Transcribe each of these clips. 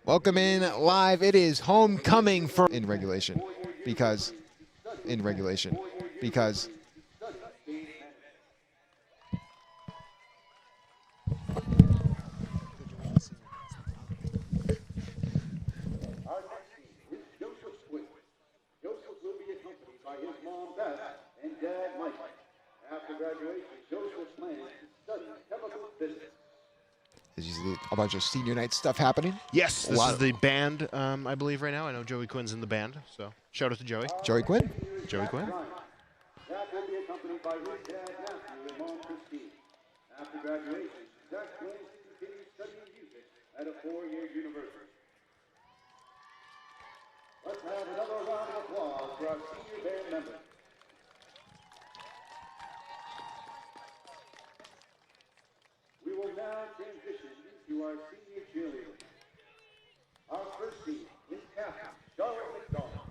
Welcome in live. It is homecoming for in regulation because is a bunch of senior night stuff happening. Yes, this is the band, I believe, right now. I know Joey Quinn's in the band, so shout out to Joey. Joey Quinn? Joey Quinn. Zach will be accompanied by his dad, Matthew, and mom, Christine. After graduation, Zach plans to continue studying music at a four-year university. Let's have another round of applause for our senior band members. We will now transition into our senior cheerleaders. Our first team is captain Charlotte McDonald.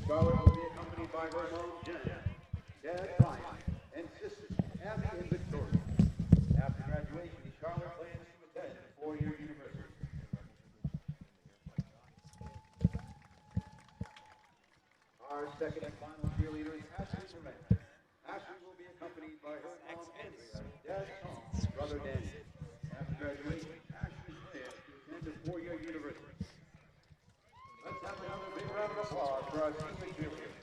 Charlotte will be accompanied by her mom, Jen, dad, Brian, and sisters, Abby and Victoria. After graduation, Charlotte plans to attend a four-year university. Our second and final cheerleader is Ashley Tremaine. Ashley will be accompanied by her mom, Andrea, dad, Tom, brother, Danny. After graduation, Ashley plans to attend a four-year university. Let's have another big round of applause for our senior cheerleaders.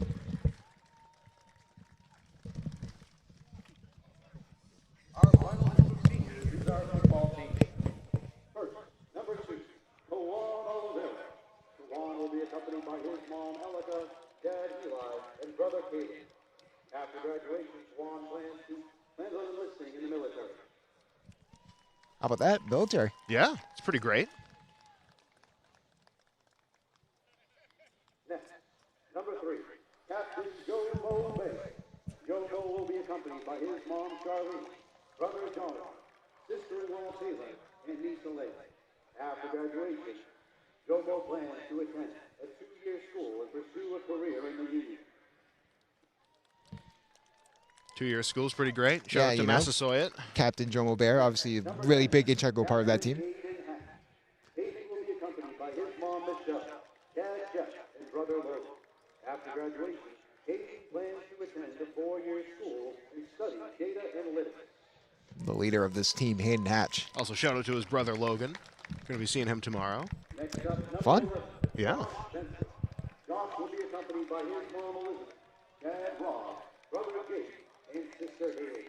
Our final group of seniors is our football team. First, number 2, Kawan Oliveira. Kawan will be accompanied by his mom, Elika, dad, Eli, and brother, Caleb. After graduation, Kawan plans on enlisting in the military. How about that? Military. Yeah, it's pretty great. Next, number 3, Captain Jomo Bay. Jomo will be accompanied by his mom, Charlene, brother, John, sister-in-law, Taylor, and niece, Elaine. After graduation, Jomo plans to attend a 2-year school and pursue a career in the Union. 2-year school's pretty great. Shout out to Massasoit. Captain Jomo Bear, obviously a really big integral part of that team. Hayden will be accompanied by his mom, Michelle, dad, Jeff, and brother, Logan. After graduation, Hayden plans to attend a 4-year school and study data analytics. The leader of this team, Hayden Hatch. Also, shout out to his brother, Logan. Going to be seeing him tomorrow. Next up, number Fun? 11, Yeah. Josh will be accompanied by his mom, Elizabeth, dad, Rob, brother, Jake, and sister, Haley.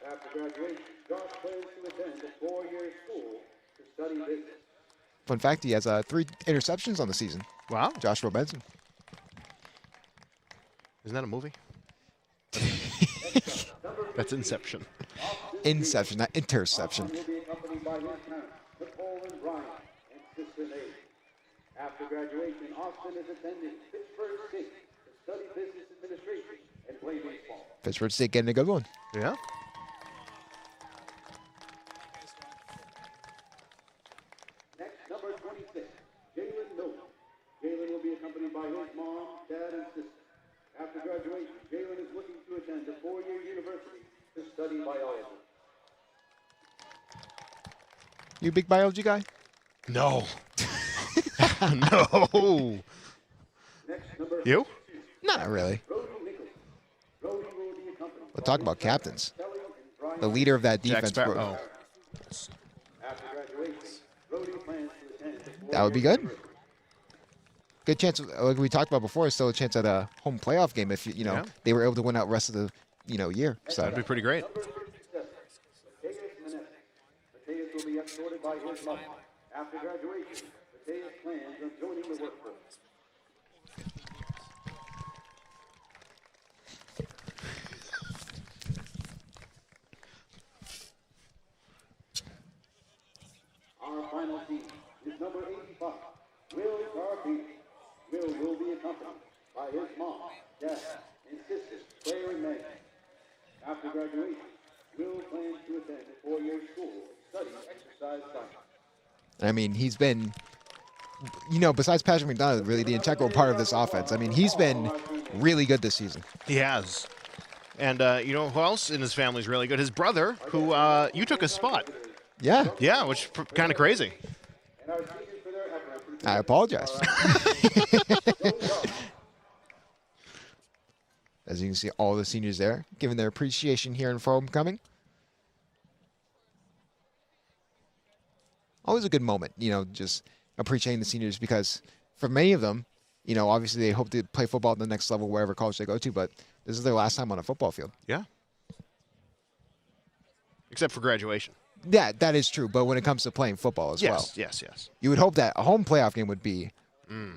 After graduation, Josh plans to attend a 4-year school to study business. Fun fact, he has 3 interceptions on the season. Wow. Joshua Benson. Isn't that a movie? That's Inception. Inception, not interception. Austin will be accompanied by his parents, Nicole and Brian, and sister Nate. After graduation, Austin is attending Pittsburgh State to study business administration and play baseball. Pittsburgh State getting a good one. Yeah. Next, number 26, Jalen Miller. Jalen will be accompanied by his mom, dad, and sister. After graduation, Jalen is looking to attend a 4-year university to study biology. You a big biology guy? No. No. Next, number You? Not really. Brody Nichols. Brody will be accompanied We'll talk about captains. Kelly and Brian. The leader of that Jack defense. Sparrow. After graduation, Brody plans to attend a That would be 4-year good. university. Good chance, like we talked about before, still a chance at a home playoff game if you know Yeah. they were able to win out the rest of the year. So That'd be pretty great. Number 57, Mateus Meneses. Mateus will be escorted by his mother. After graduation, Mateus plans on joining the workforce. Our final team is number 85, Will Garby. Will be accompanied by his mom, dad, and sisters, Claire and Megan. After graduation, Will plans to attend a 4-year school and study exercise science. I mean, he's been, besides Patrick McDonald, really the integral part of this offense. I mean, he's been really good this season. He has. And you know who else in his family is really good? His brother, who you took a spot. Yeah, Yeah, which is kind of crazy. And our seniors for their efforts. I apologize. As you can see, all the seniors there giving their appreciation here in homecoming. Always a good moment, just appreciating the seniors, because for many of them, obviously they hope to play football at the next level wherever college they go to, but this is their last time on a football field. Yeah. Except for graduation. Yeah, that is true, but when it comes to playing football as well. Yes. You would hope that a home playoff game would be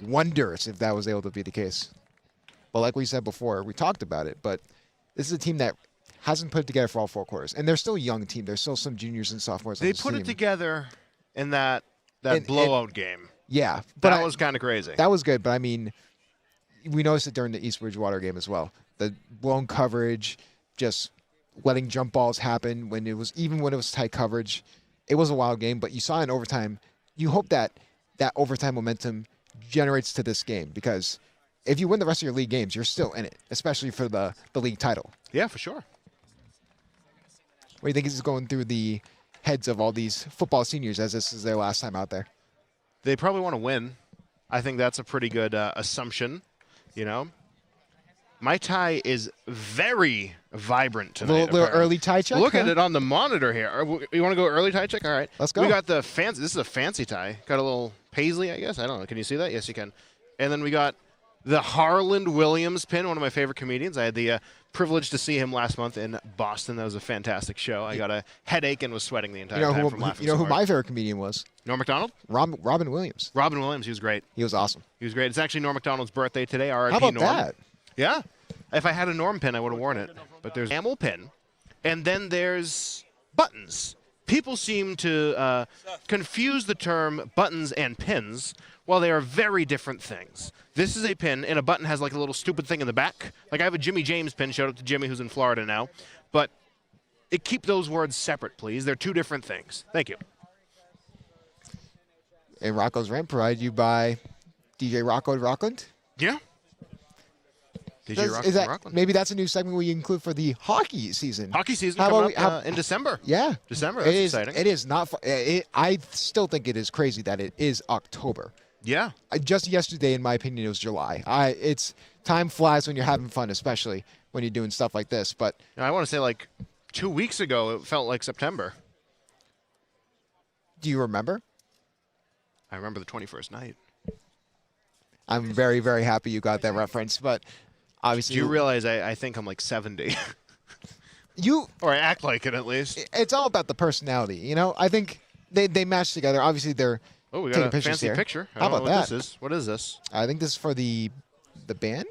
wondrous if that was able to be the case. But like we said before, we talked about it, but this is a team that hasn't put it together for all 4 quarters. And they're still a young team. There's still some juniors and sophomores on They this put team. it together in that And- blowout game. Yeah. But That was kind of crazy. That was good, but I mean, we noticed it during the East Bridgewater game as well. The blown coverage, just letting jump balls happen when it was tight coverage. It was a wild game, but you saw in overtime. You hope that overtime momentum generates to this game, because if you win the rest of your league games, you're still in it, especially for the league title. Yeah, for sure. What do you think is going through the heads of all these football seniors as this is their last time out there? They probably want to win. I think that's a pretty good assumption, My tie is very vibrant tonight. Little apparently. early tie check? Look at huh? it on the monitor here. You want to go early tie check? All right. Let's go. We got the fancy. This is a fancy tie. Got a little paisley, I guess. I don't know. Can you see that? Yes, you can. And then we got the Harland Williams pin, one of my favorite comedians. I had the privilege to see him last month in Boston. That was a fantastic show. I got a headache and was sweating the entire time from laughing. You know so who hard. my favorite comedian was? Norm Macdonald? Robin Williams. Robin Williams. He was great. He was awesome. He was great. It's actually Norm Macdonald's birthday today. R.I.P. How about Norm. that? Yeah. If I had a Norm pin, I would have worn it. But there's camel pin, and then there's buttons. People seem to confuse the term buttons and pins, while they are very different things. This is a pin, and a button has like a little stupid thing in the back. Like I have a Jimmy James pin. Shout out to Jimmy, who's in Florida now. But keep those words separate, please. They're 2 different things. Thank you. And Rocco's Rant provided you by DJ Rocco at Rockland. Yeah. DJ Rocco Is that, from Rockland. maybe that's a new segment we include for the hockey season. Hockey season How coming about up in December. Yeah. December. It That's is exciting. It is not. I still think it is crazy that it is October. Yeah. Just yesterday, in my opinion, it was July. It's time flies when you're having fun, especially when you're doing stuff like this. But I want to say like 2 weeks ago, it felt like September. do you remember? I remember the 21st night. I'm very, very happy you got that reference. But obviously, Do you realize I think I'm like 70? you Or I act like it at least. it's all about the personality. I think they match together. Obviously, they're Oh, we taking got a pictures fancy here. picture. I How don't know about what that? this is. What is this? I think this is for the band.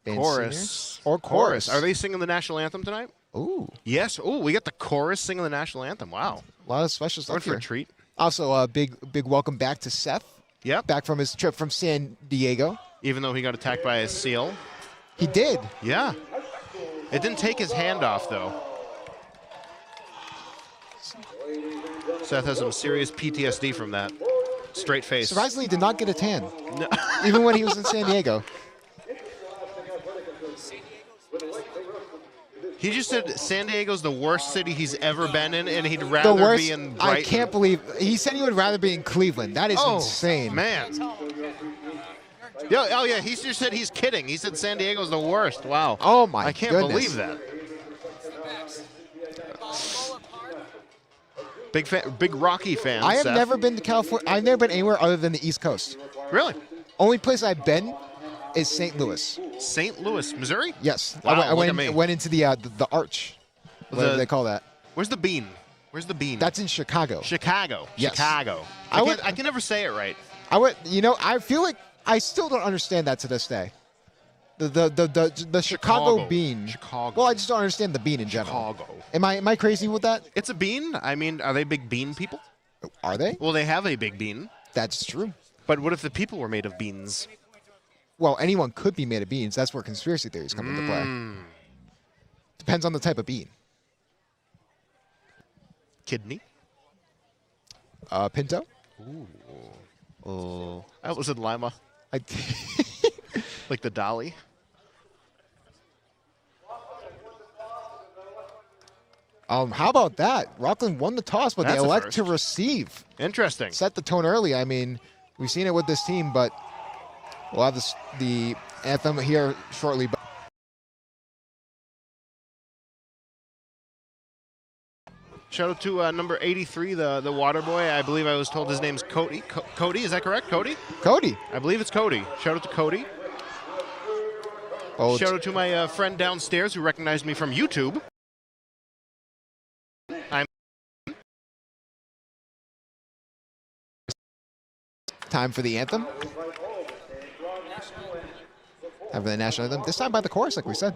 Band Chorus. singers? Or chorus. Are they singing the national anthem tonight? Ooh, Yes. Oh, we got the chorus singing the national anthem. Wow. a lot of special We're in stuff for a here. treat. Also, a big welcome back to Seth, Yep. back from his trip from San Diego. Even though he got attacked by a seal. He did. Yeah. It didn't take his hand off, though. Seth has some serious PTSD from that. Straight face. Surprisingly, did not get a tan, No. even when he was in San Diego. He just said San Diego's the worst city he's ever been in, and he'd The rather worst. be in Brighton. I can't believe he said he would rather be in Cleveland. That is Oh, insane. man. Yeah, oh, yeah, he just said he's kidding. He said San Diego's the worst. Wow. Oh, my I can't goodness. believe that. Big Rocky fan. I have Seth. never been to California. I've never been anywhere other than the East Coast. Really? Only place I've been is St. Louis. St. Louis, Missouri? Yes, Wow, I look at me. went into the Arch. What do they call that? Where's the bean? Where's the bean? That's in Chicago. Chicago. Yes. Chicago. I I can never say it right. I would. I feel like I still don't understand that to this day. The Chicago bean. Chicago. Well, I just don't understand the bean in general. Chicago. Am I crazy with that? It's a bean? I mean, are they big bean people? Are they? Well, they have a big bean. That's true. But what if the people were made of beans? Well, anyone could be made of beans. That's where conspiracy theories come into play. Depends on the type of bean. Kidney? Pinto. Oh. I was in Lima. I, Like the dolly. How about that? Rockland won the toss, but That's they a elect first. to receive. Interesting. Set the tone early. I mean, we've seen it with this team, but we'll have the anthem here shortly. Shout out to number 83, the water boy. I believe I was told his name's Cody. Cody, is that correct? Cody? Cody. I believe it's Cody. Shout out to Cody. Oh, Shout out to my friend downstairs who recognized me from YouTube. Time for the anthem. Time for the national anthem. This time by the chorus, like we said.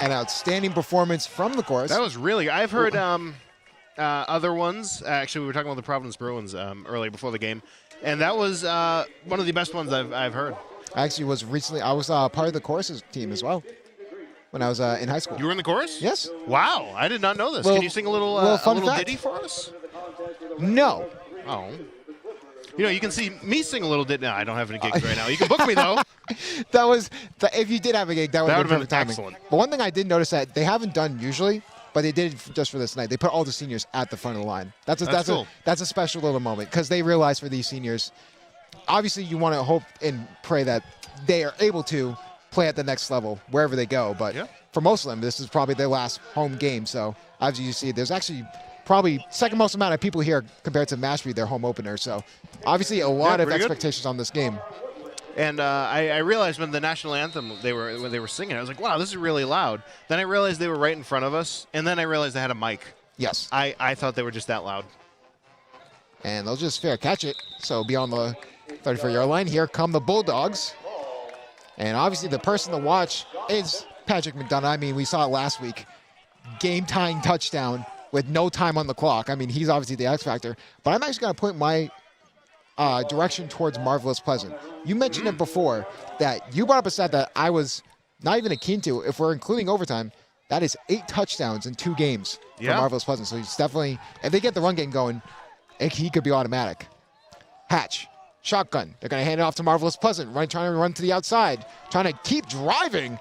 An outstanding performance from the chorus. That was really. I've heard other ones. Actually, we were talking about the Providence Bruins earlier before the game, and that was one of the best ones I've heard. I actually was recently. I was part of the chorus team as well when I was in high school. You were in the chorus? Yes. Wow, I did not know this. Well, Can you sing a little fun fact. ditty for us? No. Oh. You know, you can see me sing a little ditty. No, I don't have any gigs right now. You can book me though. That was if you did have a gig, that would have been perfect timing. excellent. But one thing I did notice that they haven't done usually, but they did just for this night. They put all the seniors at the front of the line. That's cool. That's a special little moment because they realize for these seniors, obviously you want to hope and pray that they are able to play at the next level wherever they go. But for most of them, this is probably their last home game. So as you see, there's actually probably second most amount of people here compared to Mashpee, their home opener. So obviously a lot of expectations on this game. And I realized when the national anthem when they were singing, I was like, wow, this is really loud. Then I realized they were right in front of us, and then I realized they had a mic. Yes. I thought they were just that loud. And they'll just fair catch it. So beyond the 34-yard line, here come the Bulldogs. And obviously the person to watch is Patrick McDonough. I mean, we saw it last week. Game-tying touchdown with no time on the clock. I mean, he's obviously the X factor. But I'm actually going to point my direction towards Marvelous Pleasant. You mentioned it before that you brought up a stat that I was not even keen to. If we're including overtime, that is 8 touchdowns in 2 games for Marvelous Pleasant. So he's definitely, if they get the run game going, he could be automatic. Hatch, shotgun. They're going to hand it off to Marvelous Pleasant, trying to run to the outside, trying to keep driving.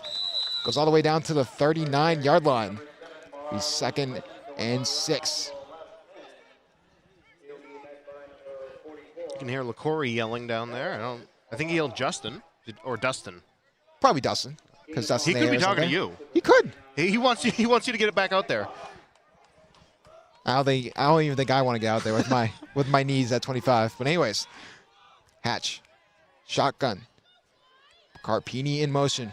Goes all the way down to the 39-yard line. He's 2nd and 6. You can hear LaCory yelling down there. I think he yelled Justin or Dustin. Probably Dustin, because Dustin. He could be talking to you. He could. He wants you. He wants you to get it back out there. I don't even think I want to get out there with my knees at 25. But anyways, Hatch, shotgun, Carpini in motion,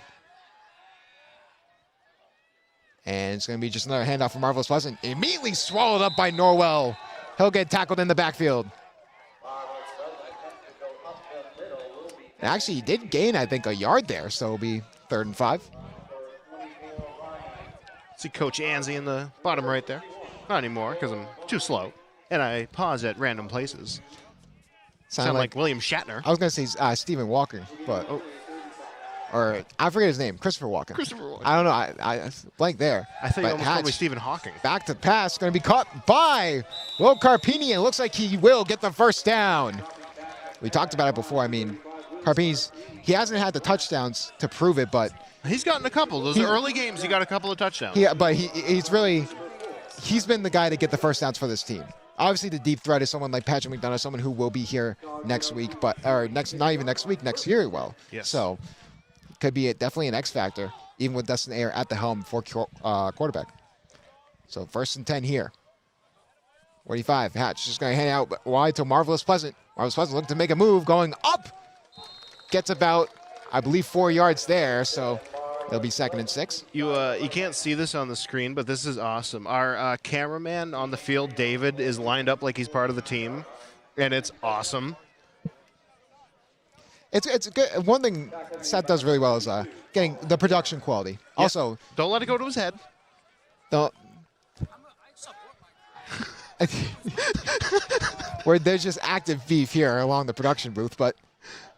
and it's going to be just another handoff from Marvelous Pleasant. Immediately swallowed up by Norwell. He'll get tackled in the backfield. And actually, he did gain, I think, a yard there, so it'll be 3rd and 5. See Coach Anzi in the bottom right there. Not anymore, because I'm too slow, and I pause at random places. Sound like William Shatner. I was going to say Stephen Walker, but or I forget his name, Christopher Walken. Christopher Walken. I don't know. I blank there. I think But almost Hatch, called me Stephen Hawking. back to pass, going to be caught by Will Carpini, and looks like he will get the first down. We talked about it before. I mean, Carpini's, he hasn't had the touchdowns to prove it, but He's gotten a couple. Those are early games. He got a couple of touchdowns. he's been the guy to get the first downs for this team. Obviously, the deep threat is someone like Patrick McDonough, someone who will be here next week, not even next week, next year. Well, Yes. So could be definitely an X factor, even with Dustin Ayer at the helm for quarterback. So 1st and 10 here. 45. Hatch just going to hand out wide to Marvelous Pleasant. Marvelous Pleasant looking to make a move, going up. Gets about, I believe, 4 yards there. So it'll be 2nd and 6. You can't see this on the screen, but this is awesome. Our cameraman on the field, David, is lined up like he's part of the team, and it's awesome. It's good. One thing Seth does really well is getting the production quality. Yeah. Also, Don't let it go to his head. the where there's just active beef here along the production booth, but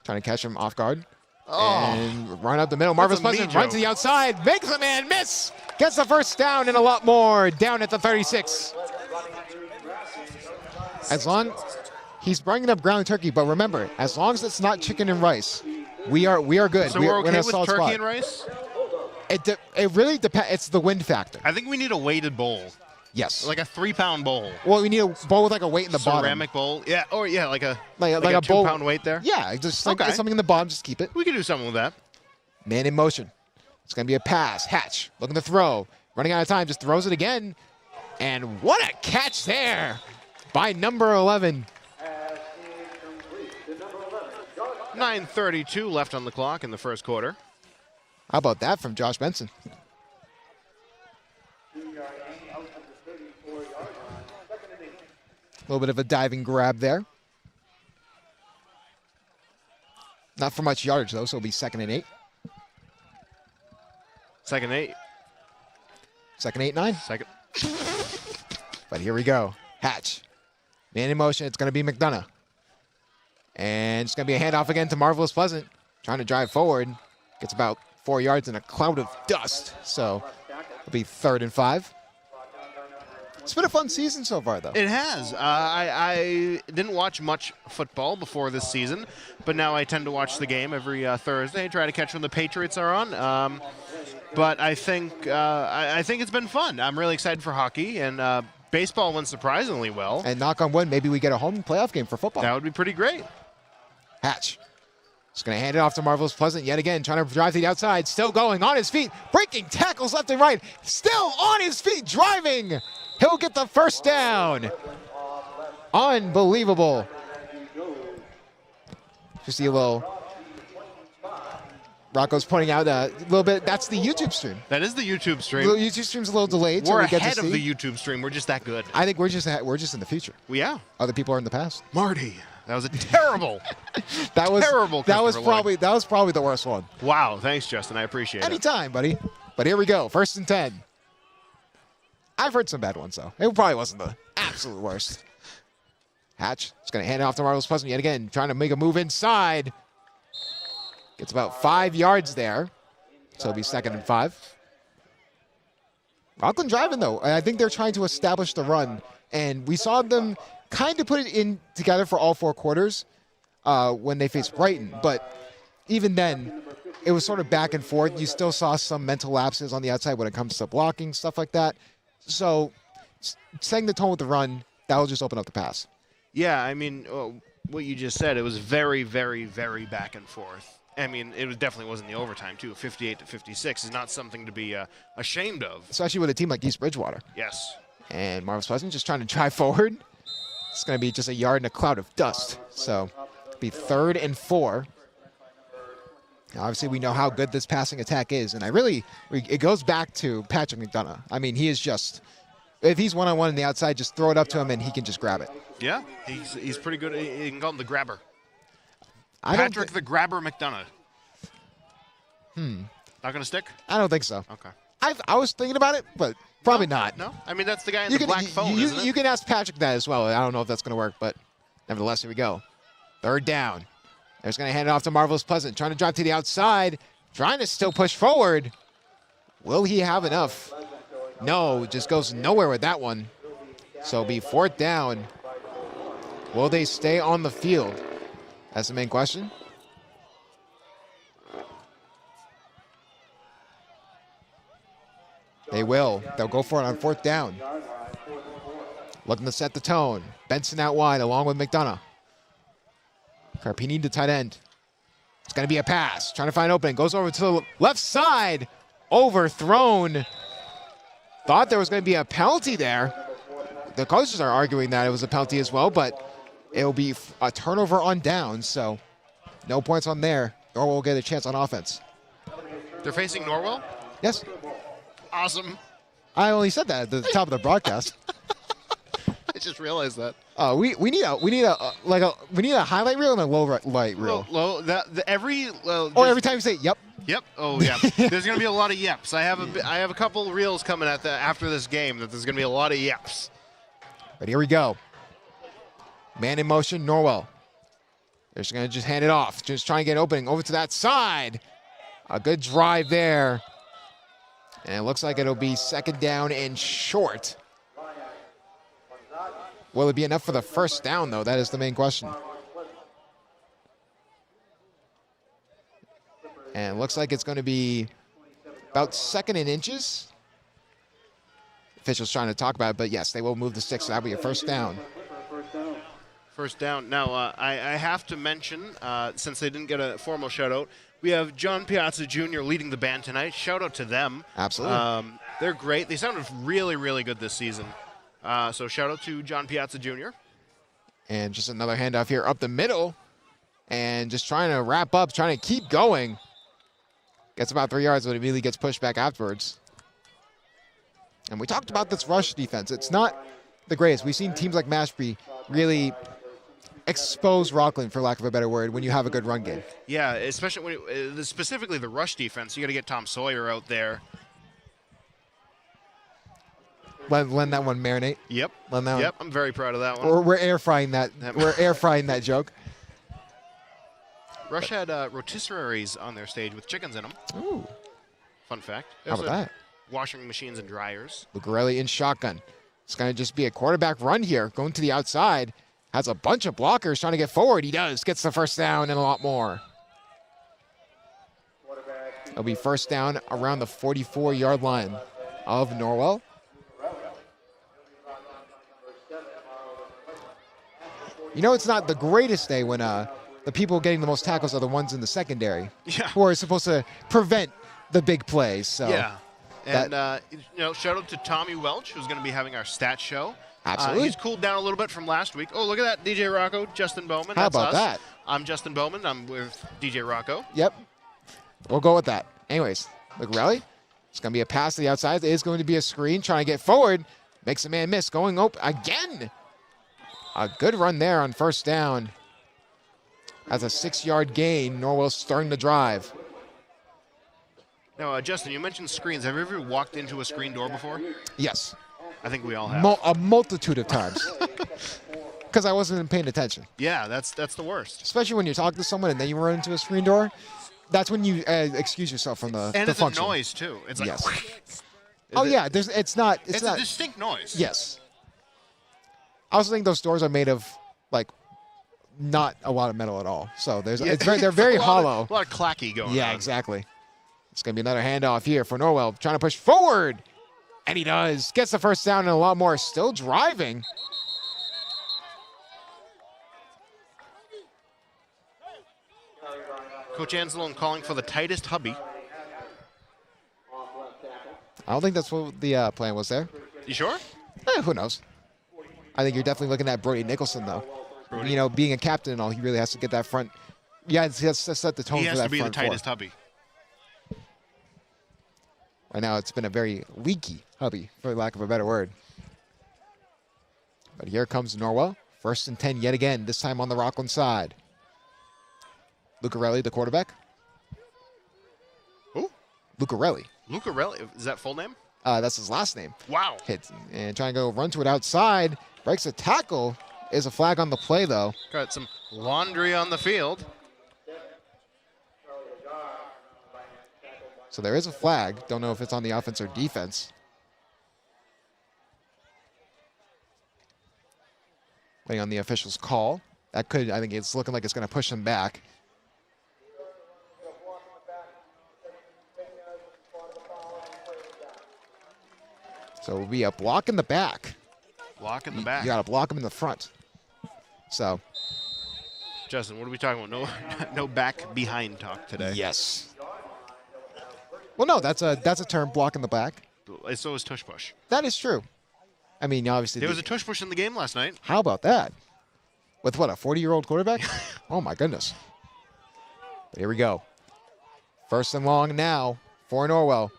trying to catch him off guard. And run up the middle. Marvelous a me Pleasant runs to joke. the outside, makes the man miss, gets the first down and a lot more down at the 36. As long he's bringing up ground turkey, but remember, as long as it's not chicken and rice, we are good. So we're we're in okay a with solid turkey spot. and rice? It really depends. It's the wind factor. I think we need a weighted bowl, Yes. like a 3-pound bowl. Well, we need a bowl with like a weight in the bottom. Ceramic bowl. Yeah, or yeah, like a Like a 2-pound weight there. Yeah, just like Okay. something in the bottom. Just keep it. We could do something with that. Man in motion. It's going to be a pass. Hatch looking to throw. Running out of time. Just throws it again. And what a catch there by number 11. 9:32 left on the clock in the first quarter. How about that from Josh Benson? A little bit of a diving grab there. Not for much yardage, though, so it'll be 2nd and 8. 2nd 8. 2nd 8, 9. Second. But here we go. Hatch. Man in motion. It's going to be McDonough. And it's going to be a handoff again to Marvelous Pleasant. Trying to drive forward. Gets about 4 yards in a cloud of dust. So it'll be 3rd and 5. It's been a fun season so far, though. It has. I didn't watch much football before this season, but now I tend to watch the game every Thursday. Try to catch when the Patriots are on. But I think it's been fun. I'm really excited for hockey, and baseball went surprisingly well. And knock on wood, maybe we get a home playoff game for football. That would be pretty great. Hatch. Just going to hand it off to Marvelous Pleasant yet again, trying to drive to the outside. Still going on his feet, breaking tackles left and right. Still on his feet, driving. He'll get the first down. Unbelievable. Just see a little. Rocco's pointing out a little bit. That's the YouTube stream. That is the YouTube The stream. YouTube stream's a little delayed, so We're we get ahead to of see. the YouTube stream. We're just that good. I think we're just in the future. Yeah. Other people are in the past. Marty. That was a terrible. That was Terrible, That was Christopher probably the worst one. Wow. Thanks, Justin. I appreciate it. Anytime, buddy. But here we go. 1st and 10. I've heard some bad ones, though. It probably wasn't the absolute worst. Hatch is going to hand it off to Marvelous Pleasant yet again, trying to make a move inside. Gets about 5 yards there. So it'll be 2nd and 5. Rockland driving, though. I think they're trying to establish the run. And we saw them kind of put it in together for all 4 quarters when they faced Brighton. But even then, it was sort of back and forth. You still saw some mental lapses on the outside when it comes to blocking, stuff like that. So setting the tone with the run, that will just open up the pass. Yeah, I mean, what you just said, it was very, very, very back and forth. I mean, it was definitely wasn't the overtime, too. 58-56 is not something to be ashamed of. Especially with a team like East Bridgewater. Yes. And Marvelous Pleasant just trying to drive forward. It's going to be just a yard in a cloud of dust. So it'll be 3rd and 4. Obviously, we know how good this passing attack is. And it goes back to Patrick McDonough. I mean, he is just, if he's one-on-one on the outside, just throw it up to him and he can just grab it. Yeah, he's pretty good. You can call him the grabber. I Patrick the Grabber McDonough. Not going to stick? don't think so. Okay. I was thinking about it, but probably not. No? I mean, that's the guy in the black phone, isn't it? You can ask Patrick that as well. I don't know if that's going to work, but nevertheless, here we go. Third down. There's going to hand it off to Marvelous Pleasant. Trying to drive to the outside. Trying to still push forward. Will he have enough? No, just goes nowhere with that one. So it'll be fourth down. Will they stay on the field? That's the main question. They will. They'll go for it on fourth down. Looking to set the tone. Benson out wide along with McDonough. Carpini to tight end. It's going to be a pass. Trying to find opening. Goes over to the left side. Overthrown. Thought there was going to be a penalty there. The coaches are arguing that it was a penalty as well, but it'll be a turnover on downs, so no points on there. Norwell will get a chance on offense. They're facing Norwell? Yes. Awesome. I only said that at the top of the broadcast. I just realized that. We need a highlight reel and a low light reel. Every time you say yep. Yep. Oh yeah. There's gonna be a lot of yeps. I have a couple reels coming after this game that there's gonna be a lot of yeps. But here we go. Man in motion, Norwell. They're just gonna just hand it off. Just try and get opening over to that side. A good drive there. And it looks like it'll be second down and short. Will it be enough for the first down, though? That is the main question. And it looks like it's going to be about second and inches. Officials trying to talk about it, but yes, they will move the sticks, so that'll be a first down. First down. Now, I have to mention, since they didn't get a formal shout-out, we have John Piazza Jr. leading the band tonight. Shout-out to them. Absolutely. They're great. They sounded really, really good this season. So shout-out to John Piazza Jr. And just another handoff here up the middle. And just trying to wrap up, trying to keep going. Gets about 3 yards, but immediately gets pushed back afterwards. And we talked about this rush defense. It's not the greatest. We've seen teams like Mashpee really expose Rockland, for lack of a better word, when you have a good run game. Yeah, especially when specifically the rush defense. You got to get Tom Sawyer out there. Let that one marinate. Yep. Let that yep. one. I'm very proud of that one. We're air frying that. We're air frying that joke. Rush had rotisseries on their stage with chickens in them. Ooh. Fun fact. How about that? Washing machines and dryers. Lucarelli in shotgun. It's going to just be a quarterback run here. Going to the outside. Has a bunch of blockers trying to get forward. He does. Gets the first down and a lot more. It'll be first down around the 44-yard line of Norwell. You know, it's not the greatest day when the people getting the most tackles are the ones in the secondary, who are supposed to prevent the big plays. So yeah, and shout out to Tommy Welch, who's going to be having our stat show. Absolutely, he's cooled down a little bit from last week. Oh, look at that, DJ Rocco, Justin Bowman. How That's about us. that? I'm Justin Bowman. I'm with DJ Rocco. Yep, we'll go with that. Anyways, Lucarelli, it's going to be a pass to the outside. It is going to be a screen, trying to get forward. Makes a man miss. Going open again. A good run there on first down. As a 6-yard gain, Norwell's starting to drive. Now, Justin, you mentioned screens. Have you ever walked into a screen door before? Yes. I think we all have. A multitude of times. Because I wasn't paying attention. Yeah, that's the worst. Especially when you're talking to someone and then you run into a screen door. That's when you excuse yourself from the And it's function. a noise, too. It's like... Yes. Yeah, it's not... It's a distinct noise. Yes. I also think those doors are made of, like, not a lot of metal at all. So they're very hollow. A lot of clacky going on. Yeah, exactly. It's going to be another handoff here for Norwell. Trying to push forward. And he does. Gets the first down and a lot more. Still driving. Coach Anzalone calling for the tightest hubby. I don't think that's what the plan was there. You sure? Who knows? I think you're definitely looking at Brody Nicholson, though. Brody. You know, being a captain and all, he really has to get that front. Yeah, he has to set the tone for that front. He has to be the tightest hubby. Right now, it's been a very leaky hubby, for lack of a better word. But here comes Norwell. First and 10 yet again, this time on the Rockland side. Lucarelli, the quarterback. Who? Lucarelli. Lucarelli? Is that full name? That's his last name. Wow. Hits and trying to go run to it outside. Breaks a tackle. Is a flag on the play, though. Got some Laundry on the field. So there is a flag. Don't know if it's on the offense or defense. Waiting on the official's call. That could, I think it's looking like it's going to push them back. So it will be a block in the back. Block in the back. You got to block them in the front. So. Justin, what are we talking about? No back behind talk today. Yes. Well, no, that's a term, block in the back. So is tush push. That is true. I mean, obviously. There was a tush push in the game last night. How about that? With what, a 40-year-old quarterback? Oh, my goodness. But here we go. First and long now for Norwell.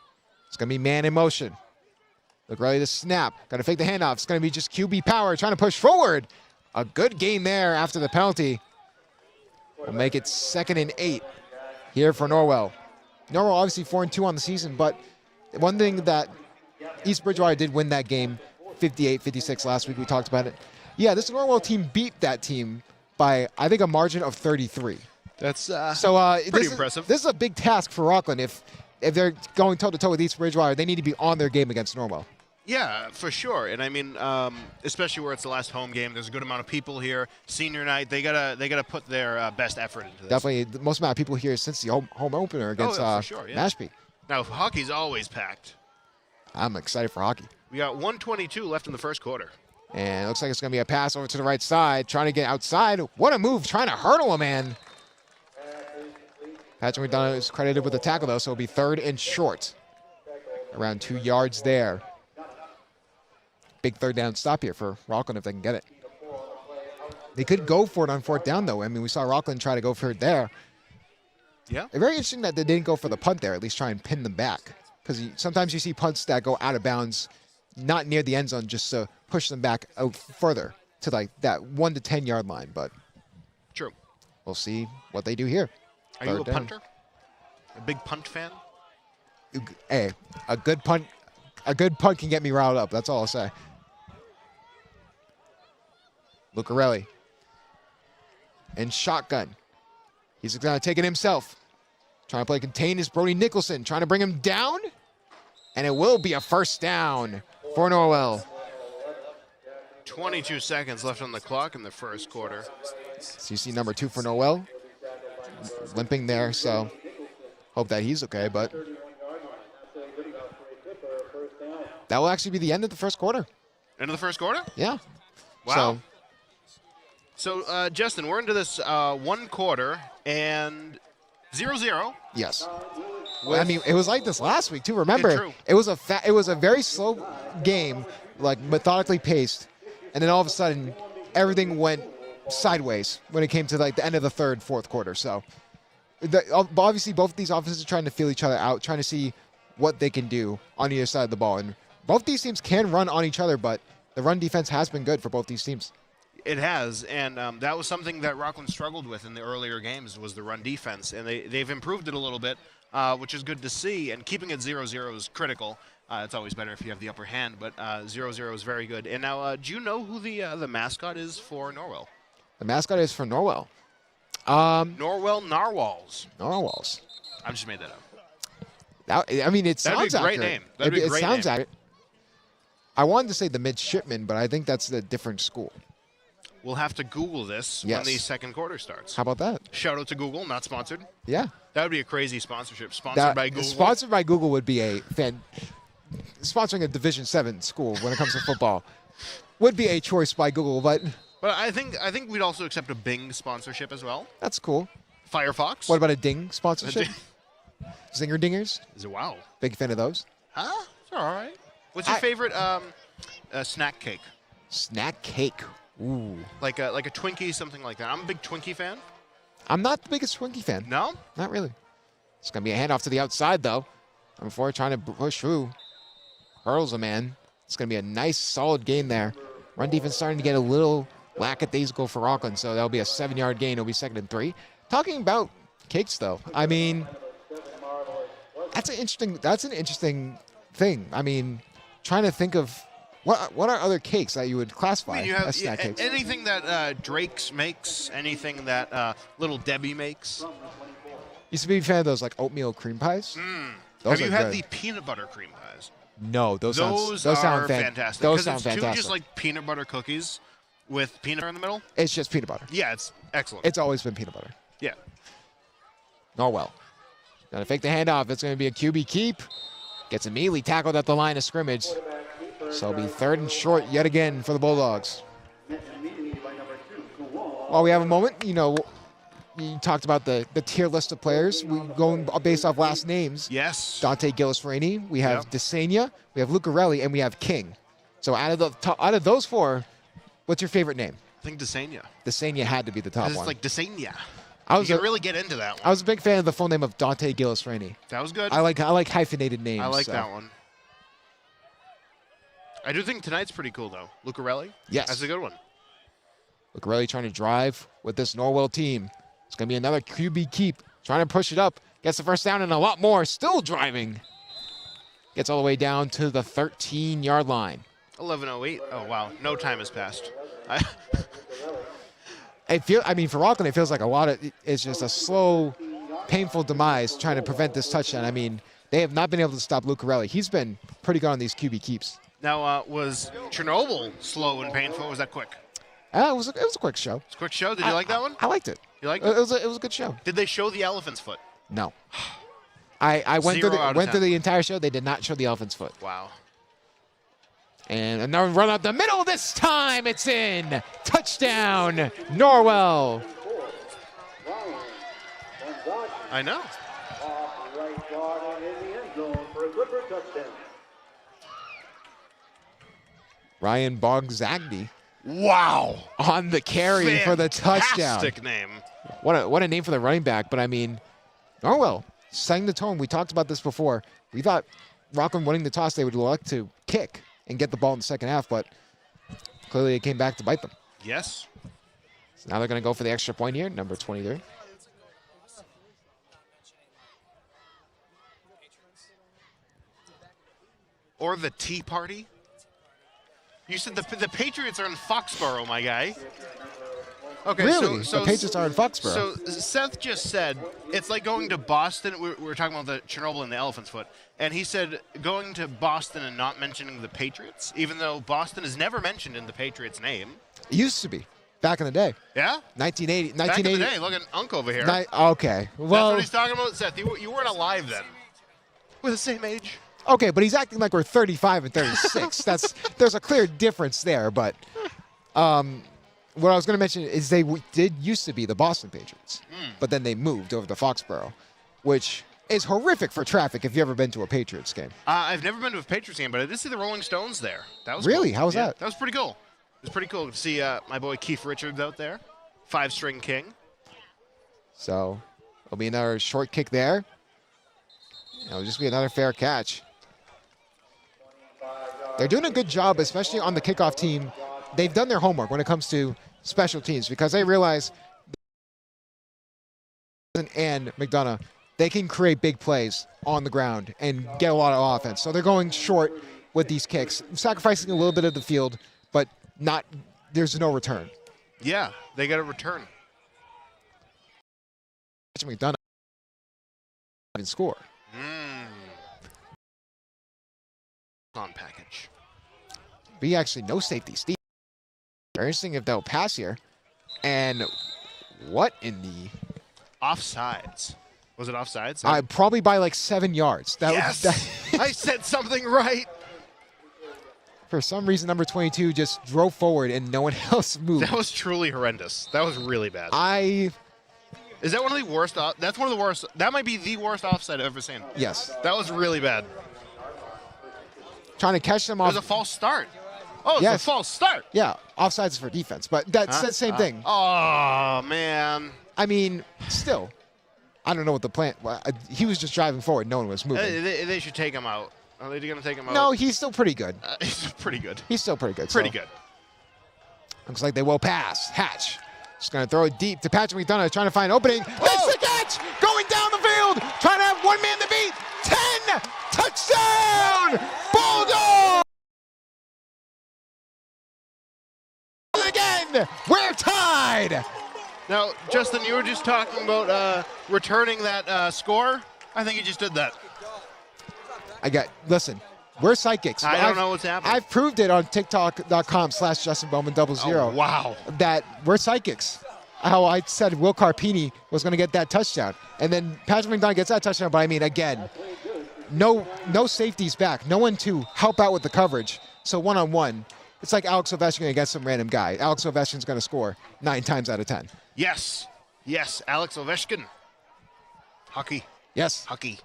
It's going to be man in motion. Look ready to snap. Got to fake the handoff. It's going to be just QB power trying to push forward. A good gain there after the penalty. Will make it 2nd and 8 here for Norwell. Norwell obviously 4-2 on the season, but one thing that East Bridgewater did win that game, 58-56 last week. We talked about it. Yeah, this Norwell team beat that team by, I think, a margin of 33. That's pretty impressive. This is a big task for Rockland. If they're going toe-to-toe with East Bridgewater, they need to be on their game against Norwell. Yeah, for sure. And I mean, especially where it's the last home game, there's a good amount of people here. Senior night, they gotta put their best effort into this. Definitely the most amount of people here since the home opener against for sure, yeah. Mashpee. Now, hockey's always packed. I'm excited for hockey. We got 1:22 left in the first quarter. And it looks like it's going to be a pass over to the right side, trying to get outside. What a move, trying to hurdle a man. Patrick McDonough is credited with the tackle, though, so it'll be 3rd and short. Around 2 yards there. Big 3rd down stop here for Rockland if they can get it. They could go for it on 4th down, though. I mean, we saw Rockland try to go for it there. Yeah. It's very interesting that they didn't go for the punt there, at least try and pin them back. Because sometimes you see punts that go out of bounds, not near the end zone, just to push them back out further to like that 1 to 10 yard line. But true. We'll see what they do here. Are you a punter? A big punt fan? Hey, a good punt can get me riled up. That's all I'll say. Lucarelli. And shotgun. He's going to take it himself. Trying to play contain is Brody Nicholson. Trying to bring him down. And it will be a 1st down for Norwell. 22 seconds left on the clock in the first quarter. So you see number 2 for Norwell. Limping there, so hope that he's okay. But that will actually be the end of the first quarter. End of the first quarter? Yeah. Wow. So Justin, we're into this 1 quarter and 0-0. Yes. I mean, it was like this last week too. Remember, yeah, true. it was a very slow game, like methodically paced, and then all of a sudden, everything went sideways when it came to like the end of the 3rd, 4th quarter. So, obviously, both of these offenses are trying to feel each other out, trying to see what they can do on either side of the ball. And both these teams can run on each other, but the run defense has been good for both these teams. It has, and that was something that Rockland struggled with in the earlier games was the run defense, and they've improved it a little bit, which is good to see. And keeping it 0-0 is critical. It's always better if you have the upper hand, but 0-0 is very good. And now, do you know who the mascot is for Norwell? The mascot is for Norwell. Norwell Narwhals. Narwhals. I just made that up. Now, I mean, it sounds That'd be a great accurate. name. That'd be a great it sounds name. accurate. I wanted to say the midshipmen, but I think that's a different school. We'll have to Google this Yes. when the second quarter starts. How about that? Shout out to Google, not sponsored. Yeah. That would be a crazy sponsorship. Sponsored by Google. Sponsored by Google would be a fan. Sponsoring a Division 7 school when it comes to football would be a choice by Google, but I think we'd also accept a Bing sponsorship as well. that's cool. Firefox. What about a Ding sponsorship? Zinger Dingers? Is it wow? Big fan of those. Huh? It's all right. What's your favorite snack cake? Snack cake. Ooh. Like a Twinkie, something like that. I'm a big Twinkie fan. I'm not the biggest Twinkie fan. No? Not really. It's going to be a handoff to the outside, though. And before trying to push through, hurls a man. It's going to be a nice, solid gain there. Run defense starting to get a little lackadaisical for Rockland, so that'll be a 7-yard gain. It'll be 2nd and 3. Talking about cakes, though, I mean, that's an interesting thing. I mean, trying to think of What are other cakes that you would classify I mean, you have as snack cakes? anything that Drake's makes, anything that Little Debbie makes. Used to be a fan of those like oatmeal cream pies. Those Have you are had good. the peanut butter cream pies? No, those Those sound are fantastic. Those Because sound it's fantastic. two just like peanut butter cookies with peanut butter in the middle. It's just peanut butter. Yeah, it's excellent. It's always been peanut butter. Yeah. Norwell. Gonna fake the handoff. It's gonna be a QB keep. Gets immediately tackled at the line of scrimmage. So it'll be 3rd and short yet again for the Bulldogs. While we have a moment, you talked about the tier list of players. We going based off last names. Yes. Dante Gillis-Rainey. We have Desania. We have Lucarelli, and we have King. So out of those 4, what's your favorite name? I think Desania. Desania had to be the top It's one. like Desania. I You was can really get into that I one. was a big fan of the full name of Dante Gillis-Rainey. That was good. I like hyphenated names. I like so. that one. I do think tonight's pretty cool, though. Lucarelli? Yes. That's a good one. Lucarelli trying to drive with this Norwell team. It's going to be another QB keep. Trying to push it up. Gets the first down and a lot more. Still driving. Gets all the way down to the 13-yard line. 11:08. Oh, wow. No time has passed. For Rockland, it feels like it's just a slow, painful demise trying to prevent this touchdown. I mean, they have not been able to stop Lucarelli. He's been pretty good on these QB keeps. Now, was Chernobyl slow and painful, or was that quick? It was a quick show. It's a quick show. Did you like that one? I liked it. You liked It it? was a good show. Did they show the elephant's foot? No. I went 0 out of through 10. the entire show. They did not show the elephant's foot. Wow. And another run up the middle. This time it's in. Touchdown, Norwell. I know. Off the right guard and in the end zone for a Clipper touchdown. Ryan Bogzagny Wow. on the carry for the touchdown. Fantastic name. What a name for the running back. But I mean, Norwell setting the tone. We talked about this before. We thought Rockland winning the toss, they would elect to kick and get the ball in the second half, but clearly it came back to bite them. Yes. So now they're going to go for the extra point here, number 23. Or the Tea Party. You said the Patriots are in Foxborough, my guy. Okay, Really? So The Patriots are in Foxborough. So Seth just said it's like going to Boston. We were talking about the Chernobyl and the elephant's foot, and he said going to Boston and not mentioning the Patriots, even though Boston is never mentioned in the Patriots' name. It used to be back in the day. Yeah. 1980. Back in the day, look at Unc over here. Okay. That's Well, what he's talking about, Seth. You weren't alive then. We're the same age. okay, but he's acting like we're 35 and 36. There's a clear difference there, but what I was going to mention is they did used to be the Boston Patriots, but then they moved over to Foxborough, which is horrific for traffic if you've ever been to a Patriots game. I've never been to a Patriots game, but I did see the Rolling Stones there. That was Really? cool. How was that? That was pretty cool. It was pretty cool to see my boy Keith Richards out there, 5-string king. So it'll be another short kick there. It'll just be another fair catch. They're doing a good job, especially on the kickoff team. They've done their homework when it comes to special teams because they realize and McDonough, they can create big plays on the ground and get a lot of offense. So they're going short with these kicks, sacrificing a little bit of the field, but there's no return. Yeah, they got a return. McDonough didn't score. On package. But he actually no safety. Steve. Very interesting if they'll pass here. And what in the... Offsides. Was it offsides? Probably by like 7 yards. Yes! I said something right. For some reason, number 22 just drove forward and no one else moved. That was truly horrendous. That was really bad. Is that one of the worst? That's one of the worst. That might be the worst offside I've ever seen. Yes. That was really bad. Trying to catch them It off. was a false start. Oh, it's Yes. a false start. Yeah, offsides is for defense, but that's the same thing. Oh, man. I mean, still, I don't know what the plan. He was just driving forward. No one was moving. They should take him out. Are they going to take him out? No, he's still pretty good. He's pretty good. He's still pretty good. Pretty so. good. Looks like they will pass. Hatch just going to throw it deep to Patrick McDonough, trying to find an opening. Makes the catch! Going down the field, trying to have one man to beat. 10! Touchdown! Bulldogs! side. Now, Justin, you were just talking about returning that score. I think you just did that. Listen, we're psychics. I don't know what's happening. I've proved it on TikTok.com/JustinBowman00. Oh, wow. That we're psychics. How I said Will Carpini was going to get that touchdown. And then Patrick McDonald gets that touchdown. But I mean, again, no safeties back. No one to help out with the coverage. So one-on-one, it's like Alex Ovechkin against some random guy. Alex Ovechkin's going to score 9 times out of 10. Yes. Yes, Alex Ovechkin. Hockey. Yes. Hockey.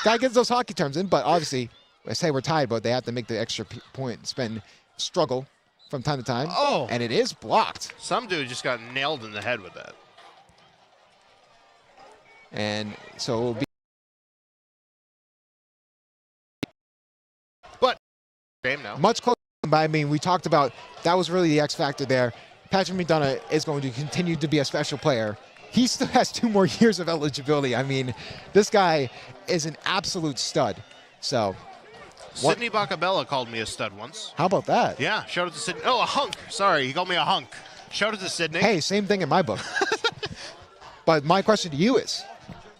Guy gets those hockey terms in, but obviously, I say we're tied, but they have to make the extra point, spend struggle from time to time. Oh. And it is blocked. Some dude just got nailed in the head with that. And so it will be. But game now. Much closer, but I mean, we talked about that was really the X factor there. Patrick McDonough is going to continue to be a special player. He still has 2 more years of eligibility. I mean, this guy is an absolute stud. So, Sidney Bacabella called me a stud once. How about that? Yeah, shout out to Sidney. Oh, a hunk. Sorry, he called me a hunk. Shout out to Sidney. Hey, same thing in my book. But my question to you is,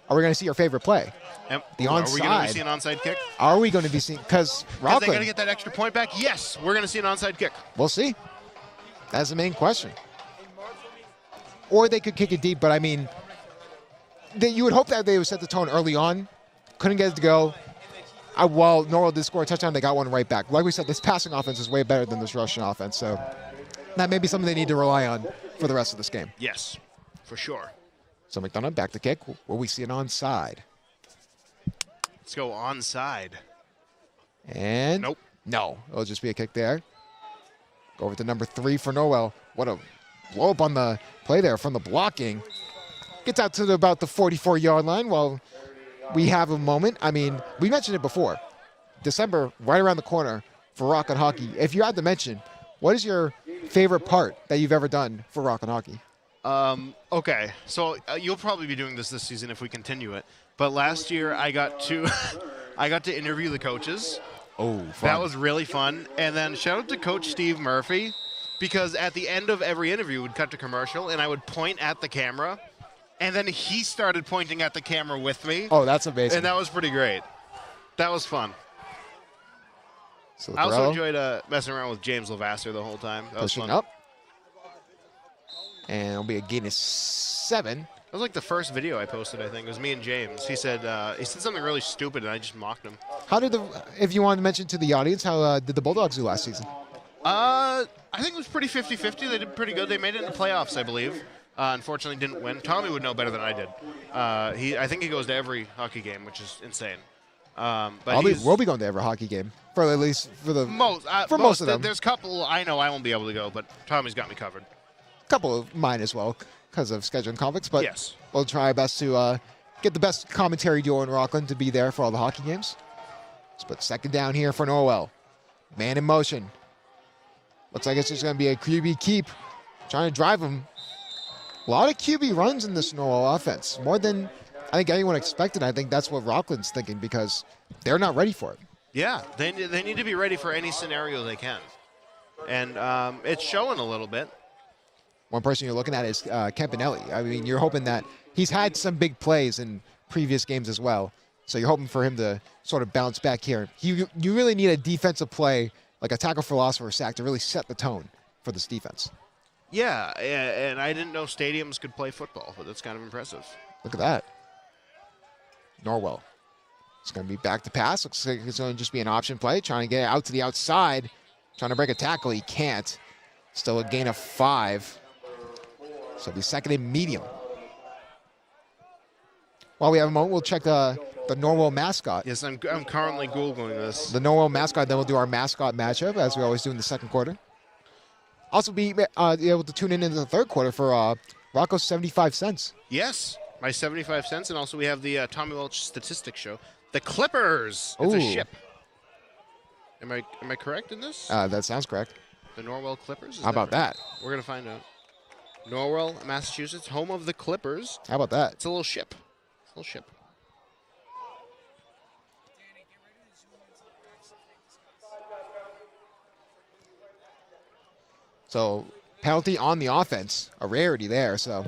are we going to see your favorite play? The onside. Are we going to see an onside kick? Are we going to be seeing? Because they got to get that extra point back? Yes, we're going to see an onside kick. We'll see. That's the main question. Or they could kick it deep, but I mean, you would hope that they would set the tone early on. Couldn't get it to go. While Norwell did score a touchdown, they got one right back. Like we said, this passing offense is way better than this rushing offense, so that may be something they need to rely on for the rest of this game. Yes, for sure. So McDonough back to kick. Will we see an onside? Let's go onside. And nope. No, it'll just be a kick there. Go over to number 3 for Norwell. What a blow up on the play there from the blocking. Gets out to about the 44-yard line while we have a moment. I mean, we mentioned it before. December, right around the corner for Rockland Hockey. If you had to mention, what is your favorite part that you've ever done for Rockland Hockey? Okay, so you'll probably be doing this season if we continue it. But last year I got to interview the coaches. Oh, fun. That was really fun. And then shout out to Coach Steve Murphy, because at the end of every interview we'd cut to commercial and I would point at the camera, and then he started pointing at the camera with me. Oh, that's amazing. And that was pretty great. That was fun. So I also enjoyed messing around with James Levasseur the whole time. That was fun. Up. And it'll be a gain of 7. That was like the first video I posted, I think. It was me and James. He said something really stupid, and I just mocked him. How did if you want to mention to the audience, how did the Bulldogs do last season? I think it was pretty 50-50. They did pretty good. They made it in the playoffs, I believe. Unfortunately, didn't win. Tommy would know better than I did. I think he goes to every hockey game, which is insane. But we'll be going to every hockey game for at least for most of them. There's a couple I know I won't be able to go, but Tommy's got me covered. A couple of mine as well because of scheduling conflicts, but yes, we'll try our best to get the best commentary duo in Rockland to be there for all the hockey games. Let's put second down here for Norwell. Man in motion. Looks like it's just going to be a QB keep. Trying to drive him. A lot of QB runs in this Norwell offense. More than I think anyone expected. I think that's what Rockland's thinking because they're not ready for it. Yeah, they need to be ready for any scenario they can. And it's showing a little bit. One person you're looking at is Campanelli. I mean, you're hoping that he's had some big plays in previous games as well. So you're hoping for him to sort of bounce back here. You really need a defensive play, like a tackle for loss or a sack, to really set the tone for this defense. Yeah, and I didn't know stadiums could play football, but that's kind of impressive. Look at that. Norwell. It's going to be back to pass. Looks like it's going to just be an option play, trying to get out to the outside, trying to break a tackle. He can't. Still a gain of 5. So it'll be second and medium. While we have a moment, we'll check the Norwell mascot. Yes, I'm currently Googling this. The Norwell mascot, then we'll do our mascot matchup, as we always do in the second quarter. Also be able to tune in the third quarter for Rocco's 75 cents. Yes, my 75 cents. And also we have the Tommy Welch Statistics Show. The Clippers. It's a ship. Am I correct in this? That sounds correct. The Norwell Clippers? How about that? We're going to find out. Norwell, Massachusetts, home of the Clippers. How about that? It's a little ship. It's a little ship. So penalty on the offense. A rarity there, so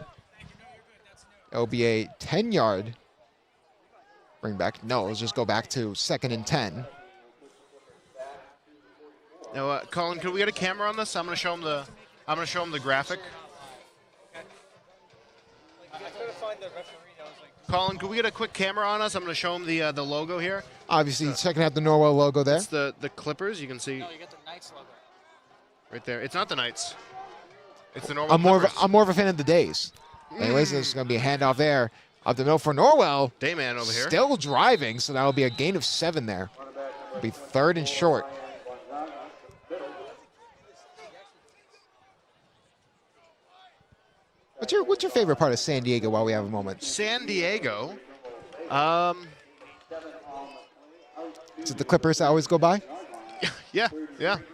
it'll be a 10-yard bring back. No, let's just go back to 2nd and 10. Now, Colin, could we get a camera on this? I'm going to show him the. I'm going to show him the graphic. Colin, could we get a quick camera on us? I'm going to show him the logo here. Obviously, checking out the Norwell logo there. It's the Clippers. You can see. No, you got the Knights logo. Right there. It's not the Knights. It's the Norwell I'm more Clippers. of a fan of the Days. Anyways, there's going to be a handoff there up the middle for Norwell. Dayman over here. Still driving, so that'll be a gain of 7 there. It'll be 3rd and short. What's your favorite part of San Diego while we have a moment? San Diego. Is it the Clippers that always go by? Yeah,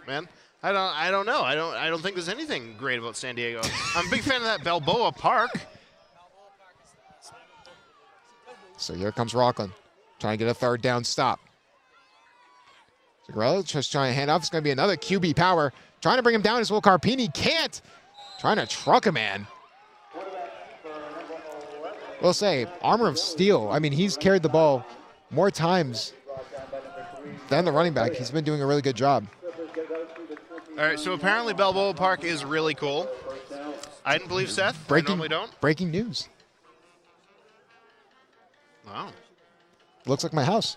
man. I don't know. I don't think there's anything great about San Diego. I'm a big fan of that Balboa Park. So here comes Rockland, trying to get a 3rd down stop. Zagarello just trying to hand off. It's going to be another QB power. Trying to bring him down as Will Carpini. Can't. Trying to truck a man. We'll say, armor of steel. I mean, he's carried the ball more times than the running back. He's been doing a really good job. All right, so apparently Balboa Park is really cool. I didn't believe Seth. I normally don't. Breaking news. Wow. Looks like my house.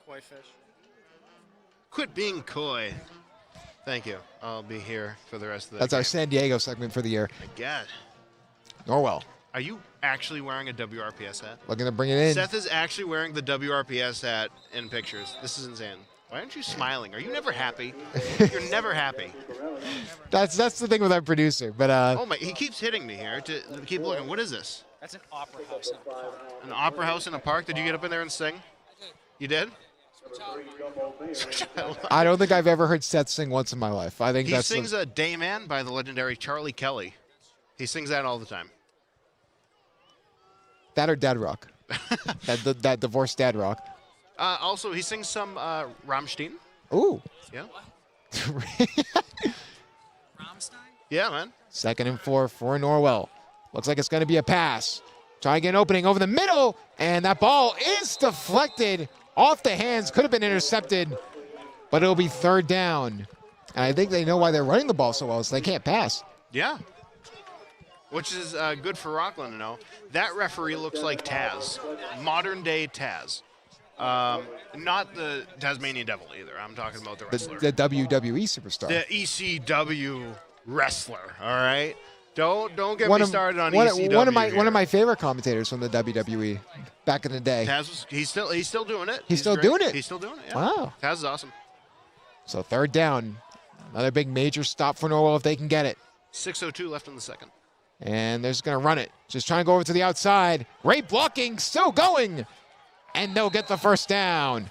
Koi fish. Quit being coy. Thank you. I'll be here for the rest of the That's our San Diego segment for the year. My God. Norwell Are you actually wearing a WRPS hat? looking to bring it in. Seth is actually wearing the WRPS hat in pictures. This is insane. Why aren't you smiling? Are you never happy? You're never happy. That's the thing with our producer. But Oh my! He keeps hitting me here to keep looking. What is this? That's an opera house in a park. An opera house in a park? Did you get up in there and sing? You did? I don't think I've ever heard Seth sing once in my life. I think He that's sings a Dayman by the legendary Charlie Kelly. He sings that all the time. that or Dad Rock. that divorced Dad Rock. Also, he sings some Rammstein. Ooh. Yeah. Rammstein? Yeah, man. 2nd and 4 for Norwell. Looks like it's going to be a pass. Try to get an opening over the middle, and that ball is deflected off the hands. Could have been intercepted, but it'll be 3rd down. And I think they know why they're running the ball so well, so they can't pass. Yeah. Which is good for Rockland to know. That referee looks like Taz. Modern day Taz. Not the Tasmanian Devil either. I'm talking about the wrestler. The WWE superstar. The ECW wrestler, all right? Don't get me started on ECW. One of my favorite commentators from the WWE back in the day. Taz he's still doing it. He's still great. doing it? He's still doing it. Yeah. Wow. Taz is awesome. So 3rd down. Another big major stop for Norwell if they can get it. 6:02 left in the second. And they're just going to run it. Just trying to go over to the outside. Great blocking, still going. And they'll get the 1st down.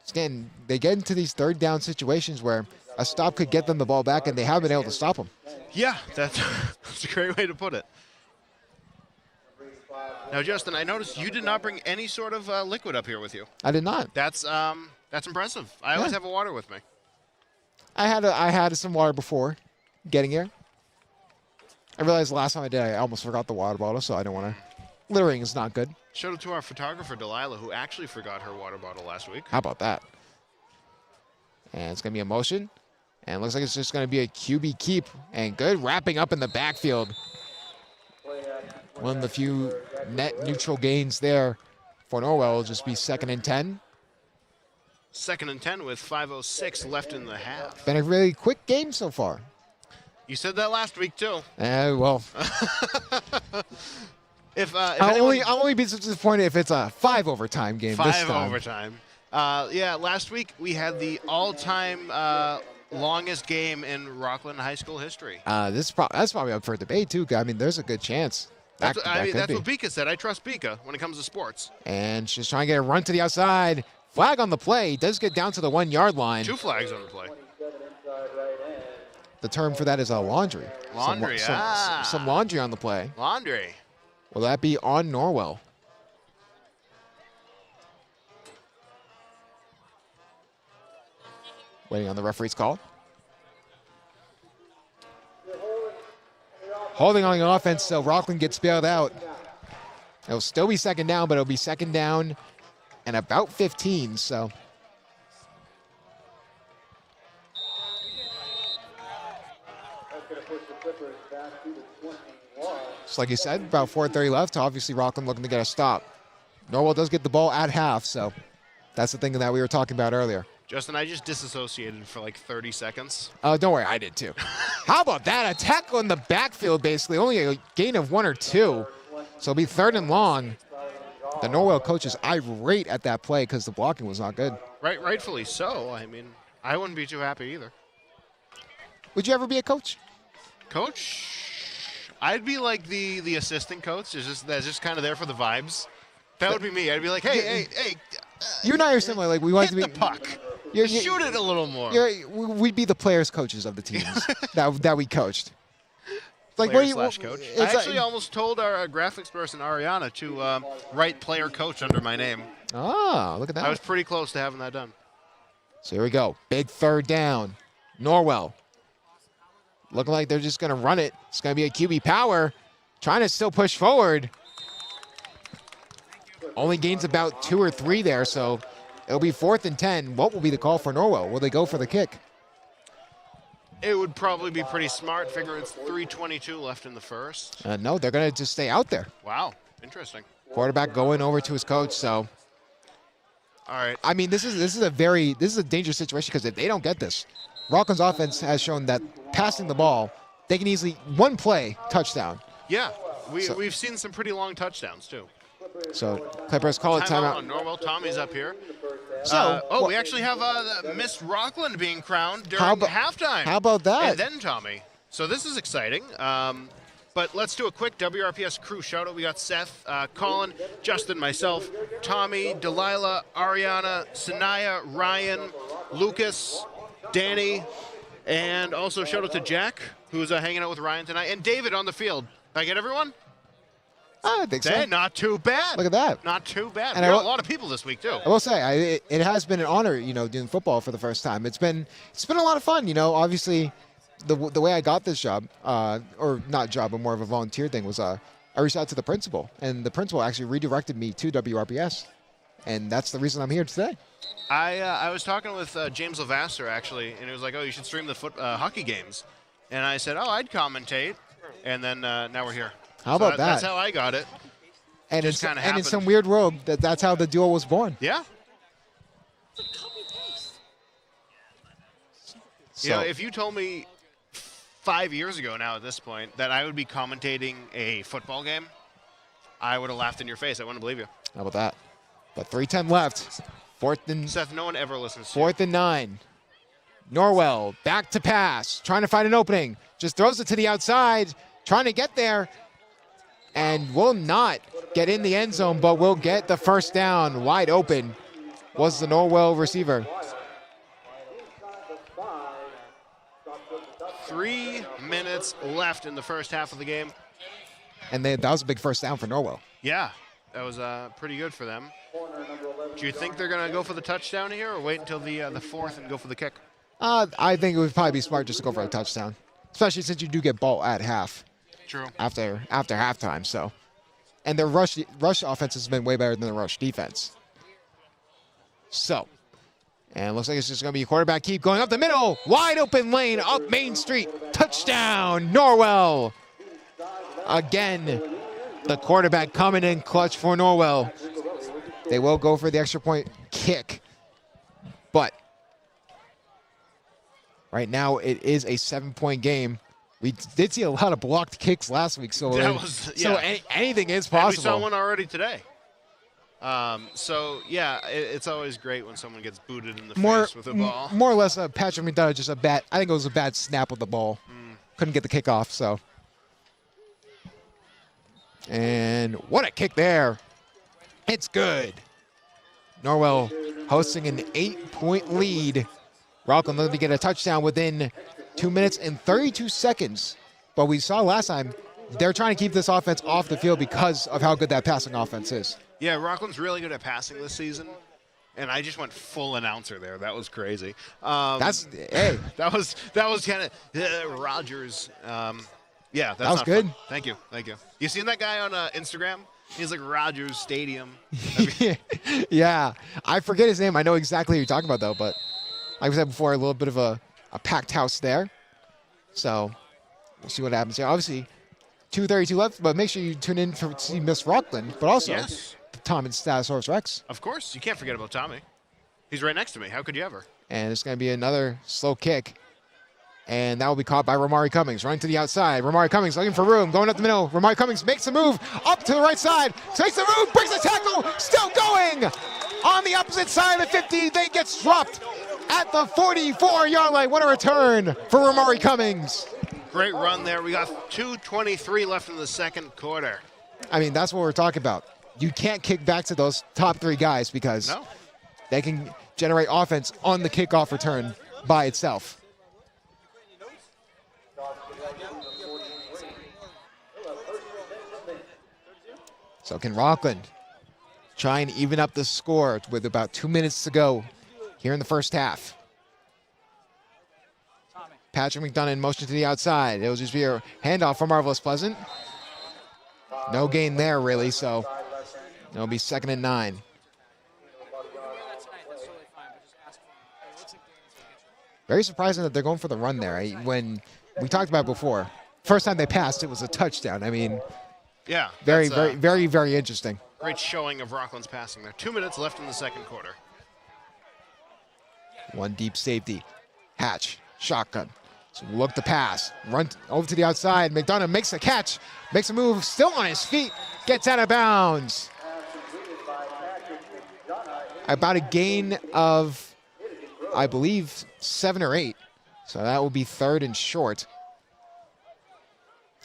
Again, they get into these 3rd down situations where a stop could get them the ball back, and they have been able to stop them. Yeah, that's a great way to put it. Now, Justin, I noticed you did not bring any sort of liquid up here with you. I did not. That's impressive. I always have a water with me. I had some water before getting here. I realized the last time I did, I almost forgot the water bottle, so I don't want to. Littering is not good. Shout out to our photographer, Delilah, who actually forgot her water bottle last week. How about that? And it's going to be a motion. And it looks like it's just going to be a QB keep. And good wrapping up in the backfield. One of the few net neutral gains there for Norwell will just be 2nd and 10. 2nd and 10 with 5:06 left in the half. Been a really quick game so far. You said that last week, too. Well, if I'll only be disappointed if it's a 5 overtime game this 5 time. overtime. Yeah, last week we had the all-time longest game in Rockland high school history. That's probably up for debate, too. I mean, there's a good chance. That's what Bika said. I trust Bika when it comes to sports. And she's trying to get a run to the outside. Flag on the play. Does get down to the 1-yard line. 2 flags on the play. The term for that is a laundry. Laundry, some laundry on the play. Laundry. Will that be on Norwell? Waiting on the referee's call. Holding on the offense, so Rockland gets bailed out. It'll still be second down, but it'll be second down and about 15, so. Just like you said, about 4:30 left. Obviously, Rockland looking to get a stop. Norwell does get the ball at half, so that's the thing that we were talking about earlier. Justin, I just disassociated for like 30 seconds. Oh, don't worry, I did too. How about that? A tackle in the backfield, basically. Only a gain of 1 or 2. So it'll be 3rd and long. The Norwell coach is irate at that play because the blocking was not good. Rightfully so. I mean, I wouldn't be too happy either. Would you ever be a coach? Coach? I'd be like the assistant coach. That's just kind of there for the vibes. That would be me. I'd be like, hey. You and I are similar. Like we want Hit to be the puck. Shoot it a little more. We'd be the players' coaches of the teams that we coached. Like Player what do you? coach. I actually almost told our graphics person Ariana to write player coach under my name. Ah, look at that. I was pretty close to having that done. So here we go. Big 3rd down. Norwell. Looking like they're just going to run it. It's going to be a QB power. Trying to still push forward. Only gains about 2 or 3 there, so it'll be 4th and 10. What will be the call for Norwell? Will they go for the kick? It would probably be pretty smart. Figure it's 3:22 left in the first. No, they're going to just stay out there. Wow, interesting. Quarterback going over to his coach, so. All right. I mean, this is a dangerous situation because if they don't get this, Rockland's offense has shown that passing the ball, they can easily, one play, touchdown. Yeah, we've seen some pretty long touchdowns too. So Clippers call it timeout. On Norwell. Tommy's up here. So we actually have Miss Rockland being crowned during halftime. How about that? And then Tommy. So this is exciting. But let's do a quick WRPS crew shout out. We got Seth, Colin, Justin, myself, Tommy, Delilah, Ariana, Sanaya, Ryan, Lucas, Danny, and also shout out to Jack, who's hanging out with Ryan tonight, and David on the field. Did I get everyone? I think so. Hey, not too bad. Look at that. Not too bad. And We got a lot of people this week too. I will say, it has been an honor, doing football for the first time. It's been a lot of fun. Obviously, the way I got this job, or not job, but more of a volunteer thing, was I reached out to the principal, and the principal actually redirected me to WRPS, and that's the reason I'm here today. I was talking with James Levasseur actually, and he was like, "Oh, you should stream the hockey games," and I said, "Oh, I'd commentate," and then now we're here. How about that? That's how I got it. And Just kinda in happened. some weird world, that's how the duo was born. Yeah. So, If you told me 5 years ago now at this point that I would be commentating a football game, I would have laughed in your face. I wouldn't believe you. how about that? But 3:10 left. Seth, no one ever listens to you. 4th and 9. Norwell back to pass, trying to find an opening. Just throws it to the outside, trying to get there, and will not get in the end zone, but will get the first down. Wide open was the Norwell receiver. 3 minutes left in the first half of the game. And that was a big first down for Norwell. Yeah, that was pretty good for them. Do you think they're going to go for the touchdown here or wait until the fourth and go for the kick? I think it would probably be smart just to go for a touchdown, especially since you do get ball at half. True. After halftime, so. And their rush offense has been way better than the rush defense. So, and it looks like it's just going to be a quarterback keep going up the middle. Wide open lane up Main Street. Touchdown, Norwell. Again, the quarterback coming in clutch for Norwell. They will go for the extra point kick. But right now it is a 7-point game. We did see a lot of blocked kicks last week, so anything is possible. And we saw one already today. It's always great when someone gets booted in the face with a ball. More or less, Patrick McDonough just I think it was a bad snap of the ball. Couldn't get the kickoff, so. And what a kick there. It's good. Norwell hosting an 8-point lead. Rockland looking to get a touchdown within 2 minutes and 32 seconds. But we saw last time, they're trying to keep this offense off the field because of how good that passing offense is. Yeah, Rockland's really good at passing this season. And I just went full announcer there. That was crazy. That's hey. That was kind of Rogers. Yeah, That was not good. fun. Thank you. You seen that guy on Instagram? He's like Rogers Stadium. Yeah, I forget his name. I know exactly who you're talking about though. But like I said before, a little bit of a packed house there. So we'll see what happens here. Obviously, 2:32 left, but make sure you tune in to see Miss Rockland, but also Yes. Tom and Statosaurus Rex. Of course, you can't forget about Tommy. He's right next to me. How could you ever? And it's going to be another slow kick. And that will be caught by Romari Cummings, running to the outside. Romari Cummings looking for room, going up the middle. Romari Cummings makes a move up to the right side. Takes the move, breaks the tackle, still going. On the opposite side of the 50, they get dropped at the 44-yard line. What a return for Romari Cummings. Great run there. We got 2:23 left in the second quarter. I mean, that's what we're talking about. You can't kick back to those top three guys because they can generate offense on the kickoff return by itself. So can Rockland try and even up the score with about 2 minutes to go here in the first half? Patrick McDonough in motion to the outside. It'll just be a handoff from Marvelous Pleasant. No gain there, really, so it'll be 2nd and 9. Very surprising that they're going for the run there. When we talked about it before, first time they passed, it was a touchdown. I mean, yeah, very interesting. Great showing of Rockland's passing there. 2 minutes left in the second quarter. One deep safety. Hatch, shotgun. So look to pass. Run over to the outside. McDonough makes a catch. Makes a move. Still on his feet. Gets out of bounds. About a gain of, I believe, 7 or 8. So that will be 3rd and short.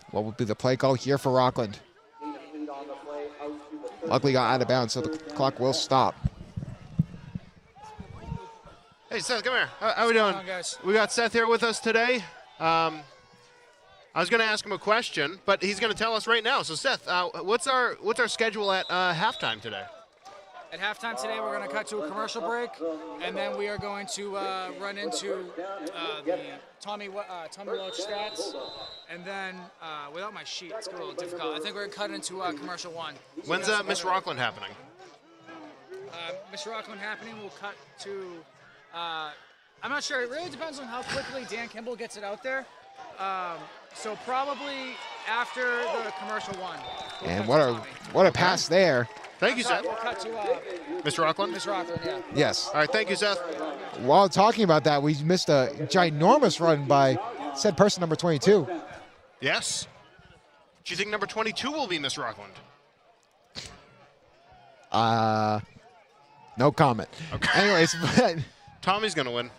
What will be the play call here for Rockland? Luckily got out of bounds, so the clock will stop. Hey, Seth, come here. How we doing? Guys? We got Seth here with us today. I was going to ask him a question, but he's going to tell us right now. So, Seth, what's our schedule at halftime today? At halftime today, we're going to cut to a commercial break, and then we are going to run into the Tommy Loach stats. And then, without my sheet, it's a little difficult. I think we're going to cut into commercial 1. So When's Miss Rockland happening? Miss Rockland happening, we'll cut to... I'm not sure. It really depends on how quickly Dan Kimball gets it out there. So probably after the commercial 1. And what a pass there. Thank you, Seth. We'll cut to Miss Rockland? Miss Rockland, yeah. Yes. All right, thank you, Seth. While talking about that, we missed a ginormous run by said person number 22. Yes. Do you think number 22 will be Miss Rockland? No comment. Okay. Anyways, but Tommy's going to win.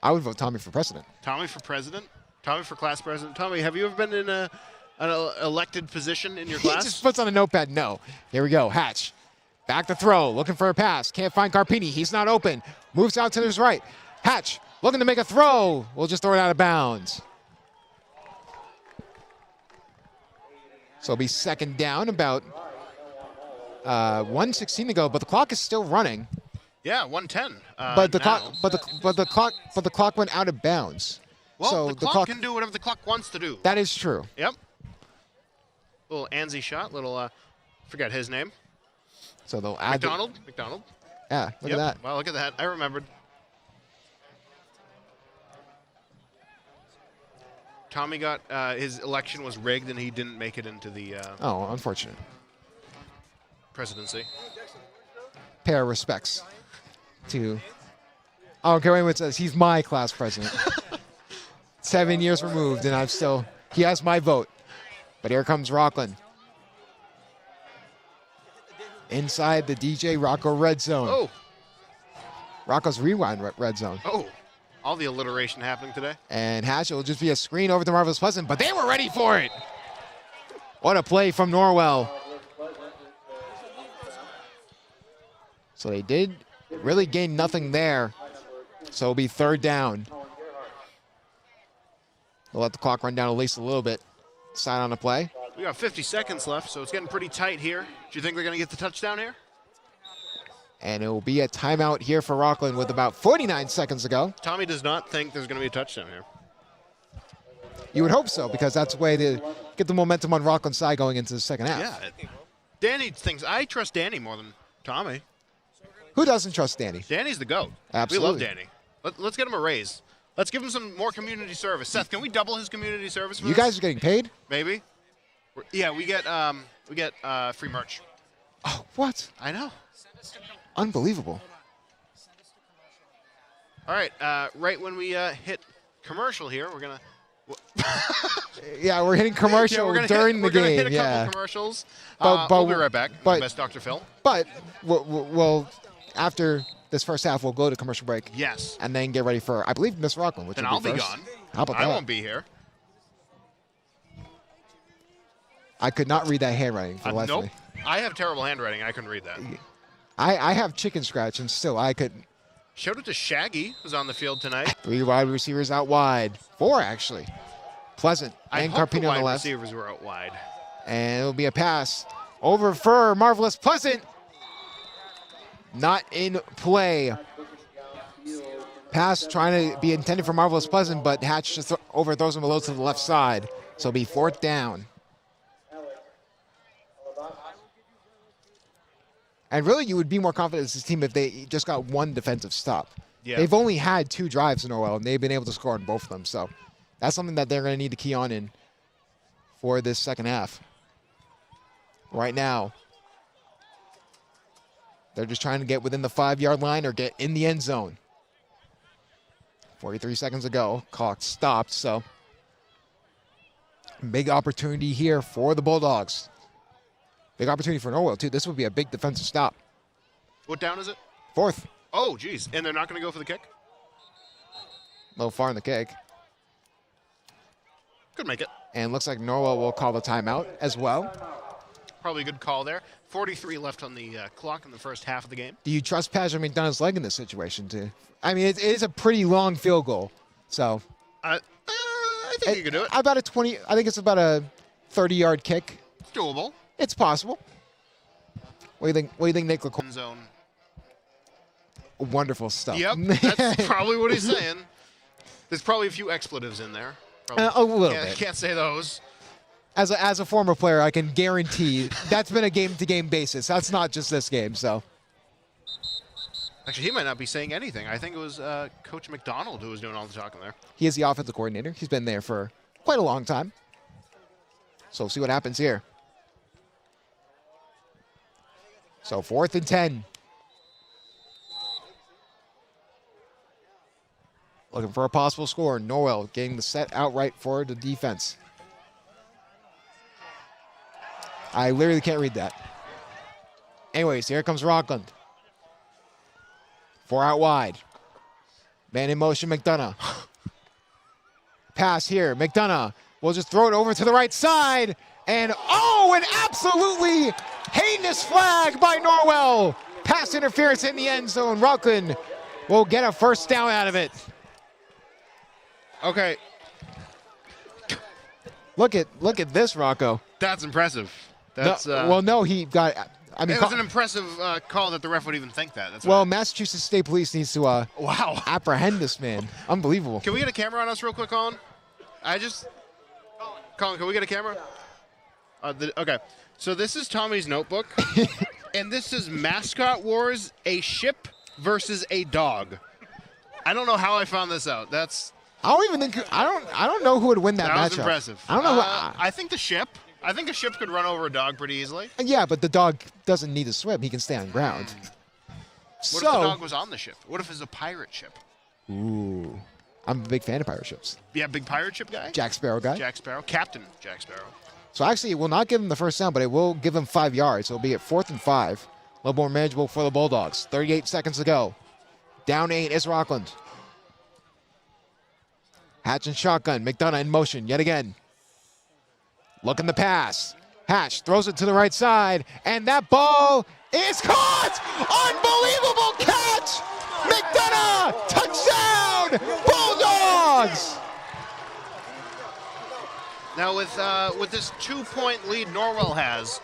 I would vote Tommy for president. Tommy for president? Tommy for class president? Tommy, have you ever been in an elected position in your He class? just puts on a notepad. No. Here we go. Hatch. Back to throw. Looking for a pass. Can't find Carpini. He's not open. Moves out to his right. Hatch looking to make a throw. We'll just throw it out of bounds. So it'll be 2nd down, about 1:16 to go, but the clock is still running. Yeah, 1:10. But the now. clock went out of bounds. Well, so the clock can do whatever the clock wants to do. That is true. Yep. Little Anzi shot. Little forget his name. So they'll add McDonald. Yeah, look at that. Wow, look at that. I remembered. Tommy got his election was rigged and he didn't make it into the Oh, unfortunate. presidency. Pay our respects to. Oh, okay, wait, it says he's my class president. 7 years removed, and he has my vote. But here comes Rockland. Inside the DJ Rocco red zone. Oh. Rocco's rewind red zone. Oh. All the alliteration happening today. And Hatch will just be a screen over to Marvelous Pleasant, but they were ready for it. What a play from Norwell. So they did really gain nothing there. So it'll be 3rd down. We'll let the clock run down at least a little bit. Sign on the play. We got 50 seconds left, so it's getting pretty tight here. Do you think they're going to get the touchdown here? And it will be a timeout here for Rockland with about 49 seconds to go. Tommy does not think there's going to be a touchdown here. You would hope so, because that's a way to get the momentum on Rockland's side going into the second half. Yeah. Danny thinks, I trust Danny more than Tommy. Who doesn't trust Danny? Danny's the GOAT. Absolutely. We love Danny. Let's get him a raise. Let's give him some more community service. Seth, can we double his community service for You this? guys are getting paid? Maybe. Yeah, we get free merch. Oh, what? I know. Unbelievable. All right, right when we hit commercial here, we're gonna. Yeah, we're hitting commercial during the game. We're gonna hit a yeah. couple commercials. But We'll be right back. but- Best Dr. Phil. But we'll after this first half, we'll go to commercial break. Yes. And then get ready for, I believe, Miss Rockland, which Then will I'll be first. gone. How about I that? won't be here. I could not read that handwriting for the life Nope. of me. I have terrible handwriting. I couldn't read that. I have chicken scratch, and still I couldn't. Showed it to Shaggy, who's on the field tonight. 3 wide receivers out wide. 4, actually. Pleasant I and hope the Carpino on wide the left. receivers were out wide. And it'll be a pass over for Marvelous Pleasant. Not in play. Pass trying to be intended for Marvelous Pleasant, but Hatch just overthrows him a little to the left side. So it'll be 4th down. And really, you would be more confident as this team if they just got one defensive stop. Yeah. They've only had 2 drives in Norwell, and they've been able to score on both of them. So that's something that they're going to need to key on in for this second half. Right now, they're just trying to get within the 5-yard line or get in the end zone. 43 seconds ago, clock stopped, so big opportunity here for the Bulldogs. Big opportunity for Norwell, too. This would be a big defensive stop. What down is it? 4th. Oh, geez. And they're not going to go for the kick? A little far in the kick. Could make it. And looks like Norwell will call the timeout as well. Probably a good call there. 43 left on the clock in the first half of the game. Do you trust Patrick McDonough's leg in this situation, too? I mean, it is a pretty long field goal. So I think you can do it. about a 20, I think it's about a 30-yard kick. It's doable. It's possible. What do you think, Nick LaCour? End zone. Wonderful stuff. Yep, that's probably what he's saying. There's probably a few expletives in there. Probably. A little bit. Can't say those. As a former player, I can guarantee that's been a game-to-game basis. That's not just this game. So Actually, he might not be saying anything. I think it was Coach McDonald who was doing all the talking there. he is the offensive coordinator. He's been there for quite a long time. So we'll see what happens here. So 4th and 10. Looking for a possible score. Norwell getting the set outright for the defense. I literally can't read that. Anyways, here comes Rockland. 4 out wide. Man in motion, McDonough. Pass here. McDonough will just throw it over to the right side. And an absolutely heinous flag by Norwell. Pass interference in the end zone. Rockland will get a first down out of it. Okay, Look at this, Rocco. that's impressive. That's No, he got. I mean, it was an impressive call that the ref would even think that. That's well, Massachusetts State Police needs to wow. apprehend this man. Unbelievable. Can we get a camera on us real quick, Colin? Colin, can we get a camera? Okay, so this is Tommy's notebook, and this is Mascot Wars: A Ship versus a Dog. I don't know how I found this out. I don't even think. I don't know who would win that matchup. That was impressive. I don't know. I think the ship. I think a ship could run over a dog pretty easily. Yeah, but the dog doesn't need to swim. He can stay on ground. What if the dog was on the ship? What if it's a pirate ship? Ooh, I'm a big fan of pirate ships. Yeah, big pirate ship guy? Jack Sparrow guy. Jack Sparrow. Captain Jack Sparrow. So actually, it will not give him the first down, but it will give him 5 yards. So it'll be at 4th and 5. A little more manageable for the Bulldogs. 38 seconds to go. Down 8 is Rockland. Hatch and shotgun. McDonough in motion yet again. Looking the pass. Hatch throws it to the right side, and that ball is caught! Unbelievable catch! McDonough! Touchdown! Bulldogs! Now with this 2-point lead Norwell has,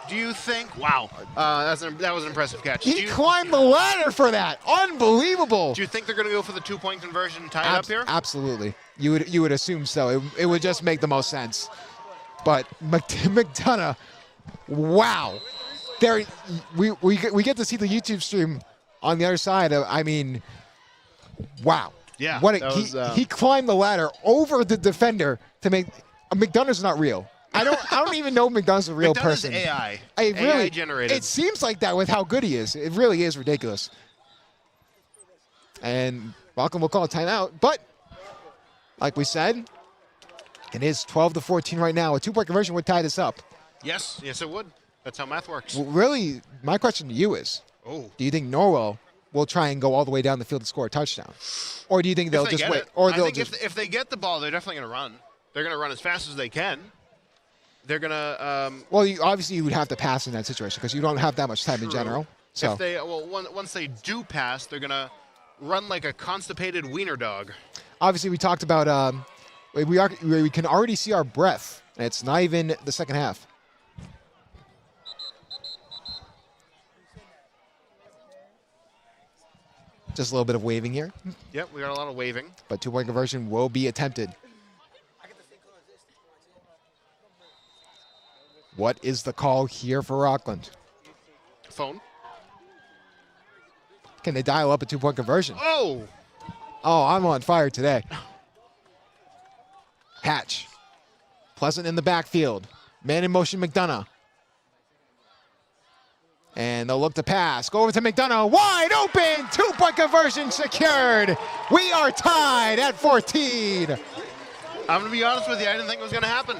Do you think? Wow, that was an impressive catch. He climbed the ladder for that. Unbelievable. Do you think they're going to go for the 2-point conversion and tie it up here? Absolutely. You would assume so. It would just make the most sense. But McDonough, wow. There, we get to see the YouTube stream on the other side. I mean, wow. Yeah. He climbed the ladder over the defender to make. McDonough's not real. I don't even know McDonough's a real person. AI. AI generated. It seems like that with how good he is. It really is ridiculous. And Rocco will call a timeout. But like we said, it is 12-14 right now. A 2-point conversion would tie this up. Yes, it would. That's how math works. Well, really, my question to you is, do you think Norwell will try and go all the way down the field to score a touchdown? Or do you think they'll just wait? Or I think if they get the ball, they're definitely going to run. They're going to run as fast as they can. They're going to... well, obviously you would have to pass in that situation because you don't have that much time in general. So once they do pass, they're going to run like a constipated wiener dog. Obviously, we talked about we can already see our breath. And it's not even the second half. Just a little bit of waving here. Yep, we got a lot of waving. But 2-point conversion will be attempted. What is the call here for Rockland? Phone. Can they dial up a 2-point conversion? Oh, I'm on fire today. Hatch. Pleasant in the backfield. Man in motion, McDonough. And they'll look to pass. Go over to McDonough. Wide open. 2-point conversion secured. We are tied at 14. I'm going to be honest with you. I didn't think it was going to happen.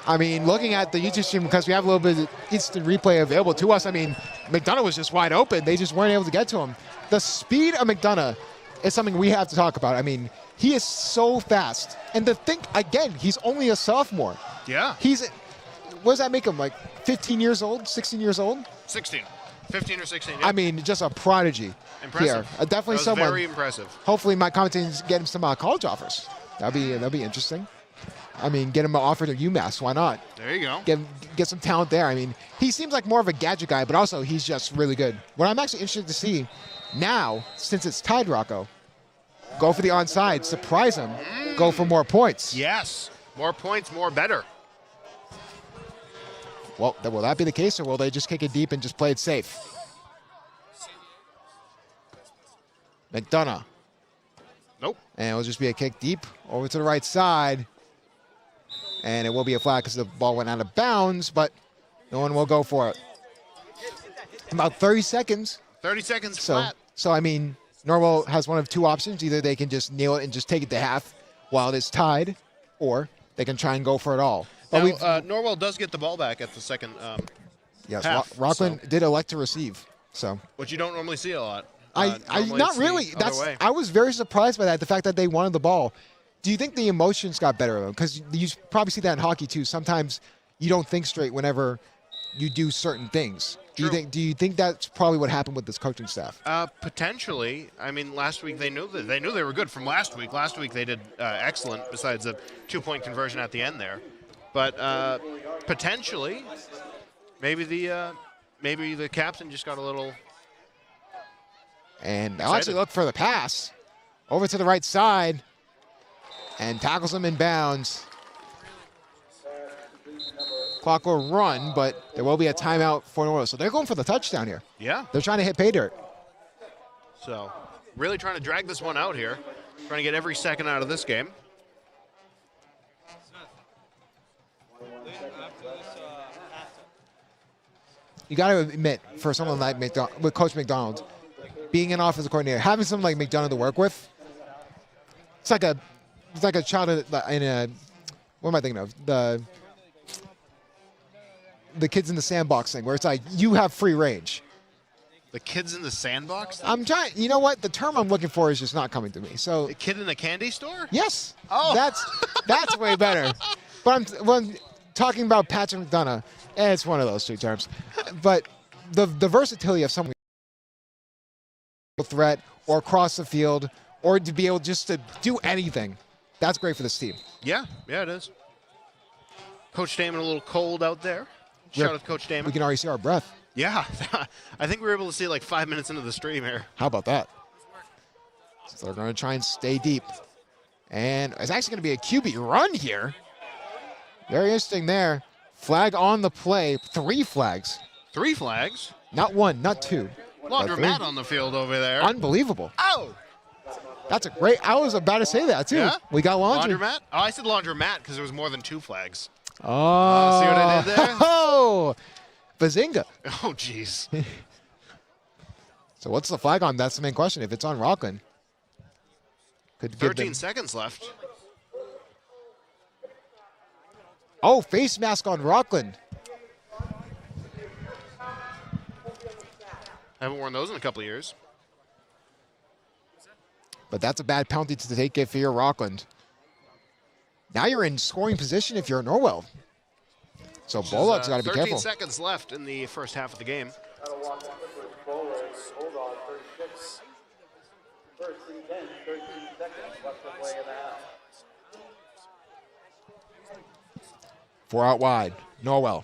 I mean, looking at the YouTube stream, because we have a little bit of instant replay available to us, I mean, McDonough was just wide open. They just weren't able to get to him. The speed of McDonough is something we have to talk about. I mean, he is so fast. And to think, again, he's only a sophomore. Yeah. What does that make him, like 15 years old, 16 years old? 16. 15 or 16, yeah. I mean, just a prodigy. Impressive. Here. Definitely that was someone. Very impressive. Hopefully my commentators get him some college offers. That'd be interesting. I mean, get him an offer to UMass. Why not? There you go. Get some talent there. I mean, he seems like more of a gadget guy, but also he's just really good. What I'm actually interested to see now, since it's tied, Rocco, go for the onside, surprise him, go for more points. Yes. More points, more better. Well, will that be the case, or will they just kick it deep and just play it safe? McDonough. Nope. And it'll just be a kick deep over to the right side. And it will be a flag because the ball went out of bounds, but no one will go for it. About 30 seconds. 30 seconds flat. So, I mean, Norwell has one of two options. Either they can just nail it and just take it to half while it is tied, or they can try and go for it all. But now, Norwell does get the ball back at the second yes, half. Rockland did elect to receive. So, which you don't normally see a lot. Not really. I was very surprised by that, the fact that they wanted the ball. Do you think the emotions got better of them? Because you probably see that in hockey too. Sometimes you don't think straight whenever you do certain things. Do you think that's probably what happened with this coaching staff? Potentially. I mean, last week they knew they were good from last week. Last week they did excellent, besides a 2-point conversion at the end there. But potentially, maybe the captain just got a little. And they'll actually look for the pass over to the right side. And tackles him in bounds. Clock will run, but there will be a timeout for Norwell. So they're going for the touchdown here. Yeah. They're trying to hit pay dirt. So really trying to drag this one out here. Trying to get every second out of this game. You got to admit, for someone like with Coach McDonald, being an offensive coordinator, having someone like McDonald to work with, it's like a child in a, what am I thinking of? The kids in the sandbox thing, where it's like you have free range. The kids in the sandbox? I'm trying. You know what? The term I'm looking for is just not coming to me. So a kid in a candy store? Yes. Oh, that's way better. But I'm talking about Patrick McDonough. It's one of those two terms. But the versatility of someone threat or cross the field or to be able just to do anything. That's great for this team. Yeah, it is. Coach Damon a little cold out there. Shout out to Coach We Damon. can already see our breath. Yeah, I think we were able to see like 5 minutes into the stream here. How about that? So they're going to try and stay deep. And it's actually going to be a QB run here. Very interesting there. Flag on the play. 3 flags. 3 flags. Not 1, not 2. but Laundromat 3. on the field over there. Unbelievable. Oh! That's a great. I was about to say that too. Yeah? We got laundry. Laundromat? Oh, I said laundromat because there was more than 2 flags. Oh. See what I did there? Oh. Bazinga. Oh, jeez. So what's the flag on? That's the main question. If it's on Rockland, could give 13 them. seconds left. Oh, face mask on Rockland. I haven't worn those in a couple of years. But that's a bad penalty to take if you're Rockland. Now you're in scoring position if you're Norwell. So Bulldogs got to be 13 careful. seconds left in the first half of the game. That'll walk the first forward. Hold on, 36. First and 10, 13 seconds left to play in the half. 4 out wide. Norwell.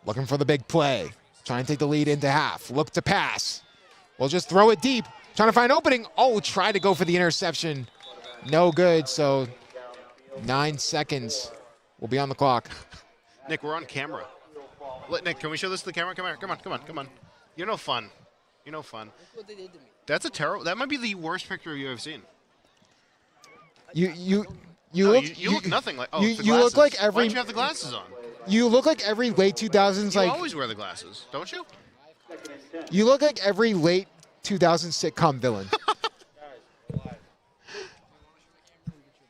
Looking for the big play. Trying to take the lead into half. Look to pass. We'll just throw it deep. Trying to find opening. Oh, try to go for the interception. No good. So 9 seconds will be on the clock. Nick, we're on camera. Nick, can we show this to the camera? Come here. Come on, come on, come on. You're no fun. You're no fun. That's a terrible. That might be the worst picture of you I've seen. You No, look you look nothing like. Oh, you- it's the you look glasses. like Why every- don't you have the glasses on? you look like every late 2000s You like always wear the glasses, don't you? you look like every late 2000s sitcom villain.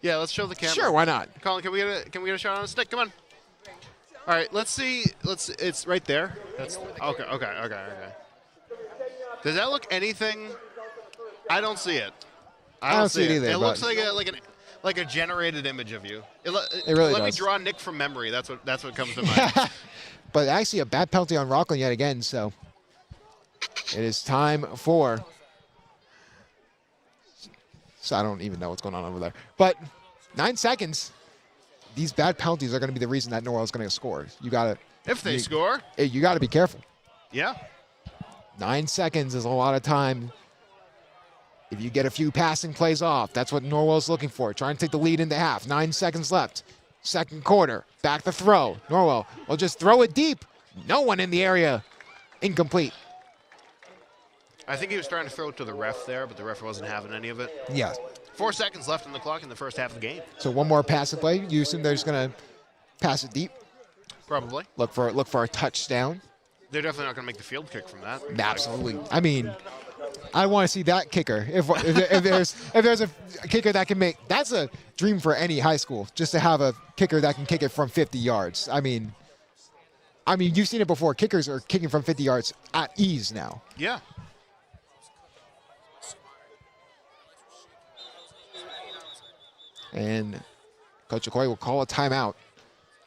Yeah, let's show the camera. Sure, why not? Colin, can we get a shot on a stick? Come on. All right, let's see. It's right there. That's okay. Does that look anything? I don't see it. I don't see it either, It but- looks like a generated image of you. It really let me does. draw Nick from memory. That's what comes to mind. But actually a bad penalty on Rockland yet again, so it is time for. So I don't even know what's going on over there. But 9 seconds. These bad penalties are going to be the reason that Norwell is going to score. You got to. If they score, You got to be careful. yeah. 9 seconds is a lot of time. If you get a few passing plays off, that's what Norwell's looking for. Trying to take the lead into half. 9 seconds left. Second quarter. Back to throw. Norwell will just throw it deep. No one in the area. Incomplete. I think he was trying to throw it to the ref there, but the ref wasn't having any of it. Yeah. 4 seconds left on the clock in the first half of the game. So one more passing play. You assume they're just going to pass it deep. Probably. Look for a touchdown. They're definitely not going to make the field kick from that. Absolutely. I mean, I want to see that kicker. If there's a kicker that can make, that's a dream for any high school. Just to have a kicker that can kick it from 50 yards. I mean, you've seen it before. Kickers are kicking from 50 yards at ease now. Yeah. And Coach Okoye will call a timeout.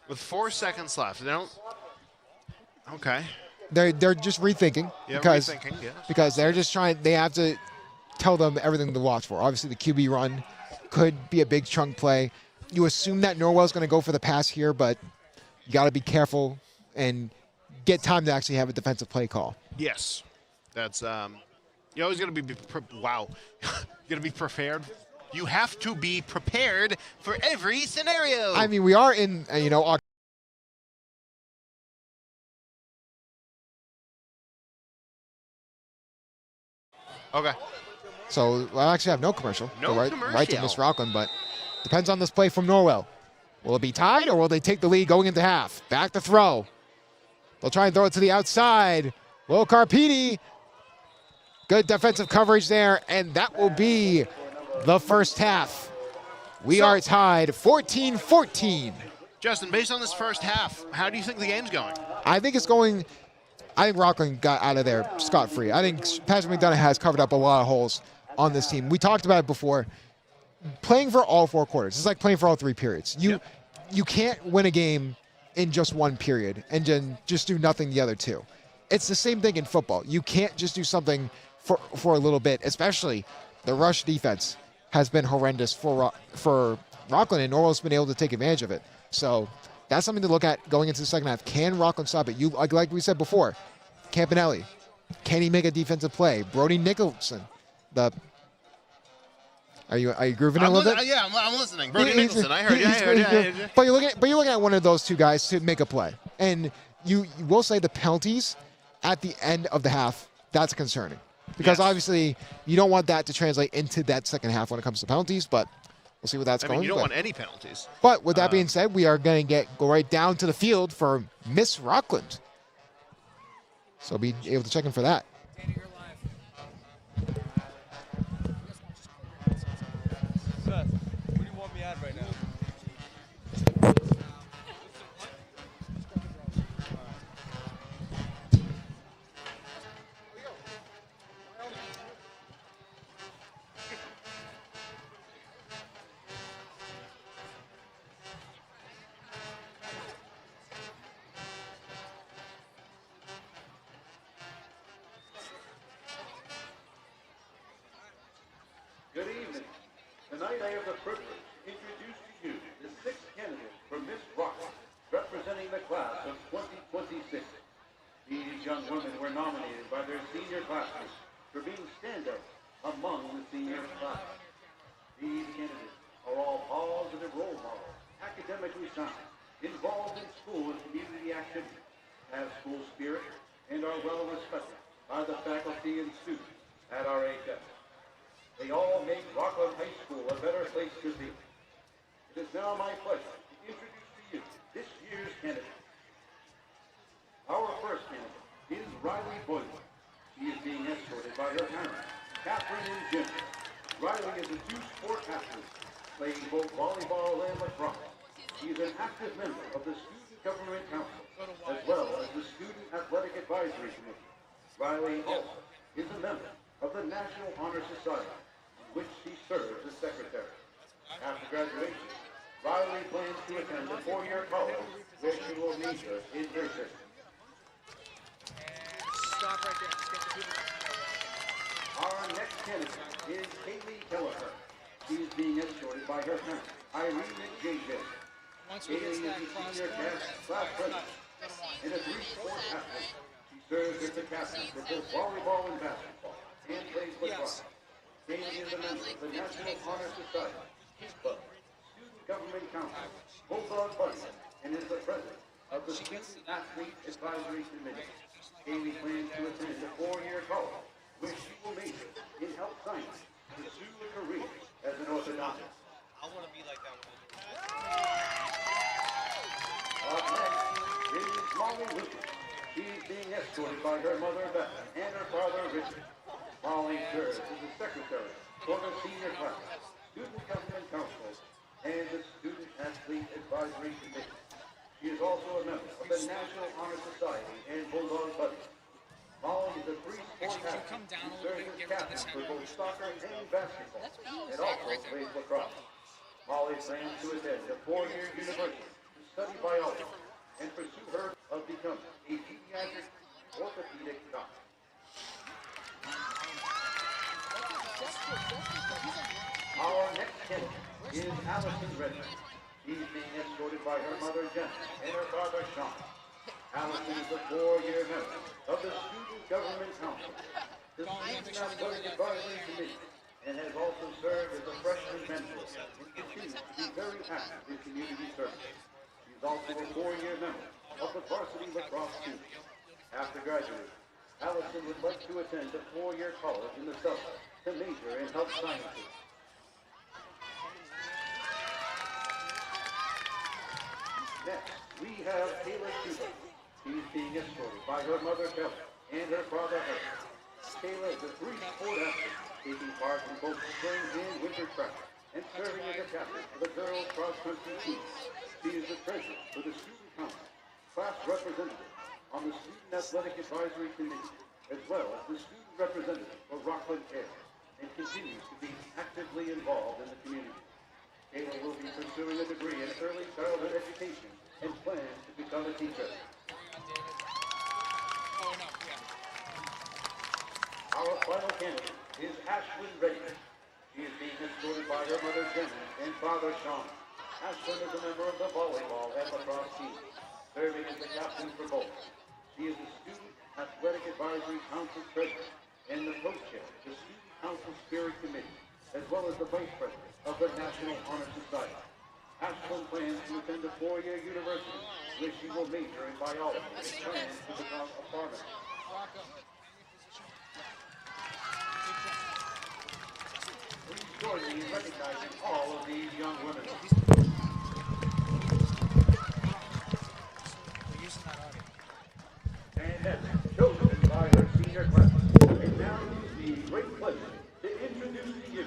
With 4 seconds left. They don't. Okay. They're just rethinking Yeah, because rethinking, yes. because they're just trying. They have to tell them everything to watch for. Obviously, the QB run could be a big chunk play. You assume that Norwell's going to go for the pass here, but you got to be careful and get time to actually have a defensive play call. Yes. That's you always got to be wow. You got to be prepared. You have to be prepared for every scenario. I mean, we are in Okay. So we'll actually have no commercial. No Right to commercial. Miss Rockland, but depends on this play from Norwell. Will it be tied or will they take the lead going into half? Back to throw. They'll try and throw it to the outside. Will Carpini. Good defensive coverage there, and that will be the first half. We are tied 14-14. Justin, based on this first half, how do you think the game's going? I think Rockland got out of there scot-free. I think Patrick McDonough has covered up a lot of holes on this team. We talked about it before. Playing for all 4 quarters. It's like playing for all 3 periods. You can't win a game in just one period and then just do nothing the other 2. It's the same thing in football. You can't just do something for a little bit, especially the rush defense has been horrendous for Rockland, and Norwell's been able to take advantage of it. So that's something to look at going into the second half. Can Rockland stop it? Like we said before, Campanelli, can he make a defensive play? Brody Nicholson, are you grooving a little bit? Yeah, I'm listening. Brody Nicholson, I heard you. But you're looking at one of those two guys to make a play, and you will say the penalties at the end of the half, that's concerning, because obviously you don't want that to translate into that second half when it comes to penalties. But we'll see where that's going. You don't want any penalties. But with that being said, we are going to go right down to the field for Miss Rockland, so be able to check in for that. Danny, you're live. Seth, where do you want me at right now? Good evening. Tonight I have the privilege to introduce to you the 6 candidates for Miss Rockland, representing the class of 2026. These young women were nominated by their senior classmates for being standouts among the senior class. These candidates are all positive role models, academically sound, involved in school and community activities, have school spirit, and are well respected by the faculty and students at RHS. They all make Rockland High School a better place to be. It is now my pleasure to introduce to you this year's candidate. Our first candidate is Riley Boylan. She is being escorted by her parents, Catherine and Jim. Riley is a two-sport athlete, playing both volleyball and lacrosse. She is an active member of the Student Government Council, as well as the Student Athletic Advisory Committee. Riley also is a member of the National Honor Society, in which she serves as secretary. After graduation, Riley plans to attend a 4-year college where she will major in nursing. Stop right there. Just get the people. Our next candidate is Kaylee Kelleher. She is being escorted by her parents, Irene and JJ. Once we get to Kaylee that is the cross senior class president and a 3-sport athlete. She serves as the captain for both volleyball and basketball and plays lacrosse. Kaylee is a member of the National Honor Society, Kickoff, Student Government Council, Bulldogs Buddy, and is the president of the Student Athlete Advisory Committee. Kaylee plans to attend a 4-year college where she will major in health science to pursue a career as an orthodontist. I want to be like that one. Up next is Molly Lucas. She is being escorted by her mother Beth and her father Richard. Molly serves as the secretary for the senior class, Student Government Council, and the Student Athlete Advisory Committee. She is also a member of the National Honor Society and Bulldogs Buddy. Molly is a 3-sport athlete who serves as captain for both soccer and basketball, and also plays lacrosse. Molly plans to attend a 4-year university to study biology and pursue her of becoming a pediatric orthopedic doctor. Our next candidate is Allison Redmond. She's being escorted by her mother Jenna and her father Sean. Allison is a 4-year member of the Student Government Council, the Student Athletic Advisory Committee, and has also served as a freshman mentor and continues to be very active in community service. She's also a 4-year member of the varsity lacrosse team. After graduating, Allison would like to attend a 4-year college in the South to major in health sciences. Next, we have Taylor Schubert. She's being escorted by her mother Kelly and her father Eric. Taylor is a 3-sport athlete, taking part in both spring and winter track, and serving as a captain for the girls cross-country team. She is the treasurer for the Student Council, class representative on the Student Athletic Advisory Committee, as well as the student representative for Rockland Care, and continues to be actively involved in the community. Taylor will be pursuing a degree in early childhood education and plans to become a teacher. Our final candidate is Ashlyn Redmond. She is being escorted by her mother Jenna and father Sean. Ashlyn is a member of the volleyball and lacrosse team. is the captain for both. She is the Student Athletic Advisory Council President and the co-chair of the Student Council Spirit Committee, as well as the Vice President of the National Honor Society. Ashland plans to attend a 4-year university where she will major in biology and plans to become a pharmacist. Rocco. Please join me in recognizing all of these young women. We're using that audio. And that's chosen by her senior class. And now it is the great pleasure to introduce to you,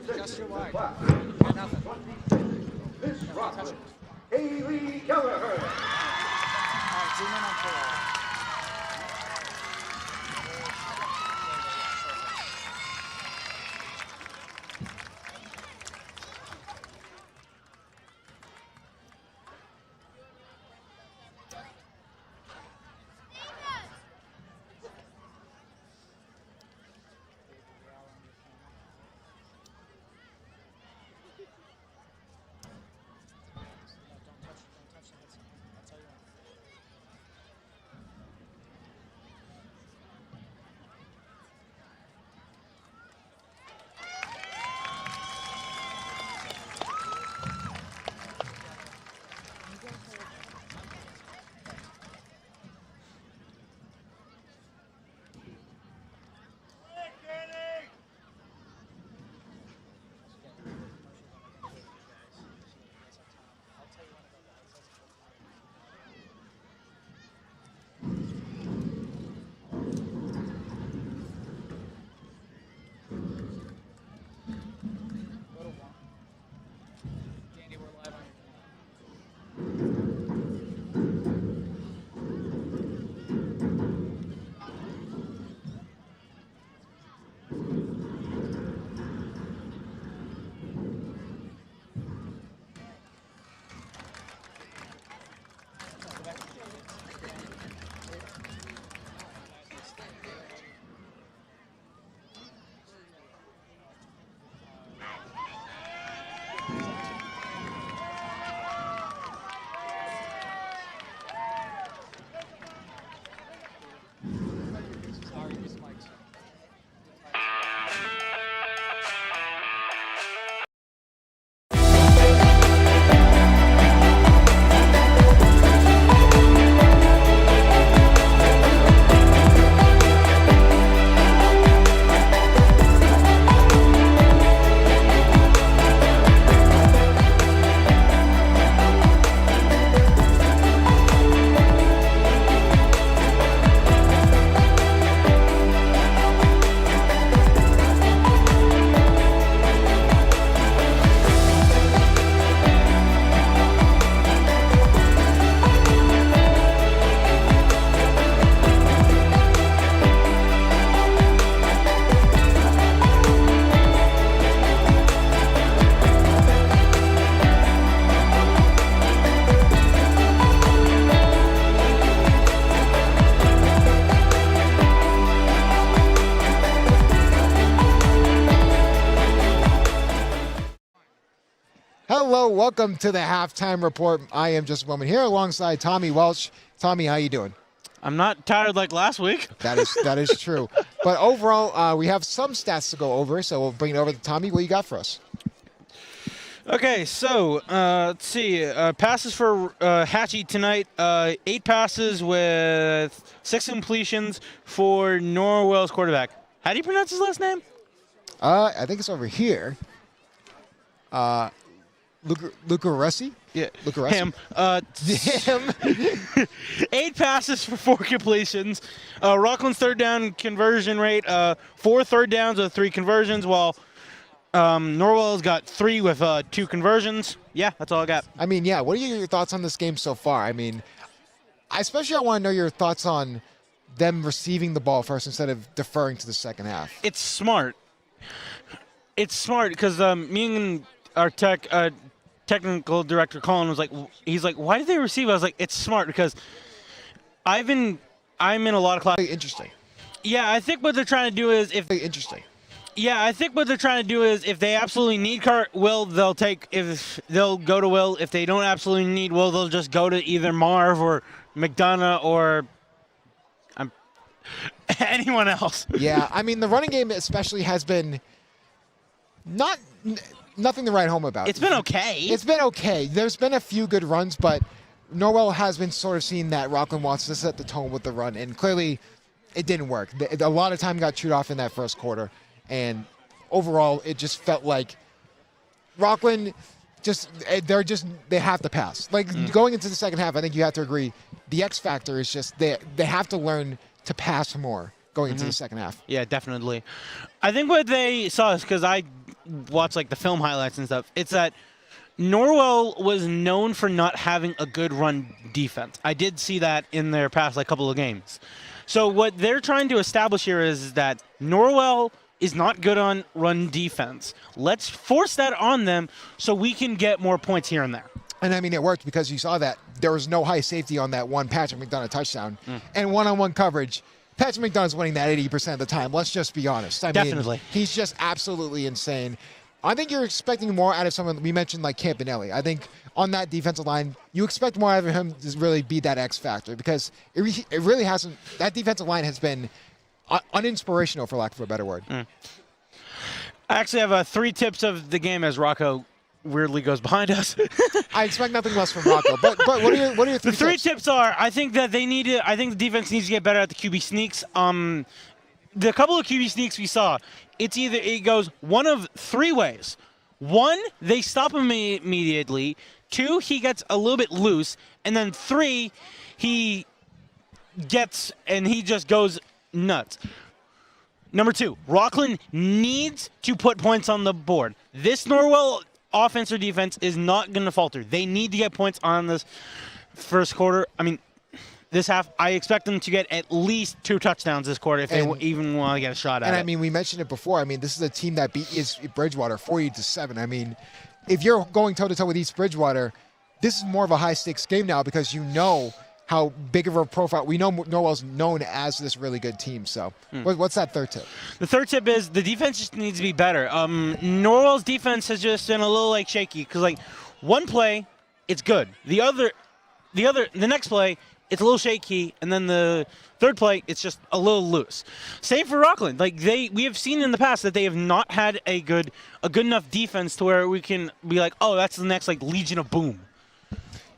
Just your representing the wide. class Got nothing. 26, Miss Rockland, Haley Kelleher. All right, zoom in on Taylor. Danny, we're live on your channel. Sorry, use the mics. Hello, welcome to the halftime report. I am just Bowman here alongside Tommy Welch. Tommy, how you doing? I'm not tired like last week. That is true. But overall, we have some stats to go over, so we'll bring it over to Tommy. What you got for us? Okay, so let's see. Passes for Hatchie tonight. 8 passes with 6 completions for Norwell's quarterback. How do you pronounce his last name? I think it's over here. Luca Russi? Yeah, Luca Russi? Him. 8 passes for 4 completions. Rockland's third down conversion rate, 4 third downs with 3 conversions, while Norwell's got 3 with 2 conversions. Yeah, that's all I got. I mean, yeah, what are your thoughts on this game so far? I mean, I want to know your thoughts on them receiving the ball first instead of deferring to the second half. It's smart. It's smart because me and our technical director Colin was like, he's like, why did they receive? I was like, it's smart because I'm in a lot of classes. Interesting. Yeah, I think what they're trying to do is Interesting. Yeah, I think what they're trying to do is if they absolutely need Will, they'll go to Will. If they don't absolutely need Will, they'll just go to either Marv or McDonough or anyone else. Yeah, I mean, the running game especially has been nothing to write home about. It's been okay. It's been okay. There's been a few good runs, but Norwell has been sort of seeing that Rockland wants to set the tone with the run, and clearly it didn't work. A lot of time got chewed off in that first quarter, and overall it just felt like Rockland they have to pass. Like going into the second half, I think you have to agree the X factor is just they have to learn to pass more going into the second half. Yeah, definitely. I think what they saw is because I watched like the film highlights and stuff. It's that Norwell was known for not having a good run defense. I did see that in their past couple of games. So what they're trying to establish here is that Norwell is not good on run defense. Let's force that on them so we can get more points here and there. And I mean, it worked because you saw that there was no high safety on that one Patrick McDonough touchdown. And one-on-one coverage, Patrick McDonough's winning that 80% of the time. Let's just be honest. I Definitely. mean, he's just absolutely insane. I think you're expecting more out of someone. We mentioned like Campanelli. I think on that defensive line, you expect more out of him to really be that X factor because it really hasn't. That defensive line has been uninspirational, for lack of a better word. I actually have 3 tips of the game as Rocco weirdly goes behind us. I expect nothing less from Rocco. But what are your 3 The 3 tips? tips are, I think that I think the defense needs to get better at the QB sneaks. The couple of QB sneaks we saw, it goes one of 3 ways. 1, they stop him immediately. 2, he gets a little bit loose. And then 3, he just goes nuts. Number 2, Rockland needs to put points on the board. This Norwell offense or defense is not going to falter. They need to get points on this first quarter. I mean, this half, I expect them to get at least 2 touchdowns this quarter if they even want to get a shot at it. And I mean, we mentioned it before. I mean, this is a team that beat East Bridgewater 40-7. I mean, if you're going toe-to-toe with East Bridgewater, this is more of a high-stakes game now because you know how big of a profile. We know Norwell's known as this really good team. So what's that 3rd tip? The 3rd tip is the defense just needs to be better. Norwell's defense has just been a little shaky because one play, it's good. The next play, it's a little shaky, and then the 3rd play, it's just a little loose. Same for Rockland. We have seen in the past that they have not had a good enough defense to where we can be like, oh, that's the next Legion of Boom.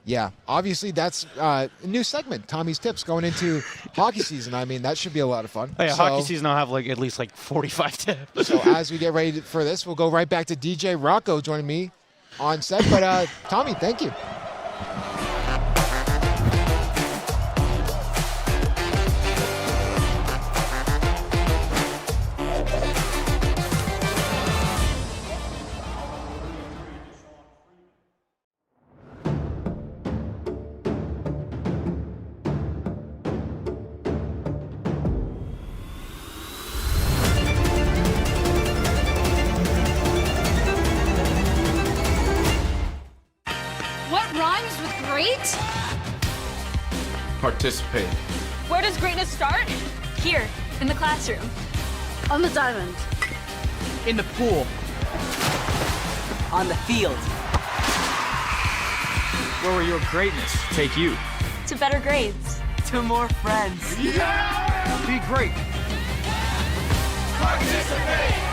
Yeah, obviously that's a new segment, Tommy's Tips, going into hockey season. I mean, that should be a lot of fun. Oh, yeah, hockey season I'll have at least 45 tips. So as we get ready for this, we'll go right back to DJ Rocco joining me on set. But Tommy, thank you. Participate. Where does greatness start? Here, in the classroom. On the diamond. In the pool. On the field. Where will your greatness take you? To better grades. To more friends. Yeah! Be great. Participate!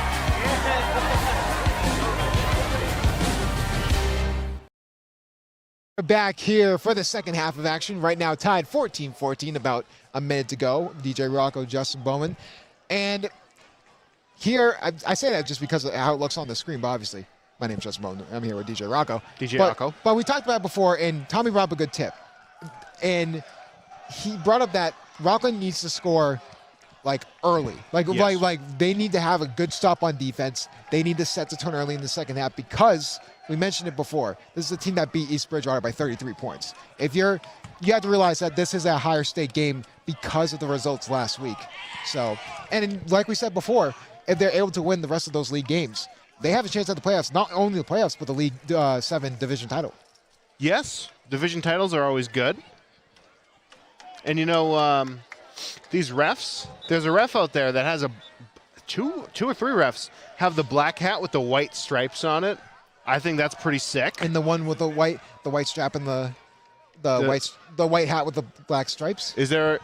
We're back here for the second half of action. Right now tied 14-14, about a minute to go. DJ Rocco, Justin Bowman. And here, I say that just because of how it looks on the screen, but obviously my name's Justin Bowman. I'm here with DJ Rocco. Rocco. But we talked about it before, and Tommy brought up a good tip. And he brought up that Rockland needs to score early. Like they need to have a good stop on defense. They need to set the tone early in the second half because we mentioned it before. This is a team that beat East Bridgewater by 33 points. You have to realize that this is a higher stake game because of the results last week. So, and like we said before, if they're able to win the rest of those league games, they have a chance at the playoffs, not only the playoffs, but the League 7 division title. Yes, division titles are always good. And these refs, there's a ref out there that has a two or three refs have the black hat with the white stripes on it. I think that's pretty sick. And the one with the white strap and the white hat with the black stripes. Is there?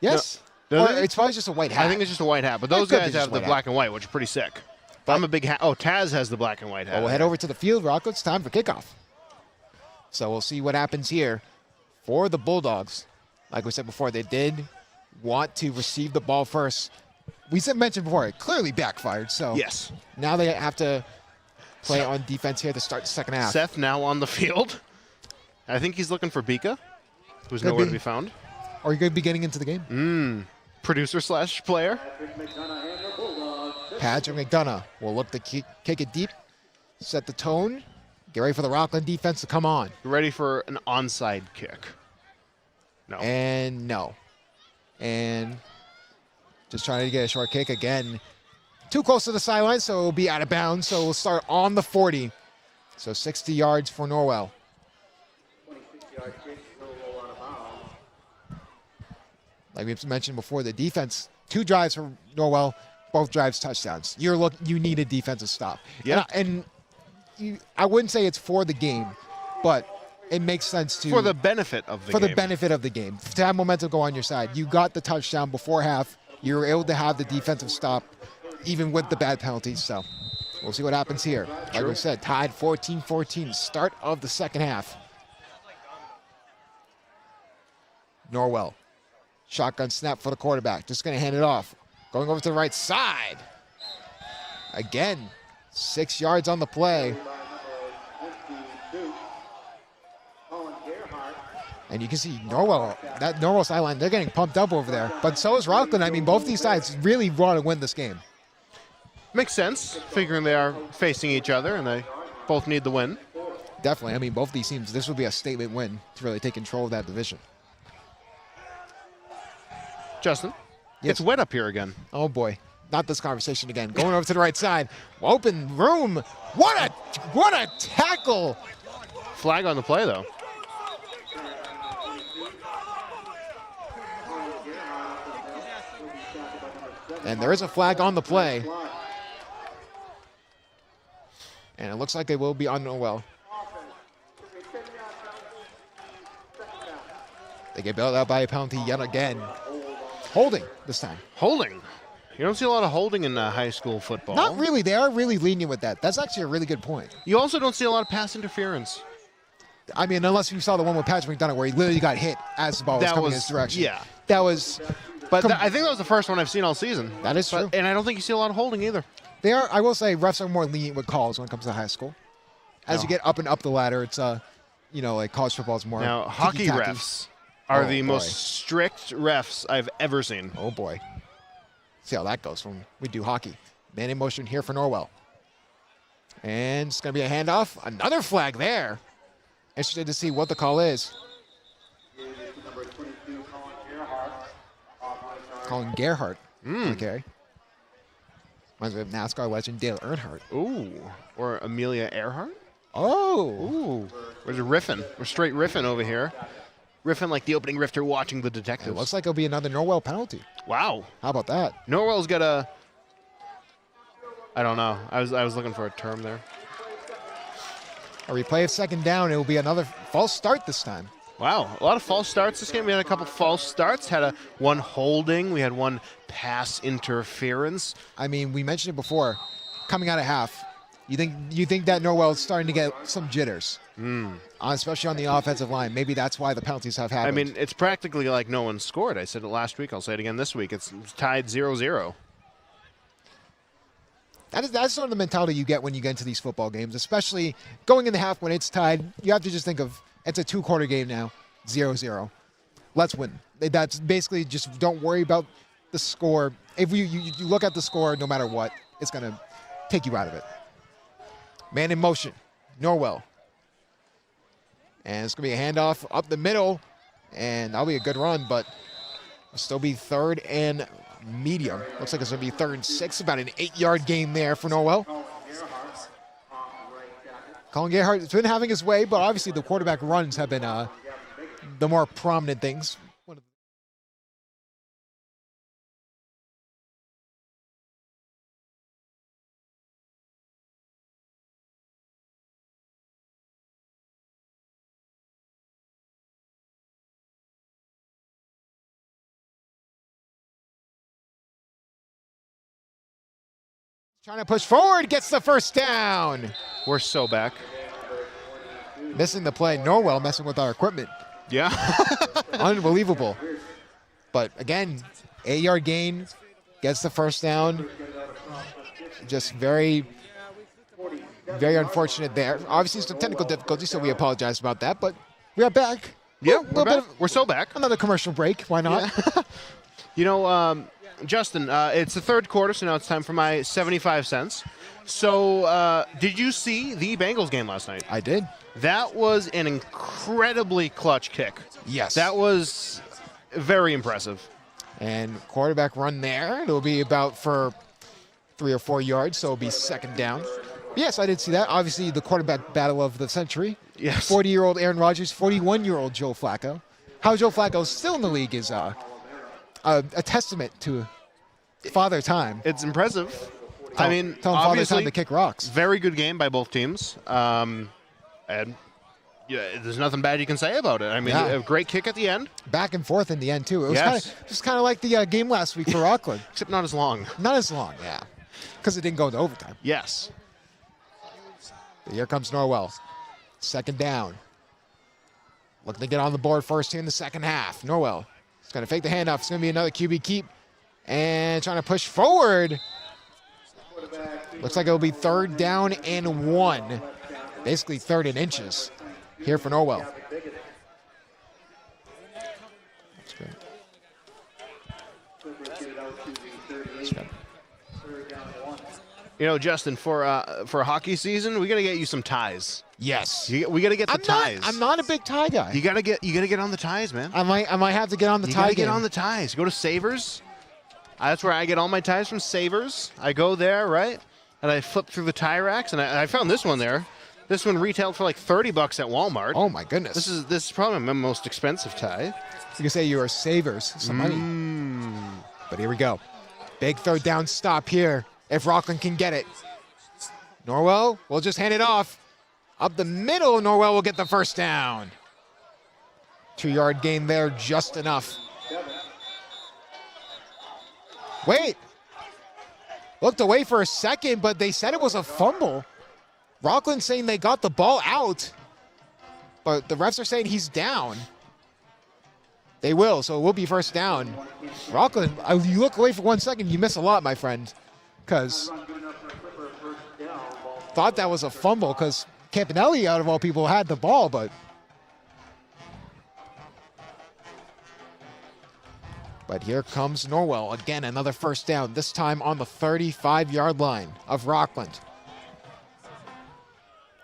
Yes. No, or it's probably just a white hat. I think it's just a white hat, but those could be guys just have the white black hat. and white, which is pretty sick. I'm a big hat. Oh, Taz has the black and white hat. Well, we'll head over to the field, Rocco. It's time for kickoff. So we'll see what happens here for the Bulldogs. Like we said before, they did want to receive the ball first. We mentioned before, it clearly backfired. So Yes. now they have to play on defense here to start the second half. Seth now on the field. I think he's looking for Bika, who's Could nowhere be. to be found. Are you going to be getting into the game? Producer/player. Patrick McDonough will look to kick it deep, set the tone, get ready for the Rockland defense to come on. Ready for an onside kick. No. And no. And just trying to get a short kick again. Too close to the sideline, so it'll be out of bounds. So we'll start on the 40. So 60 yards for Norwell. 26-yard kick will roll out of bounds. Like we mentioned before, the defense, 2 drives for Norwell, both drives touchdowns. You need a defensive stop. Yeah. I wouldn't say it's for the game, but it makes sense to For the benefit of the game. the benefit of the game, to have momentum go on your side. You got the touchdown before half. You were able to have the defensive stop, even with the bad penalties. So we'll see what happens here. Like we said, tied 14-14, start of the second half. Norwell, shotgun snap for the quarterback. Just going to hand it off. Going over to the right side. Again, 6 yards on the play. And you can see that Norwell sideline, they're getting pumped up over there. But so is Rockland. I mean, both these sides really want to win this game. Makes sense, figuring they are facing each other and they both need the win. Definitely. I mean, both these teams, this would be a statement win to really take control of that division. Justin, Yes. it's wet up here again. Oh, boy. Not this conversation again. Going over to the right side. Open room. What a tackle. Flag on the play, though. And there is a flag on the play. And it looks like it will be on Norwell. They get bailed out by a penalty yet again. Holding this time. Holding. You don't see a lot of holding in high school football. Not really. They are really lenient with that. That's actually a really good point. You also don't see a lot of pass interference. I mean, unless you saw the one with Patrick McDonough where he literally got hit as the ball was coming in his direction. Yeah. That was... But I think that was the first one I've seen all season. That is true. And I don't think you see a lot of holding either. They are. I will say, refs are more lenient with calls when it comes to high school. As you get up and up the ladder, it's like college football is more. Now, hockey ticky-tacky. refs are Oh, the boy. most strict refs I've ever seen. Oh boy. See how that goes when we do hockey. Man in motion here for Norwell. And it's going to be a handoff. Another flag there. Interested to see what the call is. Number 22, Colin Gerhardt. Colin Gerhardt. Okay. Reminds me of NASCAR legend Dale Earnhardt. Ooh. Or Amelia Earhart? Oh. Ooh. We're riffing. We're straight riffing over here. Riffing like the opening rifter watching the It detectives. looks like it'll be another Norwell penalty. Wow. How about that? Norwell's got a... I don't know. I was looking for a term there. A replay of second down. It will be another false start this time. Wow, a lot of false starts this game. We had a couple false starts. Had one holding. We had one pass interference. I mean, we mentioned it before. Coming out of half, you think that Norwell is starting to get some jitters, especially on the offensive line. Maybe that's why the penalties have I happened. mean, it's practically like no one scored. I said it last week. I'll say it again this week. It's tied 0-0. that's sort of the mentality you get when you get into these football games, especially going in the half when it's tied. You have to just think of it's a 2-quarter game now, 0-0. Let's win. That's basically just don't worry about the score. If you look at the score, no matter what, it's going to take you out of it. Man in motion, Norwell. And it's going to be a handoff up the middle, and that'll be a good run, but it'll still be third and medium. Looks like it's going to be third and 6, about an 8-yard gain there for Norwell. Colin Gerhardt has been having his way, but obviously the quarterback runs have been the more prominent things. Trying to push forward, gets the first down. We're so back. Missing the play. Norwell messing with our equipment. Yeah. Unbelievable. But again, 8-yard gain, gets the first down. Just very, very unfortunate there. Obviously, some technical difficulties, so we apologize about that. But we are back. Yeah, we're so back. Another commercial break. Why not? Yeah. You know, Justin, it's the third quarter, so now it's time for my 75 cents. So, did you see the Bengals game last night? I did. That was an incredibly clutch kick. Yes. That was very impressive. And quarterback run there. It'll be about for 3 or 4 yards, so it'll be second down. Yes, I did see that. Obviously, the quarterback battle of the century. Yes. 40-year-old Aaron Rodgers, 41-year-old Joe Flacco. How Joe Flacco's still in the league is a testament to Father Time. It's impressive. Tell Father Father Time to kick rocks. Very good game by both teams. And yeah, there's nothing bad you can say about it. I mean, Yeah. a great kick at the end. Back and forth in the end, too. It was Yes. kind of like the game last week for Rockland. Except not as long. Not as long, yeah. Because it didn't go into overtime. Yes. But here comes Norwell. Second down. Looking to get on the board first here in the second half. Norwell is going to fake the handoff. It's going to be another QB keep. And trying to push forward. Looks like it'll be third down and 1. Basically third and inches here for Norwell. That's good. That's good. You know, Justin, for a hockey season, we got to get you some ties. Yes. We got to get the ties. I'm not a big tie guy. You gotta get on the ties, man. I might have to get on the You tie gotta game. get on the ties. Go to Savers. That's where I get all my ties from, Savers. I go there, right? And I flip through the tie racks, and I found this one there. This one retailed for like $30 at Walmart. Oh my goodness. This is probably my most expensive tie. You can say you are savers some money. But here we go. Big third down stop here if Rockland can get it. Norwell will just hand it off. Up the middle, Norwell will get the first down. 2-yard gain there, just enough. Wait. Looked away for a second, but they said it was a fumble. Rockland saying they got the ball out, but the refs are saying he's down. They will, so it will be first down. Rockland, you look away for 1 second, you miss a lot, my friend, because thought that was a fumble because Campanelli, out of all people, had the ball, but here comes Norwell. Again, another first down, this time on the 35-yard line of Rockland.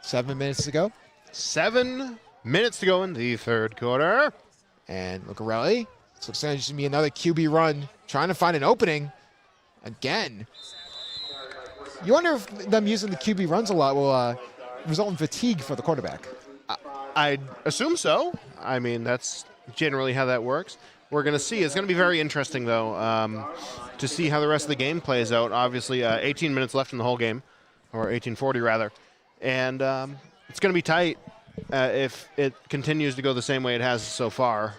7 minutes to go. 7 minutes to go in the third quarter. And Lucarelli. This looks like to be another QB run, trying to find an opening. Again. You wonder if them using the QB runs a lot will result in fatigue for the quarterback. I assume so. I mean, that's generally how that works. We're going to see. It's going to be very interesting, though, to see how the rest of the game plays out. Obviously, 18 minutes left in the whole game, or 18:40 rather. And it's going to be tight if it continues to go the same way it has so far.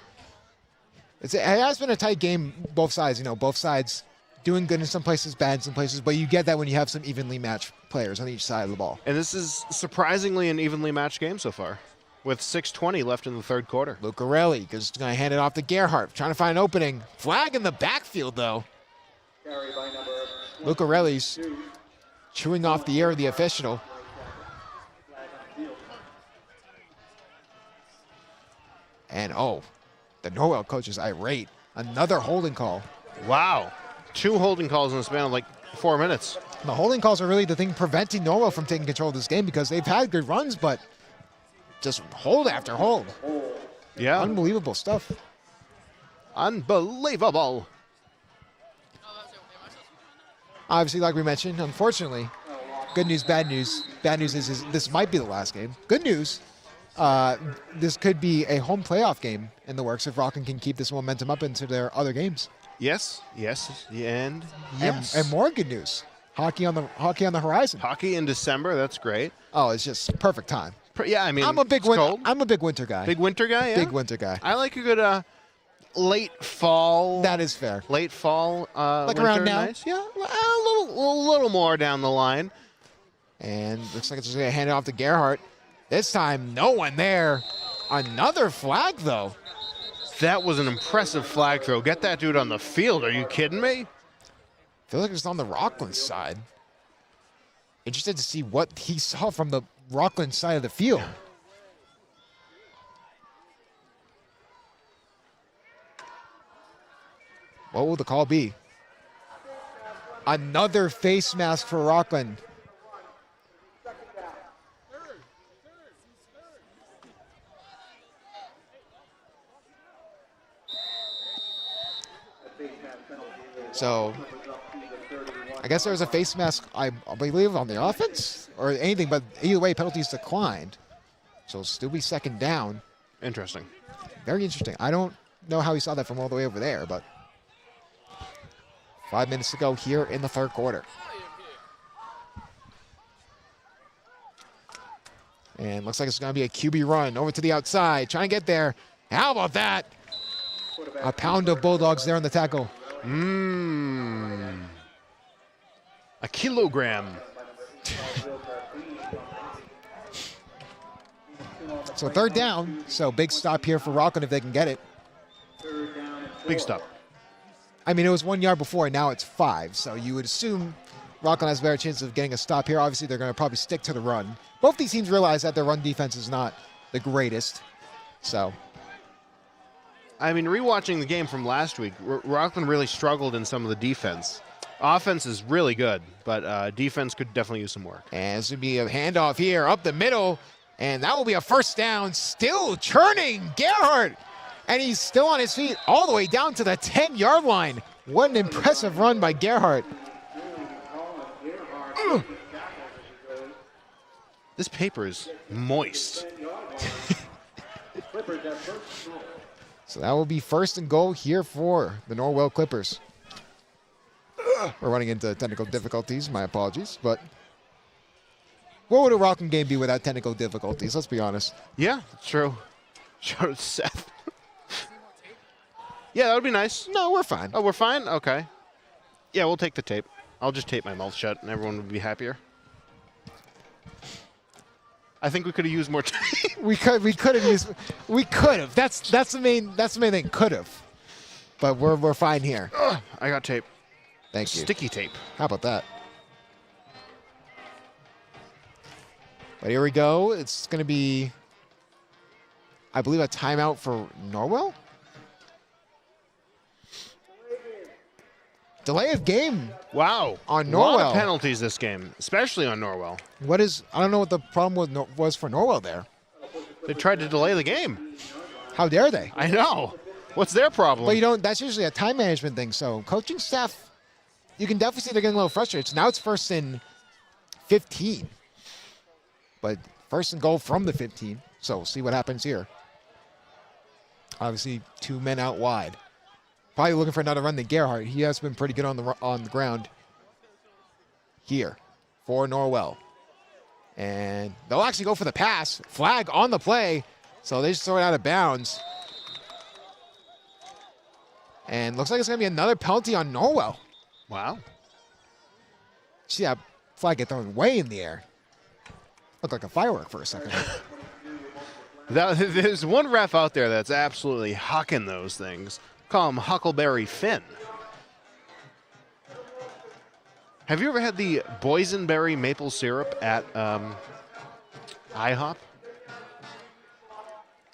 It has been a tight game, both sides. You know, both sides doing good in some places, bad in some places. But you get that when you have some evenly matched players on each side of the ball. And this is surprisingly an evenly matched game so far, with 6:20 left in the third quarter. Lucarelli is going to hand it off to Gerhardt, trying to find an opening. Flag in the backfield, though. Lucarelli's chewing off the ear of the official. And, the Norwell coach is irate. Another holding call. Wow. 2 holding calls in the span of like 4 minutes. The holding calls are really the thing preventing Norwell from taking control of this game because they've had good runs, but just hold after hold. Yeah. Unbelievable stuff. Unbelievable. Obviously, like we mentioned, unfortunately, good news, bad news. Bad news is this might be the last game. Good news, this could be a home playoff game in the works if Rockland can keep this momentum up into their other games. Yes, and yes. And more good news. Hockey on the horizon. Hockey in December, that's great. Oh, it's just perfect time. Yeah, I mean, I'm a big winter guy. Big winter guy, yeah? Big winter guy. I like a good late fall. That is fair. Late fall. Like winter, around now? nice. Yeah, a little more down the line. And looks like it's just going to hand it off to Gerhardt. This time, no one there. Another flag, though. That was an impressive flag throw. Get that dude on the field. Are you kidding me? I feel like it's on the Rockland side. Interested to see what he saw from the Rockland side of the field. What will the call be? Another face mask for Rockland. So, I guess there was a face mask, I believe, on the offense or anything, but either way, penalties declined. So it'll still be second down. Interesting. Very interesting. I don't know how he saw that from all the way over there, but 5 minutes to go here in the third quarter. And looks like it's going to be a QB run over to the outside, trying to get there. How about that? A pound of Bulldogs there on the tackle. A kilogram. So third down. So big stop here for Rockland if they can get it. Big stop. I mean, it was 1 yard before, and now it's 5. So you would assume Rockland has a better chance of getting a stop here. Obviously, they're going to probably stick to the run. Both these teams realize that their run defense is not the greatest. So, I mean, rewatching the game from last week, Rockland really struggled in some of the defense. Offense is really good, but defense could definitely use some work. and this would be a handoff here up the middle, and that will be a first down. Still churning, Gerhardt, and he's still on his feet all the way down to the 10-yard line. What an impressive run by Gerhardt. This paper is moist. So that will be first and goal here for the Norwell Clippers. We're running into technical difficulties. My apologies. But what would a Rockland game be without technical difficulties? Let's be honest. Yeah, it's true. Shout out to Seth. Yeah, that would be nice. No, we're fine. Oh, we're fine? Okay. Yeah, we'll take the tape. I'll just tape my mouth shut and everyone would be happier. I think we could have used more tape. We could have. That's the main thing. Could have. But we're fine here. I got tape. Thank you. Sticky tape. How about that? But here we go. It's going to be, I believe, a timeout for Norwell. Delay of game. Wow. On A lot Norwell. of penalties this game, especially on Norwell. I don't know what the problem was for Norwell there. They tried to delay the game. How dare they? I know. What's their problem? Well, that's usually a time management thing. So coaching staff, you can definitely see they're getting a little frustrated. So now it's first and 15. But first and goal from the 15. So we'll see what happens here. Obviously, 2 men out wide. Probably looking for another run than Gerhardt. He has been pretty good on the ground here for Norwell. And they'll actually go for the pass. Flag on the play. So they just throw it out of bounds. And looks like it's going to be another penalty on Norwell. Wow. See that flag get thrown way in the air. Looked like a firework for a second. There's one ref out there that's absolutely hucking those things. Call him Huckleberry Finn. Have you ever had the boysenberry maple syrup at IHOP?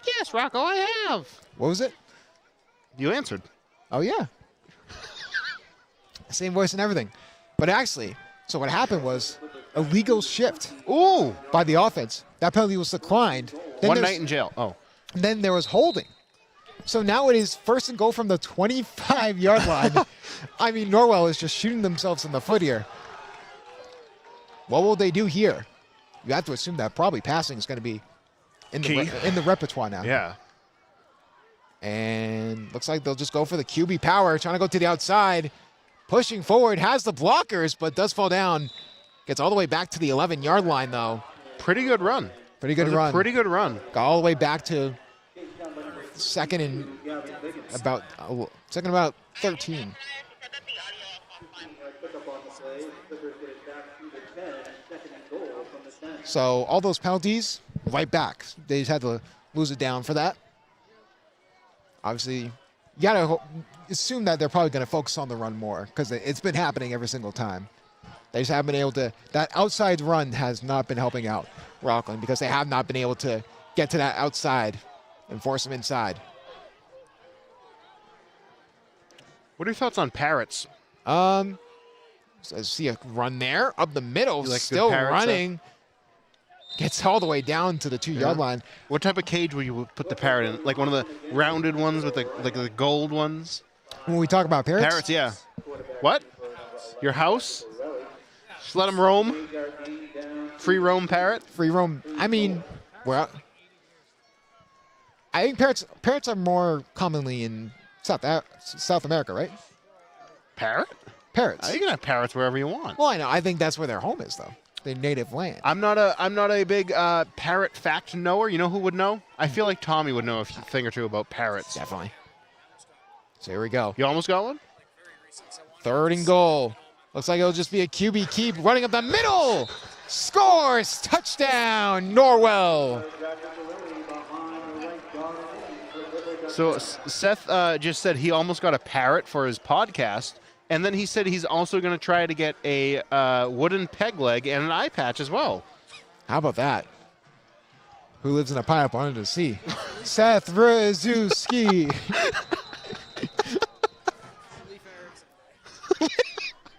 Yes, Rocco, I have. What was it? You answered. Oh, yeah. Same voice and everything. But actually, so what happened was a legal shift by the offense. That penalty was declined. Then One night in jail. Oh. Then there was holding. So now it is first and goal from the 25-yard line. I mean, Norwell is just shooting themselves in the foot here. What will they do here? You have to assume that probably passing is going to be in the repertoire now. Yeah. And looks like they'll just go for the QB power, trying to go to the outside. Pushing forward, has the blockers, but does fall down. Gets all the way back to the 11-yard line, though. Pretty good run. Pretty good run. Pretty good run. Got all the way back to second and about second about 13. So all those penalties, right back. They just had to lose it down for that. Obviously, you gotta assume that they're probably gonna focus on the run more because it's been happening every single time. They just haven't been able to. That outside run has not been helping out Rockland because they have not been able to get to that outside and force them inside. What are your thoughts on Parrots? So I see a run there up the middle, You like still good Parrots, running. Gets all the way down to the 2-yard line. What type of cage would you put the parrot in? Like one of the rounded ones with the gold ones? When we talk about parrots, Parrots, yeah. What? Your house? Just let them roam? Free roam parrot? free roam. I mean, well, I think parrots are more commonly in South America, right? Parrot? Parrots. You can have parrots wherever you want. Well, I know. I think that's where their home is, though. Their native land. I'm not a big parrot fact knower. You know who would know? I feel like Tommy would know a thing or two about parrots. Definitely. So here we go. You almost got one? 3rd and goal. Looks like it'll just be a QB keep running up the middle. Scores. Touchdown, Norwell. So Seth just said he almost got a parrot for his podcast. And then he said he's also going to try to get a wooden peg leg and an eye patch as well. How about that? Who lives in a pineapple under the sea? Seth Rzuski.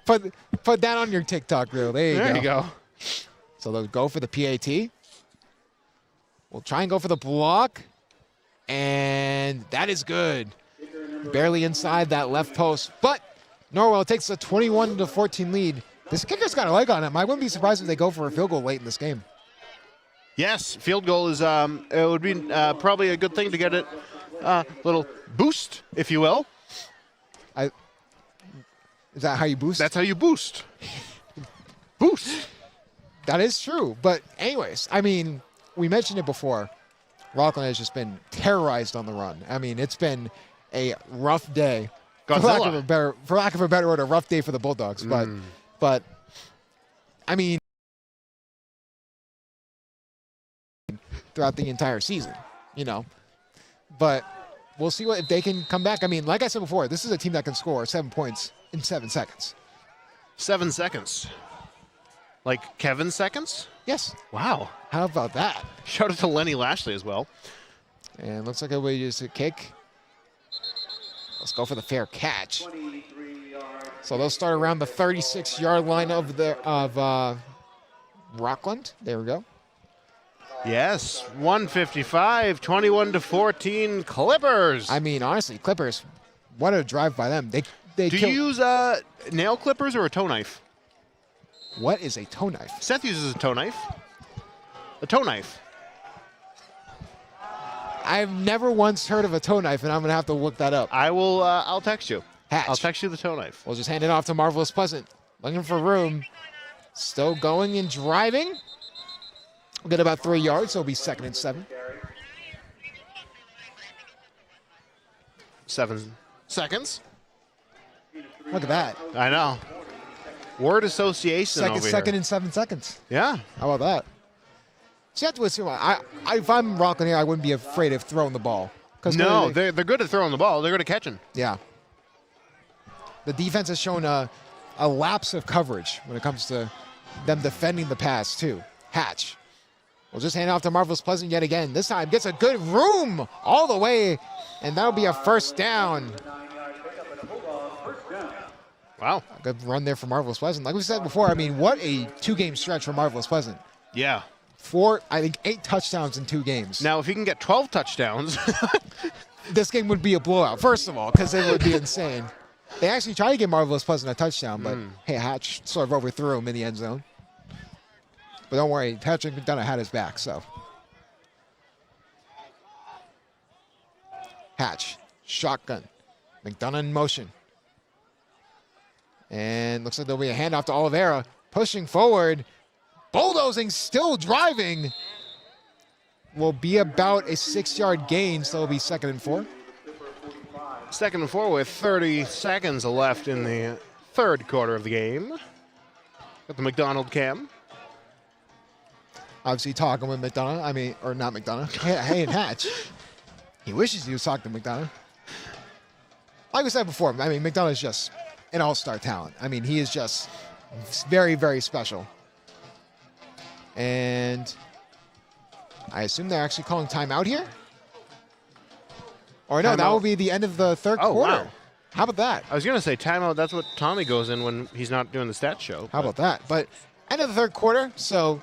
Put that on your TikTok reel. There you go. So they'll go for the PAT. We'll try and go for the block. And that is good. Barely inside that left post. But Norwell takes a 21-14 lead. This kicker's got a leg on him. I wouldn't be surprised if they go for a field goal late in this game. Yes, field goal is it would be probably a good thing to get it a little boost, if you will. Is that how you boost? That's how you boost. Boost. That is true. But anyways, I mean, we mentioned it before. Rockland has just been terrorized on the run. I mean, it's been a rough day. For lack of a better word, a rough day for the Bulldogs. But I mean, throughout the entire season, you know. But we'll see if they can come back. I mean, like I said before, this is a team that can score 7 points in 7 seconds. 7 seconds. Like Kevin seconds? Yes. Wow. How about that? Shout out to Lenny Lashley as well. And looks like everybody just a kick. Let's go for the fair catch. So they'll start around the 36-yard line of Rockland. There we go. Yes, 155, 21-14, Clippers. I mean, honestly, Clippers, what a drive by them. They Do you use nail clippers or a toe knife? What is a toe knife? Seth uses a toe knife. A toe knife. I've never once heard of a toe knife, and I'm going to have to look that up. I will. I'll text you. Hatch. I'll text you the toe knife. We'll just hand it off to Marvelous Pleasant. Looking for room. Still going and driving. We'll get about 3 yards, so it'll be 2nd and 7. 7 seconds. Look at that. I know. Word association over here. 2nd and 7 seconds. Yeah. How about that? So you have to assume, if I'm Rockland here, I wouldn't be afraid of throwing the ball. No, they're good at throwing the ball. They're good at catching. Yeah. The defense has shown a lapse of coverage when it comes to them defending the pass, too. Hatch. We'll just hand it off to Marvelous Pleasant yet again. This time gets a good room all the way, and that'll be a 1st down. Wow. A good run there for Marvelous Pleasant. Like we said before, I mean, what a 2-game stretch for Marvelous Pleasant. Yeah. 8 touchdowns in 2 games. Now, if he can get 12 touchdowns. This game would be a blowout, first of all, because it would be insane. They actually tried to give Marvelous Pleasant a touchdown, but hey, Hatch sort of overthrew him in the end zone. But don't worry, Patrick McDonough had his back, so. Hatch, shotgun. McDonough in motion. And looks like there'll be a handoff to Oliveira. Pushing forward. Bulldozing, still driving. Will be about a 6-yard gain, so it'll be 2nd and 4. Second and 4 with 30 seconds left in the third quarter of the game. Got the McDonald cam. Obviously talking with McDonough. I mean, or not McDonough. Hey and Hatch. He wishes he was talking to McDonough. Like we said before, I mean, McDonough is just an all-star talent. I mean, he is just very, very special. And I assume they're actually calling timeout here? Or no, that will be the end of the third quarter. Wow. How about that? I was going to say timeout. That's what Tommy goes in when he's not doing the stat show. How about that? But end of the third quarter, so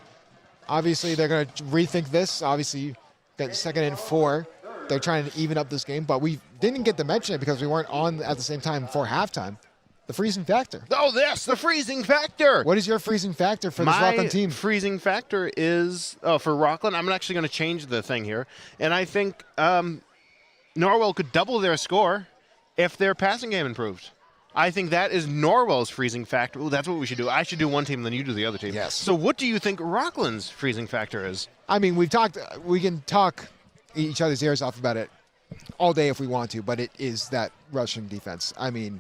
obviously they're going to rethink this. Obviously, got second and 4. They're trying to even up this game, but we didn't get to mention it because we weren't on at the same time for halftime. The freezing factor. Oh, yes, the freezing factor. What is your freezing factor for this Rockland team? My freezing factor is, for Rockland, I'm actually going to change the thing here. And I think Norwell could double their score if their passing game improved. I think that is Norwell's freezing factor. Ooh, that's what we should do. I should do one team, then you do the other team. Yes. So what do you think Rockland's freezing factor is? I mean, we can talk each other's ears off about it all day if we want to, but it is that rushing defense. I mean,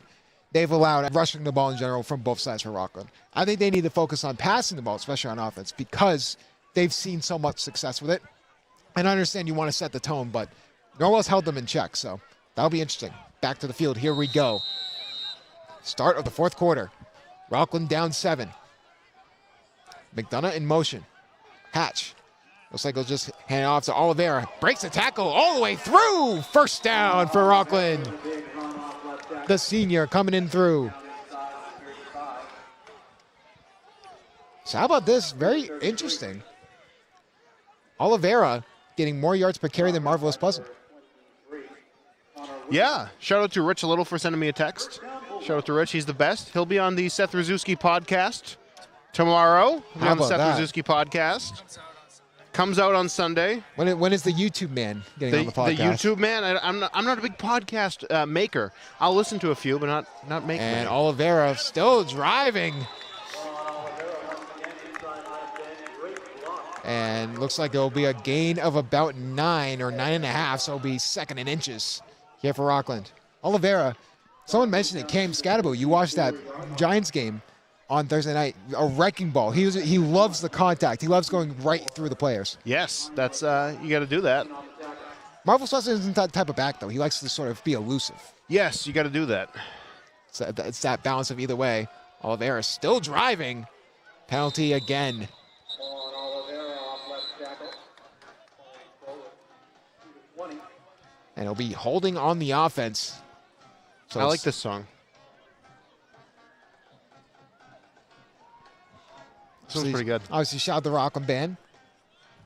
they've allowed rushing the ball in general from both sides for Rockland. I think they need to focus on passing the ball, especially on offense, because they've seen so much success with it. And I understand you want to set the tone, but Norwell's held them in check, so that'll be interesting. Back to the field. Here we go. Start of the fourth quarter. Rockland down 7. McDonough in motion. Hatch. Looks like he'll just hand it off to Oliveira. Breaks the tackle all the way through. First down for Rockland. The senior coming in through. So how about this? Very interesting. Oliveira getting more yards per carry than Marvelous Pleasant. Yeah. Shout out to Rich a Little for sending me a text. Shout out to Rich. He's the best. He'll be on the Seth Rzuski podcast tomorrow. He'll be on the Seth Rzuski podcast. Comes out on Sunday. When is the YouTube man getting on the podcast? The YouTube man? I'm not a big podcast maker. I'll listen to a few, but not make And many. Oliveira still driving. And looks like it'll be a gain of about 9 or 9.5, so it'll be second in inches here for Rockland. Oliveira, someone mentioned it, Cam Scatabo. You watched that Giants game on Thursday night, a wrecking ball. He loves the contact. He loves going right through the players. Yes, that's you got to do that. Marvel Swenson isn't that type of back, though. He likes to sort of be elusive. Yes, you got to do that. So it's that balance of either way. Oliveira still driving. Penalty again. And he'll be holding on the offense. So I like this song. This one's pretty good. Obviously, shout out the Rockland band.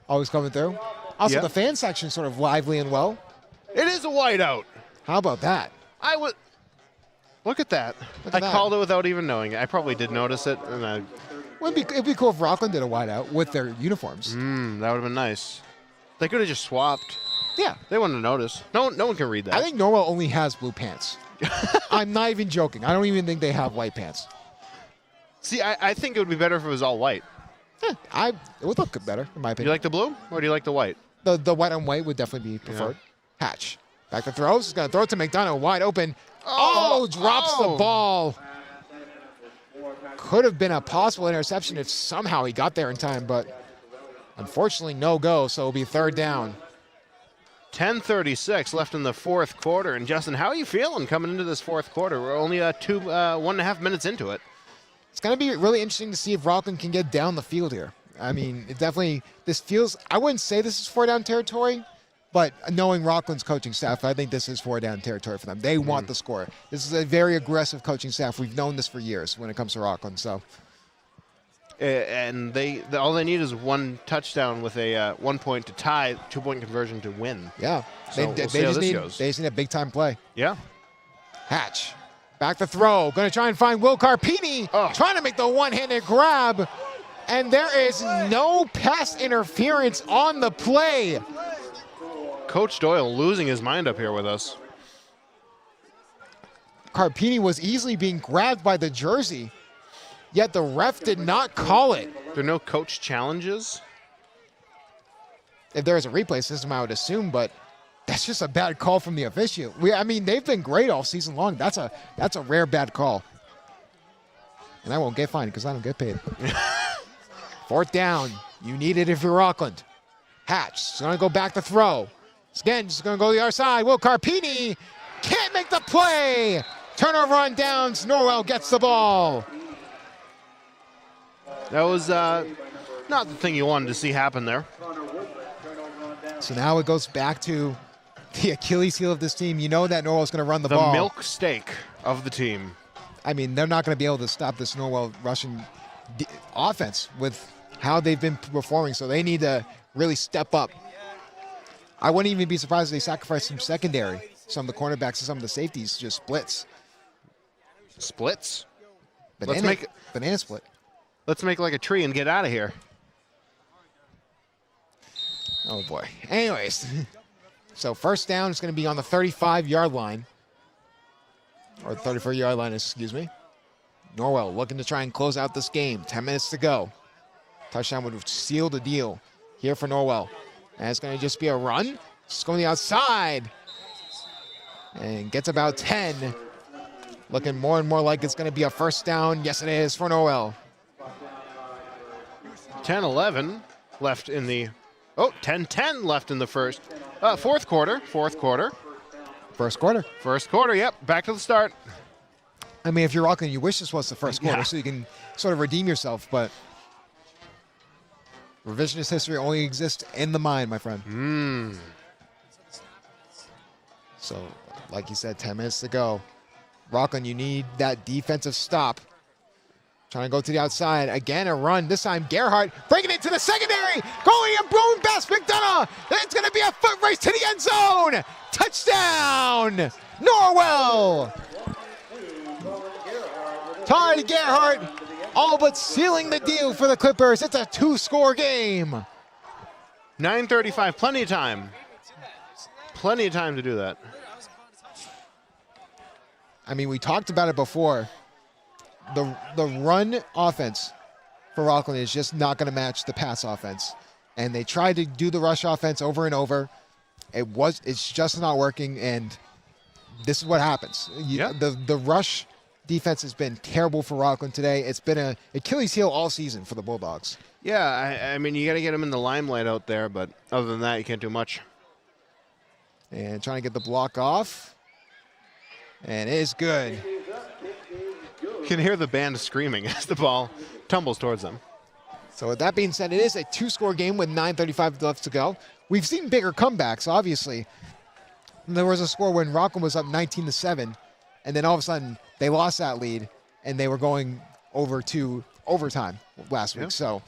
Always coming through. Also, Yeah. the fan section sort of lively and well. It is a whiteout. How about that? I would look at that. Look at I that. called it without even knowing it. I probably did notice it, and It'd be cool if Rockland did a whiteout with their uniforms. that would have been nice. They could have just swapped. Yeah. They wouldn't have noticed. No one can read that. I think Norwell only has blue pants. I'm not even joking. I don't even think they have white pants. See, I think it would be better if it was all white. It would look better, in my Do opinion. you like the blue, or do you like the white? The white on white would definitely be preferred. Hatch. Back to throws. He's going to throw it to McDonough. Wide open. Drops the ball. Could have been a possible interception if somehow he got there in time, but unfortunately no go, so it'll be third down. 10:36 left in the fourth quarter. And Justin, how are you feeling coming into this fourth quarter? We're only 1.5 minutes into it. It's going to be really interesting to see if Rockland can get down the field here. I mean, it definitely, this feels, I wouldn't say this is 4-down territory, but knowing Rockland's coaching staff, I think this is 4-down territory for them. They want the score. This is a very aggressive coaching staff. We've known this for years when it comes to Rockland. So, And all they need is one touchdown with a 1 point to tie, 2-point conversion to win. yeah, So we'll see how this goes. they just need a big-time play. Yeah. Hatch. Back to throw. Going to try and find Will Carpini. Trying to make the one-handed grab. And there is no pass interference on the play. Coach Doyle losing his mind up here with us. Carpini was easily being grabbed by the jersey, yet the ref did not call it. There are no coach challenges? If there is a replay system, I would assume, but That's just a bad call from the official. I mean, they've been great all season long. That's a rare bad call. And I won't get fined because I don't get paid. 4th down. You need it if you're Rockland. Hatch is going to go back to throw. Again, just going to go to the other side. Will Carpini can't make the play. Turnover on downs. Norwell gets the ball. That was not the thing you wanted to see happen there. So now it goes back to the Achilles heel of this team. You know that Norwell's going to run the ball. The milk steak of the team. I mean, they're not going to be able to stop this Norwell Russian offense with how they've been performing, so they need to really step up. I wouldn't even be surprised if they sacrificed some secondary. Some of the cornerbacks and some of the safeties just splits. Splits? Banana split. Let's make like a tree and get out of here. Oh, boy. Anyways, so 1st down is going to be on the 35-yard line. Or the 34-yard line, excuse me. Norwell looking to try and close out this game. 10 minutes to go. Touchdown would seal the deal here for Norwell. And it's going to just be a run. Just going to the outside. And gets about 10. Looking more and more like it's going to be a 1st down. Yes, it is for Norwell. 10-11 left in the... Oh, 10-10 left in the fourth quarter. First quarter. First quarter, yep. Back to the start. I mean, if you're Rockland, you wish this was the first quarter so you can sort of redeem yourself, but revisionist history only exists in the mind, my friend. So, like you said, 10 minutes to go. Rockland, you need that defensive stop. Trying to go to the outside. Again, a run. This time, Gerhardt breaking into the secondary. Going and boom, past McDonough. It's going to be a foot race to the end zone. Touchdown, Norwell. Ty Gerhardt all but sealing the deal for the Clippers. It's a 2-score game. 9:35, plenty of time. Plenty of time to do that. I mean, we talked about it before. The run offense for Rockland is just not going to match the pass offense. And they tried to do the rush offense over and over. It's just not working, and this is what happens. The rush defense has been terrible for Rockland today. It's been an Achilles heel all season for the Bulldogs. Yeah, I mean, you got to get them in the limelight out there, but other than that, you can't do much. And trying to get the block off. And it is good. You can hear the band screaming as the ball tumbles towards them. So with that being said, it is a 2-score game with 9:35 left to go. We've seen bigger comebacks, obviously. There was a score when Rockland was up 19-7, and then all of a sudden they lost that lead, and they were going over to overtime last week. So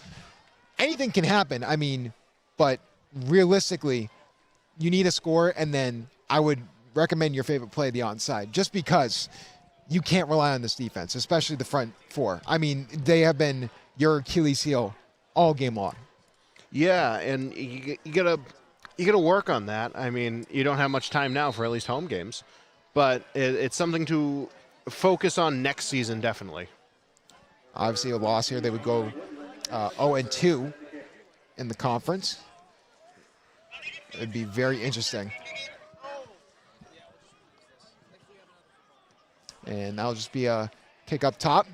anything can happen. I mean, but realistically, you need a score, and then I would recommend your favorite play, the onside, just because you can't rely on this defense, especially the front four. I mean, they have been your Achilles heel all game long. Yeah, and you gotta work on that. I mean, you don't have much time now for at least home games, but it's something to focus on next season, definitely. Obviously, a loss here, they would go 0-2 in the conference. It'd be very interesting. And that'll just be a kick up top.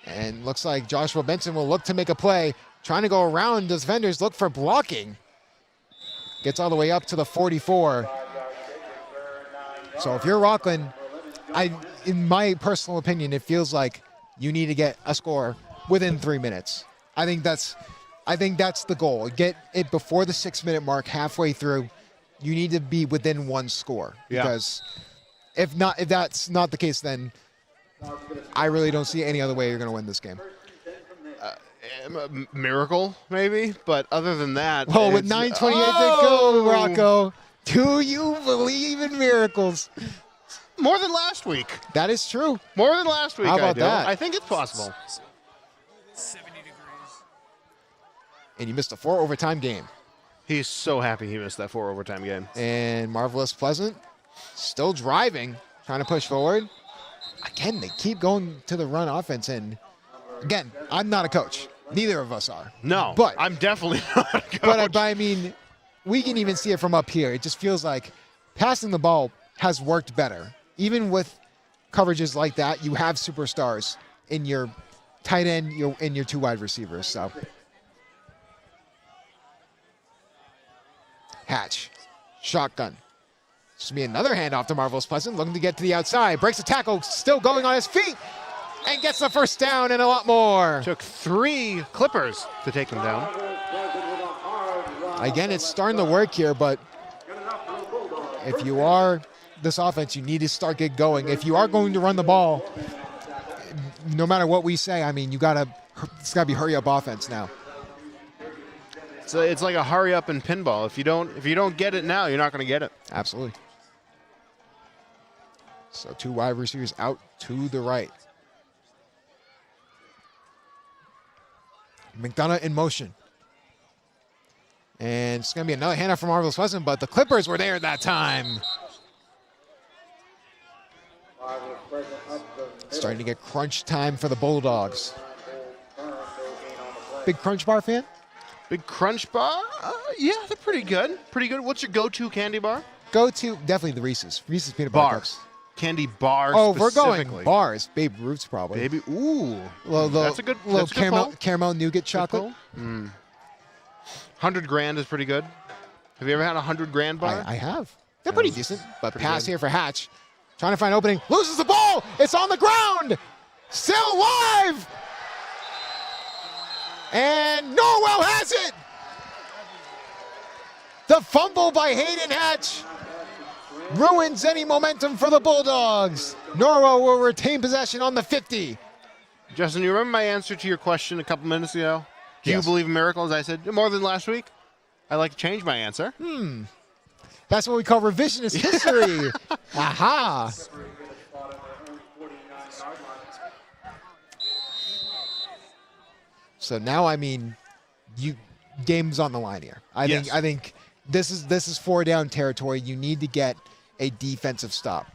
And looks like Joshua Benson will look to make a play. Trying to go around the defenders, look for blocking. Gets all the way up to the 44. So if you're Rockland, in my personal opinion, it feels like you need to get a score within 3 minutes. I think that's the goal. Get it before the 6-minute mark, halfway through. You need to be within one score. Because if that's not the case, then I really don't see any other way you're going to win this game. Miracle, maybe, but other than that. Well, with 9:28 to go, Rocco, do you believe in miracles? More than last week. That is true. More than last week. How about that? I think it's possible. 70 degrees. And you missed a 4 overtime game. He's so happy he missed that 4 overtime game. And Marvelous Pleasant still driving, trying to push forward. Again, they keep going to the run offense. And again, I'm not a coach. Neither of us are. No, but I'm definitely not a coach. But I mean, we can even see it from up here. It just feels like passing the ball has worked better. Even with coverages like that, you have superstars in your tight end, in your 2 wide receivers. So Hatch, shotgun. This will be another handoff to Marvelous Pleasant, looking to get to the outside. Breaks a tackle, still going on his feet, and gets the first down and a lot more. Took 3 Clippers to take him down. Again, it's starting to work here, but if you are this offense, you need to start get going. If you are going to run the ball, no matter what we say, I mean, it's got to be hurry up offense now. So it's like a hurry up and pinball. If you don't get it now, you're not going to get it. Absolutely. So 2 wide receivers out to the right. McDonough in motion. And it's going to be another handoff from Marvelous Pleasant, but the Clippers were there that time. Starting to get crunch time for the Bulldogs. Big Crunch Bar fan? Big Crunch Bar? Yeah, they're pretty good. Pretty good. What's your go-to candy bar? Go-to, definitely the Reese's. Reese's peanut butter cups. Candy bars. Oh, we're going bars. Babe Ruth's probably. Baby, ooh. That's a good caramel nougat chocolate. 100 grand is pretty good. Have you ever had a 100 grand bar? I have. They're pretty decent. But pass here for Hatch. Trying to find opening. Loses the ball. It's on the ground. Still alive. And Norwell has it. The fumble by Hayden Hatch ruins any momentum for the Bulldogs. Norwell will retain possession on the 50. Justin, you remember my answer to your question a couple minutes ago? Do you believe in miracles? I said, more than last week. I'd like to change my answer. That's what we call revisionist history. Aha. So now, I mean, game's on the line here. I think this is 4-down territory. You need to get a defensive stop.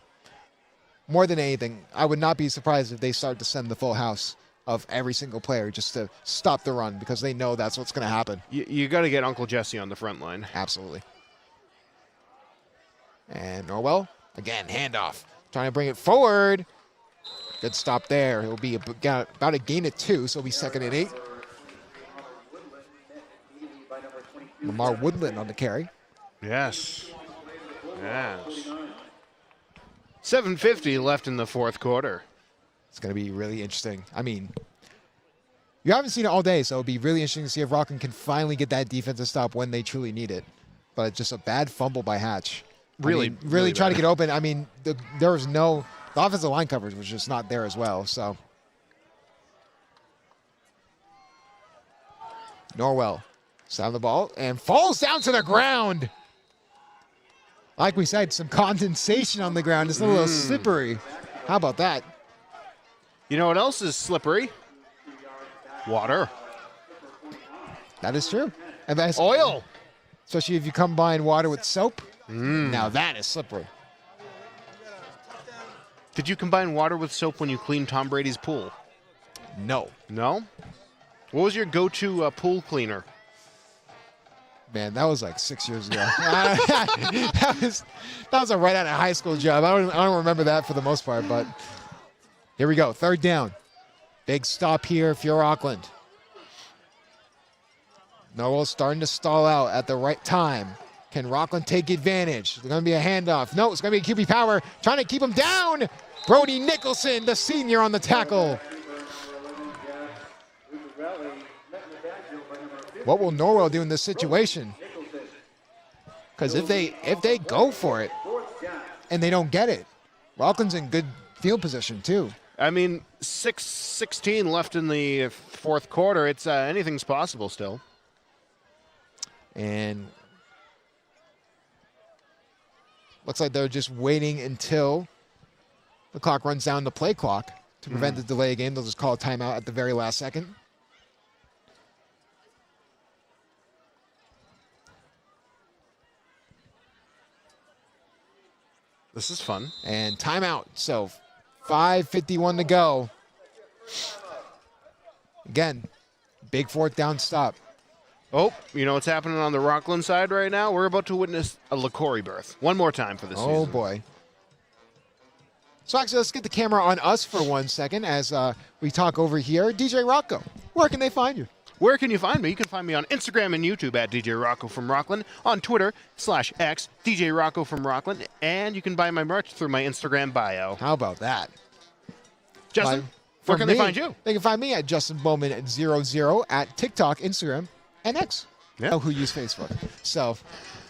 More than anything, I would not be surprised if they start to send the full house of every single player just to stop the run, because they know that's what's going to happen. You got to get Uncle Jesse on the front line. Absolutely. And Norwell, again, handoff. Trying to bring it forward. Good stop there. It'll be about a gain of 2, so it'll be 2nd and 8. Lamar Woodland on the carry. Yes. 7:50 left in the 4th quarter. It's going to be really interesting. I mean, you haven't seen it all day, so it'll be really interesting to see if Rockland can finally get that defensive stop when they truly need it. But it's just a bad fumble by Hatch. Really try to get open. I mean, the offensive line coverage was just not there as well. So Norwell sound the ball and falls down to the ground. Like we said, some condensation on the ground. It's a little slippery. How about that? You know what else is slippery? Water. That is true. And that's oil. Especially if you combine water with soap. Now that is slippery. Did you combine water with soap when you cleaned Tom Brady's pool? No. No? What was your go-to pool cleaner? Man, that was like 6 years ago. that was a right out of high school job. I don't remember that for the most part, but here we go. 3rd down. Big stop here if you're Rockland. Norwell's starting to stall out at the right time. Can Rockland take advantage? There's going to be a handoff. No, it's going to be QB Power trying to keep him down. Brody Nicholson, the senior, on the tackle. What will Norwell do in this situation? Because if they go for it and they don't get it, Rockland's in good field position too. I mean, 6:16 left in the 4th quarter. It's anything's possible still. And looks like they're just waiting until the clock runs down the play clock to prevent the delay game. They'll just call a timeout at the very last second. This is fun. And timeout. So 5:51 to go. Again, big 4th down stop. Oh, you know what's happening on the Rockland side right now? We're about to witness a LaCory birth. One more time for this season. Oh, boy. So actually, let's get the camera on us for 1 second as we talk over here. DJ Rocco, where can they find you? Where can you find me? You can find me on Instagram and YouTube at DJ Rocco from Rockland, on Twitter /X, DJ Rocco from Rockland, and you can buy my merch through my Instagram bio. How about that? Justin, where can they find you? They can find me at Justin Bowman at 00 at TikTok, Instagram, and X. Yeah. Know who use Facebook. So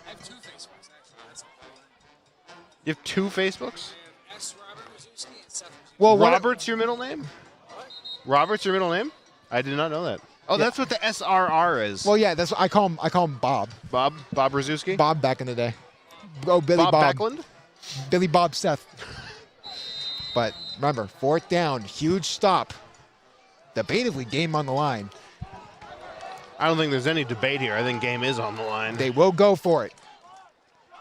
I have 2 Facebooks, actually. That's all. You have 2 Facebooks? S. Robert Rzuski and Seth. well, Robert's your middle name? Robert's your middle name? I did not know that. Oh, Yeah. that's what the SRR is. Well, yeah, that's what I call him Bob. Bob Rzuski? Bob back in the day. Oh, Billy Bob. Backlund? Billy Bob Seth. But remember, 4th down, huge stop. Debatably game on the line. I don't think there's any debate here. I think game is on the line. They will go for it.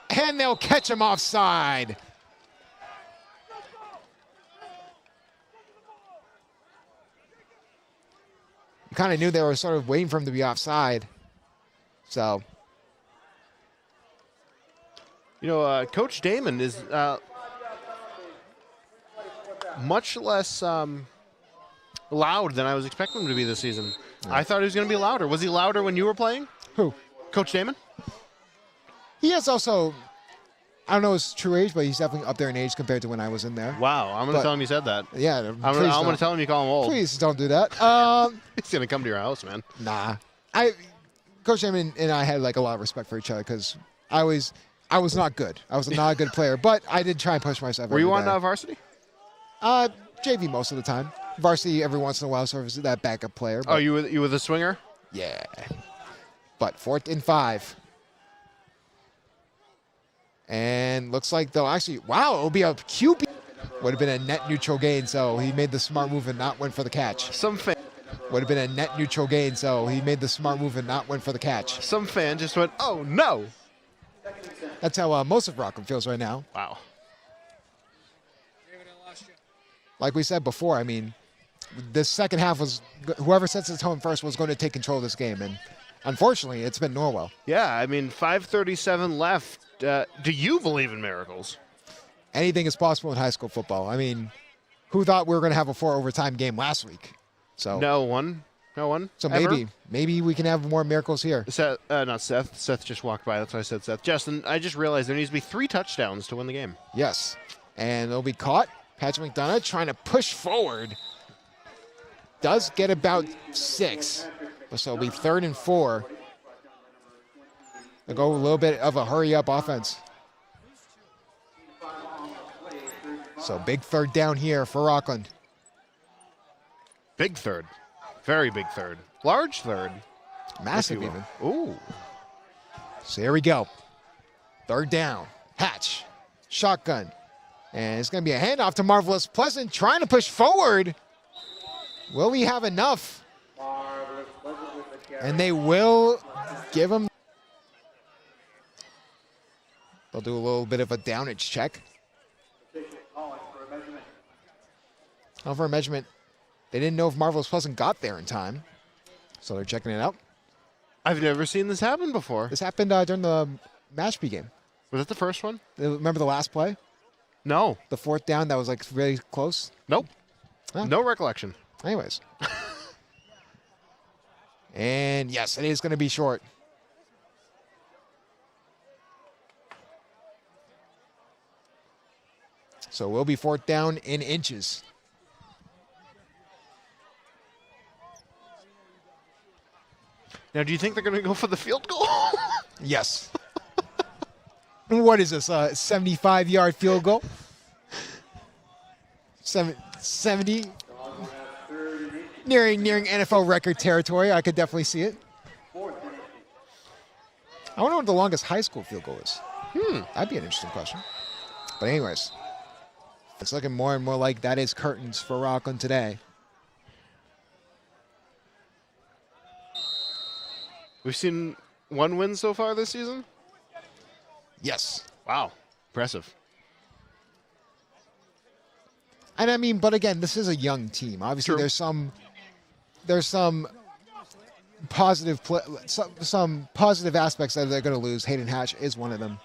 And they'll catch him offside. You kind of knew they were sort of waiting for him to be offside. So, You know, Coach Damon is much less loud than I was expecting him to be this season. I thought he was going to be louder. Was he louder when you were playing? who? Coach Damon? He is also, I don't know his true age, but he's definitely up there in age compared to when I was in there. Wow, I'm going But- to tell him you said that. Yeah, I'm going to tell him you call him old. Please don't do that. He's going to come to your house, man. Nah. Coach Damon and I had like a lot of respect for each other because I was not good. I was not a good player, but I did try and push myself. Were you every on day. varsity? JV most of the time. Varsity every once in a while, sort of that backup player. Oh, But you were the swinger? yeah. But 4th and 5. And looks like they'll actually, wow, it'll be a QB. Would have been a net neutral gain, so he made the smart move and not went for the catch. Some fan Would have been a net neutral gain, so he made the smart move and not went for the catch. just went, oh, no. That's how most of Rockland feels right now. Wow. David, I lost you. Like we said before, I mean, the second half was, whoever sets the tone first was going to take control of this game. And unfortunately, it's been Norwell. Yeah, I mean, 5:37 left. Do you believe in miracles? Anything is possible in high school football. I mean, who thought we were going to have a 4 overtime game last week? So No one. So ever? maybe we can have more miracles here. Seth, not Seth. Seth just walked by. That's why I said Seth. Justin, I just realized there needs to be 3 touchdowns to win the game. Yes. And it'll be caught. Patrick McDonough trying to push forward. Does get about 6. So it'll be 3rd and 4. They'll go a little bit of a hurry-up offense. So big 3rd down here for Rockland. Big third. Very big third. Large third. Massive if you even. will. Ooh. So here we go. 3rd down. Hatch. Shotgun. And it's going to be a handoff to Marvelous Pleasant trying to push forward. Will we have enough? And they will give him. They'll do a little bit of a downage check. Oh, for a measurement. They didn't know if Marvelous Pleasant got there in time. So they're checking it out. I've never seen this happen before. This happened during the Mashpee game. Was that the first one? Remember the last play? No. The 4th down that was like really close? Nope. Huh. No recollection. Anyways. And yes, it is going to be short. So we'll be 4th down in inches. Now, do you think they're going to go for the field goal? Yes. What is this, a 75-yard field goal? 70? Nearing NFL record territory. I could definitely see it. I wonder what the longest high school field goal is. That'd be an interesting question. But anyways, it's looking more and more like that is curtains for Rockland today. We've seen 1 win so far this season? Yes. Wow. Impressive. And I mean, but again, this is a young team. Obviously, True. there's some positive some positive aspects that they're going to lose. Hayden Hatch is one of them,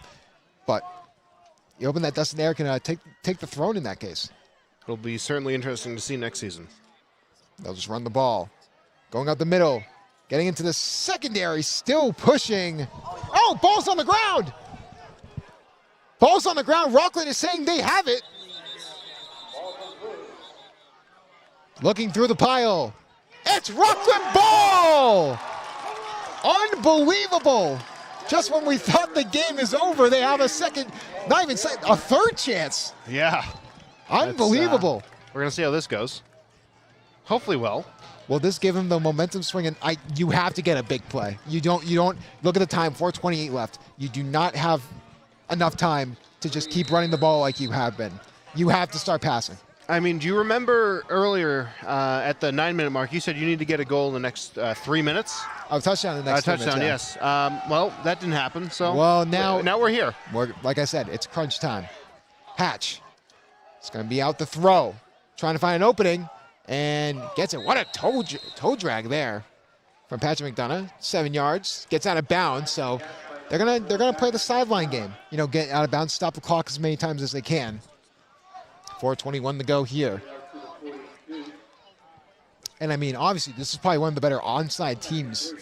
but you hoping that Dustin Air can take the throne in that case. It'll be certainly interesting to see next season. They'll just run the ball, going out the middle, getting into the secondary, still pushing. Oh, ball's on the ground. Ball's on the ground. Rockland is saying they have it. Looking through the pile. It's Rockland ball! Unbelievable. Just when we thought the game is over, they have a second, not even second, a third chance. Yeah. Unbelievable. We're going to see how this goes. Hopefully well. Will this give him the momentum swing? And you have to get a big play. You don't look at the time, 4:28 left. You do not have enough time to just keep running the ball like you have been. You have to start passing. I mean, do you remember earlier at the 9-minute mark, you said you need to get a goal in the next 3 minutes? Oh, touchdown in the next 3 touchdown, minutes, yes. Well, that didn't happen. So well, now we're here. Like I said, it's crunch time. Hatch. It's going to be out the throw. Trying to find an opening and gets it. What a toe drag there from Patrick McDonough. 7 yards. Gets out of bounds. So they're gonna play the sideline game. You know, get out of bounds, stop the clock as many times as they can. 4:21 to go here. And I mean, obviously, this is probably one of the better onside teams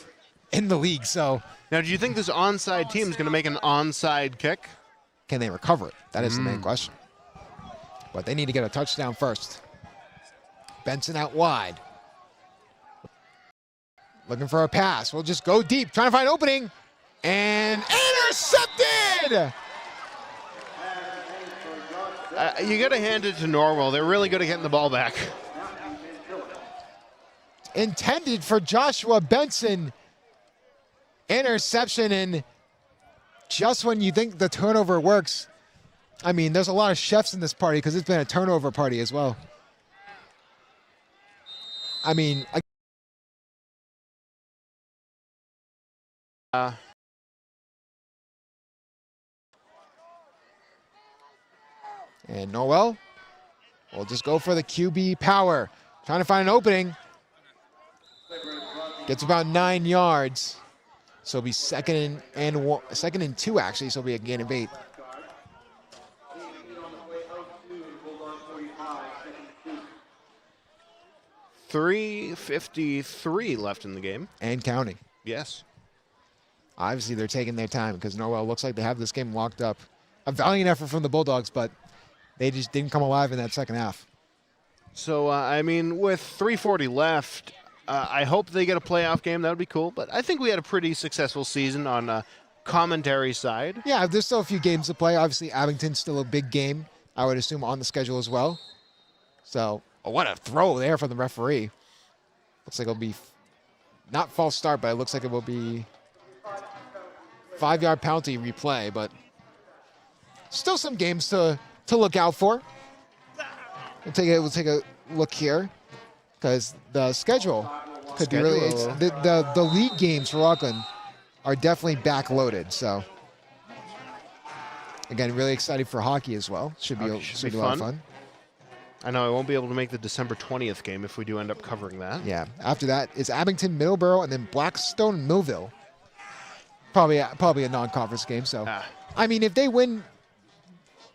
in the league. So now, do you think this onside team is going to make an onside kick? Can they recover it? That is the main question. But they need to get a touchdown first. Benson out wide. Looking for a pass. We'll just go deep. Trying to find an opening. And intercepted! You got to hand it to Norwell. They're really good at getting the ball back. Intended for Joshua Benson. Interception, and just when you think the turnover works, I mean, there's a lot of chefs in this party because it's been a turnover party as well. I mean, and Norwell will just go for the QB power. Trying to find an opening. Gets about 9 yards. So it'll be second and 2, actually, so it'll be a gain of 8. .353 left in the game. And counting. Yes. Obviously, they're taking their time because Norwell looks like they have this game locked up. A valiant effort from the Bulldogs, but they just didn't come alive in that second half. So, I mean, with 3:40 left, I hope they get a playoff game. That would be cool. But I think we had a pretty successful season on the commentary side. Yeah, there's still a few games to play. Obviously, Abington's still a big game, I would assume, on the schedule as well. So, what a throw there from the referee. Looks like it'll be not false start, but it looks like it will be 5-yard penalty replay. But still some games to look out for. We'll take a look here because the schedule could be really the league games for Rockland are definitely backloaded. So again, really excited for hockey as well. Should be a lot of fun. I know I won't be able to make the December 20th game if we do end up covering that. Yeah. After that, it's Abington, Middleborough, and then Blackstone and Millville. Probably a non-conference game. So, I mean, if they win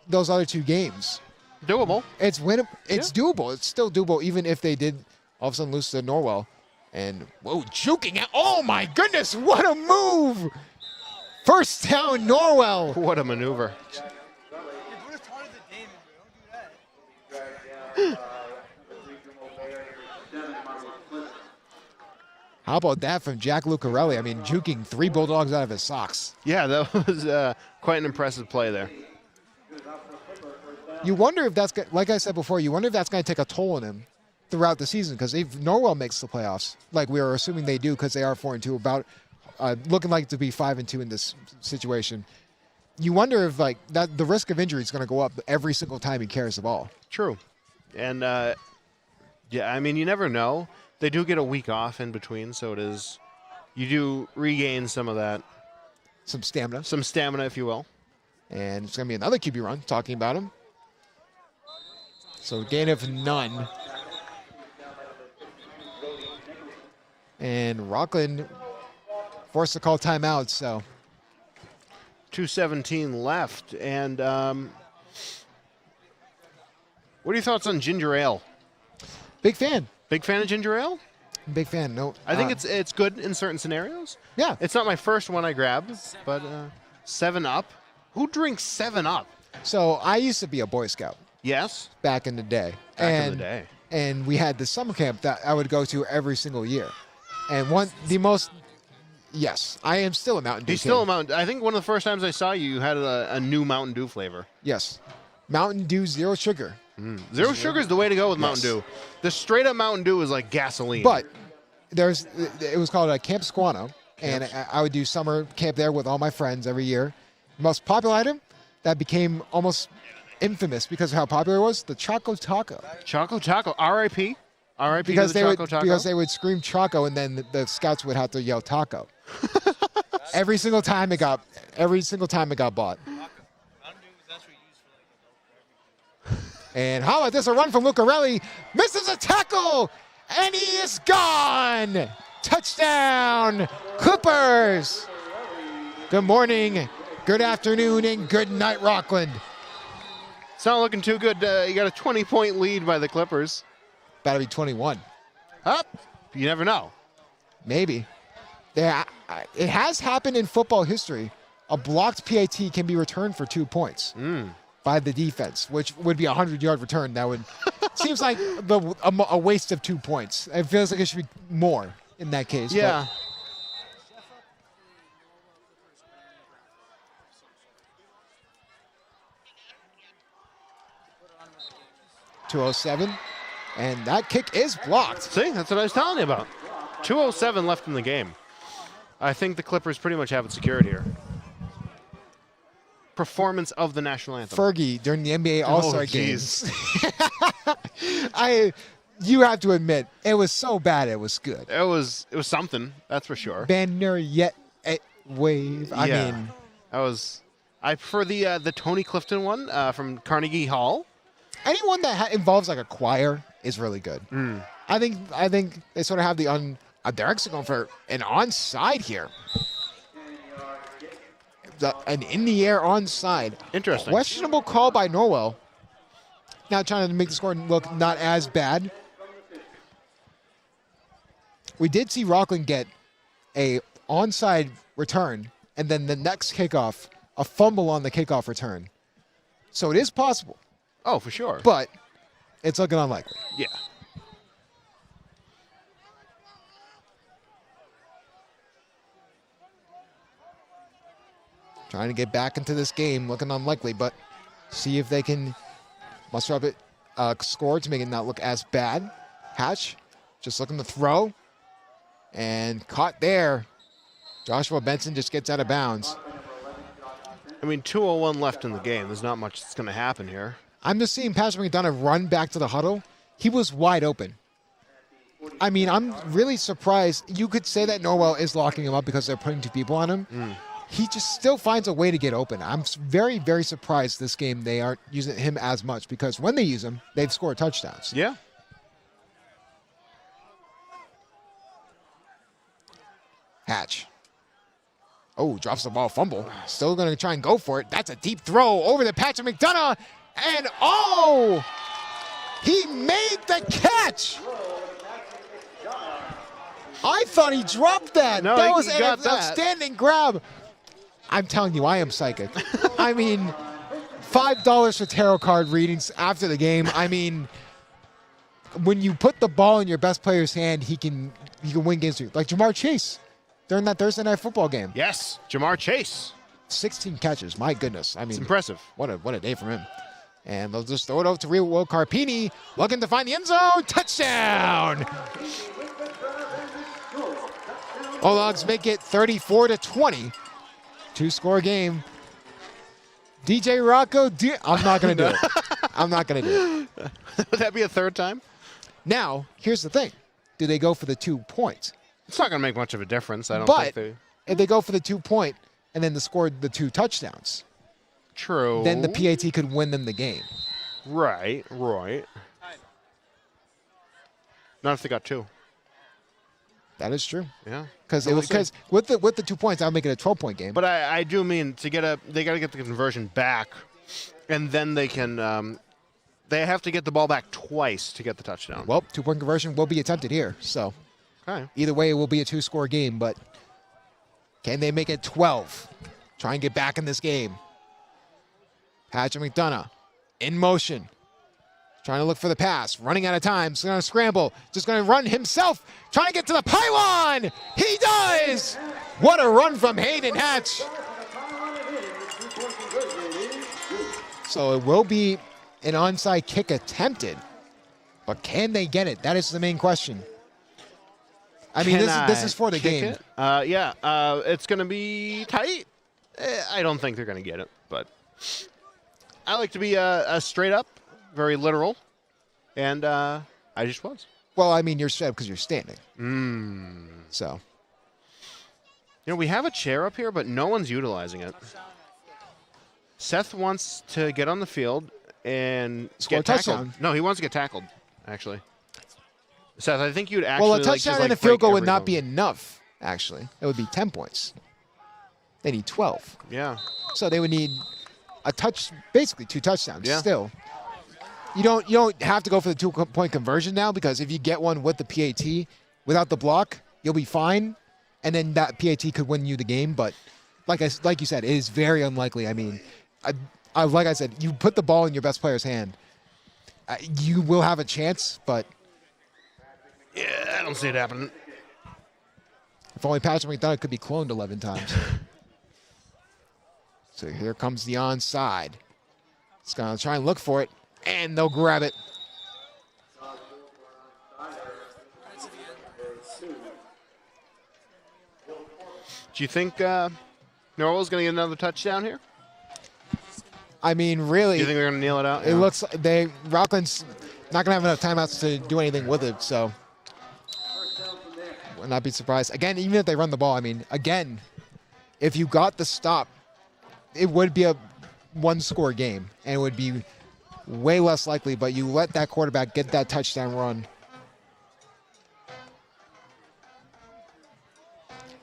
those other 2 games, doable. It's winnable. It's doable. It's still doable, even if they did all of a sudden lose to Norwell. And whoa, juking out! Oh my goodness! What a move! First down, Norwell. What a maneuver! How about that from Jack Lucarelli? I mean, juking 3 Bulldogs out of his socks. Yeah, that was quite an impressive play there. You wonder if that's, like I said before, you wonder if that's going to take a toll on him throughout the season, because if Norwell makes the playoffs, like we are assuming they do because they are 4-2, about looking like to be 5-2 in this situation, you wonder if like that the risk of injury is going to go up every single time he carries the ball. True. And, yeah, I mean, you never know. They do get a week off in between, so you do regain some of that. Some stamina. Some stamina, if you will. And it's going to be another QB run, talking about him. So gain of none. And Rockland forced to call timeout, so. 2:17 left. And what are your thoughts on ginger ale? Big fan. Big fan of ginger ale? Big fan. No, I think it's good in certain scenarios. Yeah. It's not my first one I grab, but 7-Up. Who drinks 7-Up? So I used to be a Boy Scout Yes. back in the day. Back in the day. And we had the summer camp that I would go to every single year. And yes, I am still a Mountain Dew. He's still a Mountain. I think one of the first times I saw you, you had a new Mountain Dew flavor. Yes. Mountain Dew Zero Sugar. Zero sugar is the way to go with Mountain Yes. Dew. The straight up Mountain Dew is like gasoline. But it was called Camp Squano, and I would do summer camp there with all my friends every year. Most popular item that became almost infamous because of how popular it was, the Choco Taco. Choco Taco, R.I.P. R.I.P. Because to the Choco Taco. because they would scream Choco, and then the scouts would have to yell Taco. every single time it got bought. And how about this? A run from Lucarelli. Misses a tackle. And he is gone. Touchdown. Clippers. Good morning. Good afternoon. And good night, Rockland. It's not looking too good. You got a 20-point lead by the Clippers. About to be 21. Up. You never know. Maybe. It has happened in football history. A blocked PAT can be returned for 2 points. By the defense, which would be a 100-yard return. That would seems like a waste of 2 points. It feels like it should be more in that case. Yeah. 2:07, and that kick is blocked. See, that's what I was telling you about. 2:07 left in the game. I think the Clippers pretty much have it secured here. Performance of the national anthem. Fergie during the NBA All-Star geez. games. You have to admit, it was so bad it was good. It was something, that's for sure. Banner yet a wave. I mean, that was. I prefer the Tony Clifton one from Carnegie Hall. Anyone that involves like a choir is really good. I think they sort of have they're actually going for an onside here. An in the air onside. Interesting. Questionable call by Norwell. Now trying to make the score look not as bad. We did see Rockland get a onside return, and then the next kickoff, a fumble on the kickoff return. So it is possible. Oh, for sure. But it's looking unlikely. Yeah. Trying to get back into this game, looking unlikely, but see if they can muster up a score to make it not look as bad. Hatch just looking to throw, and caught there. Joshua Benson just gets out of bounds. I mean, 2:01 left in the game. There's not much that's going to happen here. I'm just seeing Patrick McDonough run back to the huddle. He was wide open. I mean, I'm really surprised. You could say that Norwell is locking him up because they're putting 2 people on him. He just still finds a way to get open. I'm very, very surprised this game they aren't using him as much, because when they use him, they've scored touchdowns. Yeah. Hatch. Oh, drops the ball, fumble. Still going to try and go for it. That's a deep throw over to Patrick McDonough. And he made the catch. I thought he dropped that. No, that he was an got that. outstanding grab. I'm telling you, I am psychic. I mean, $5 for tarot card readings after the game. I mean, when you put the ball in your best player's hand, he can win games for you. Like Jamar Chase during that Thursday Night Football game. Yes, Jamar Chase. 16 catches. My goodness. I mean, It's impressive. What a day from him. And they'll just throw it over to Will Carpini, looking to find the end zone. Touchdown! Bulldogs make it 34-20. 2-score game. DJ Rocco, I'm not going to do it. I'm not going to do it. Would that be a third time? Now, here's the thing. Do they go for the 2 points? It's not going to make much of a difference. I don't But think if they go for the 2 point and then they scored the 2 touchdowns, True. then the PAT could win them the game. Right. Not if they got 2. That is true. Yeah. Because So we'll see. with the 2 points, I'll make it a 12-point game. But I do mean they got to get the conversion back, and then they can. They have to get the ball back twice to get the touchdown. Well, 2-point conversion will be attempted here. So Okay. either way, it will be a 2-score game. But can they make it 12? Try and get back in this game. Patrick McDonough in motion. Trying to look for the pass. Running out of time. He's going to scramble. Just going to run himself. Trying to get to the pylon. He does! What a run from Hayden Hatch. So it will be an onside kick attempted. But can they get it? That is the main question. I mean, this is for the kick game. it? Yeah. It's going to be tight. I don't think they're going to get it, but I like to be a straight up, very literal, and I just was. Well, I mean, you're set because you're standing. So. You know, we have a chair up here, but no one's utilizing it. Seth wants to get on the field and Score a get tackled. touchdown. No, he wants to get tackled, actually. Seth, I think you'd actually Well, a touchdown and a break field goal would every not bone. be enough, actually. It would be 10 points. They need 12. Yeah. So they would need basically 2 touchdowns Yeah. still. You don't have to go for the 2-point conversion now, because if you get one with the PAT without the block, you'll be fine. And then that PAT could win you the game. But like you said, it is very unlikely. I mean, like I said, you put the ball in your best player's hand, you will have a chance, but Yeah, I don't see it happening. if only Patrick McDonough could be cloned 11 times. So here comes the onside. It's going to try and look for it, and they'll grab it. Do you think Norwell's going to get another touchdown here? I mean, Do really, you think they're going to kneel it out? it looks like Rockland's not going to have enough timeouts to do anything with it, so would not be surprised. Again, even if they run the ball, I mean, again, if you got the stop, it would be a 1-score game, and it would be way less likely, but you let that quarterback get that touchdown run.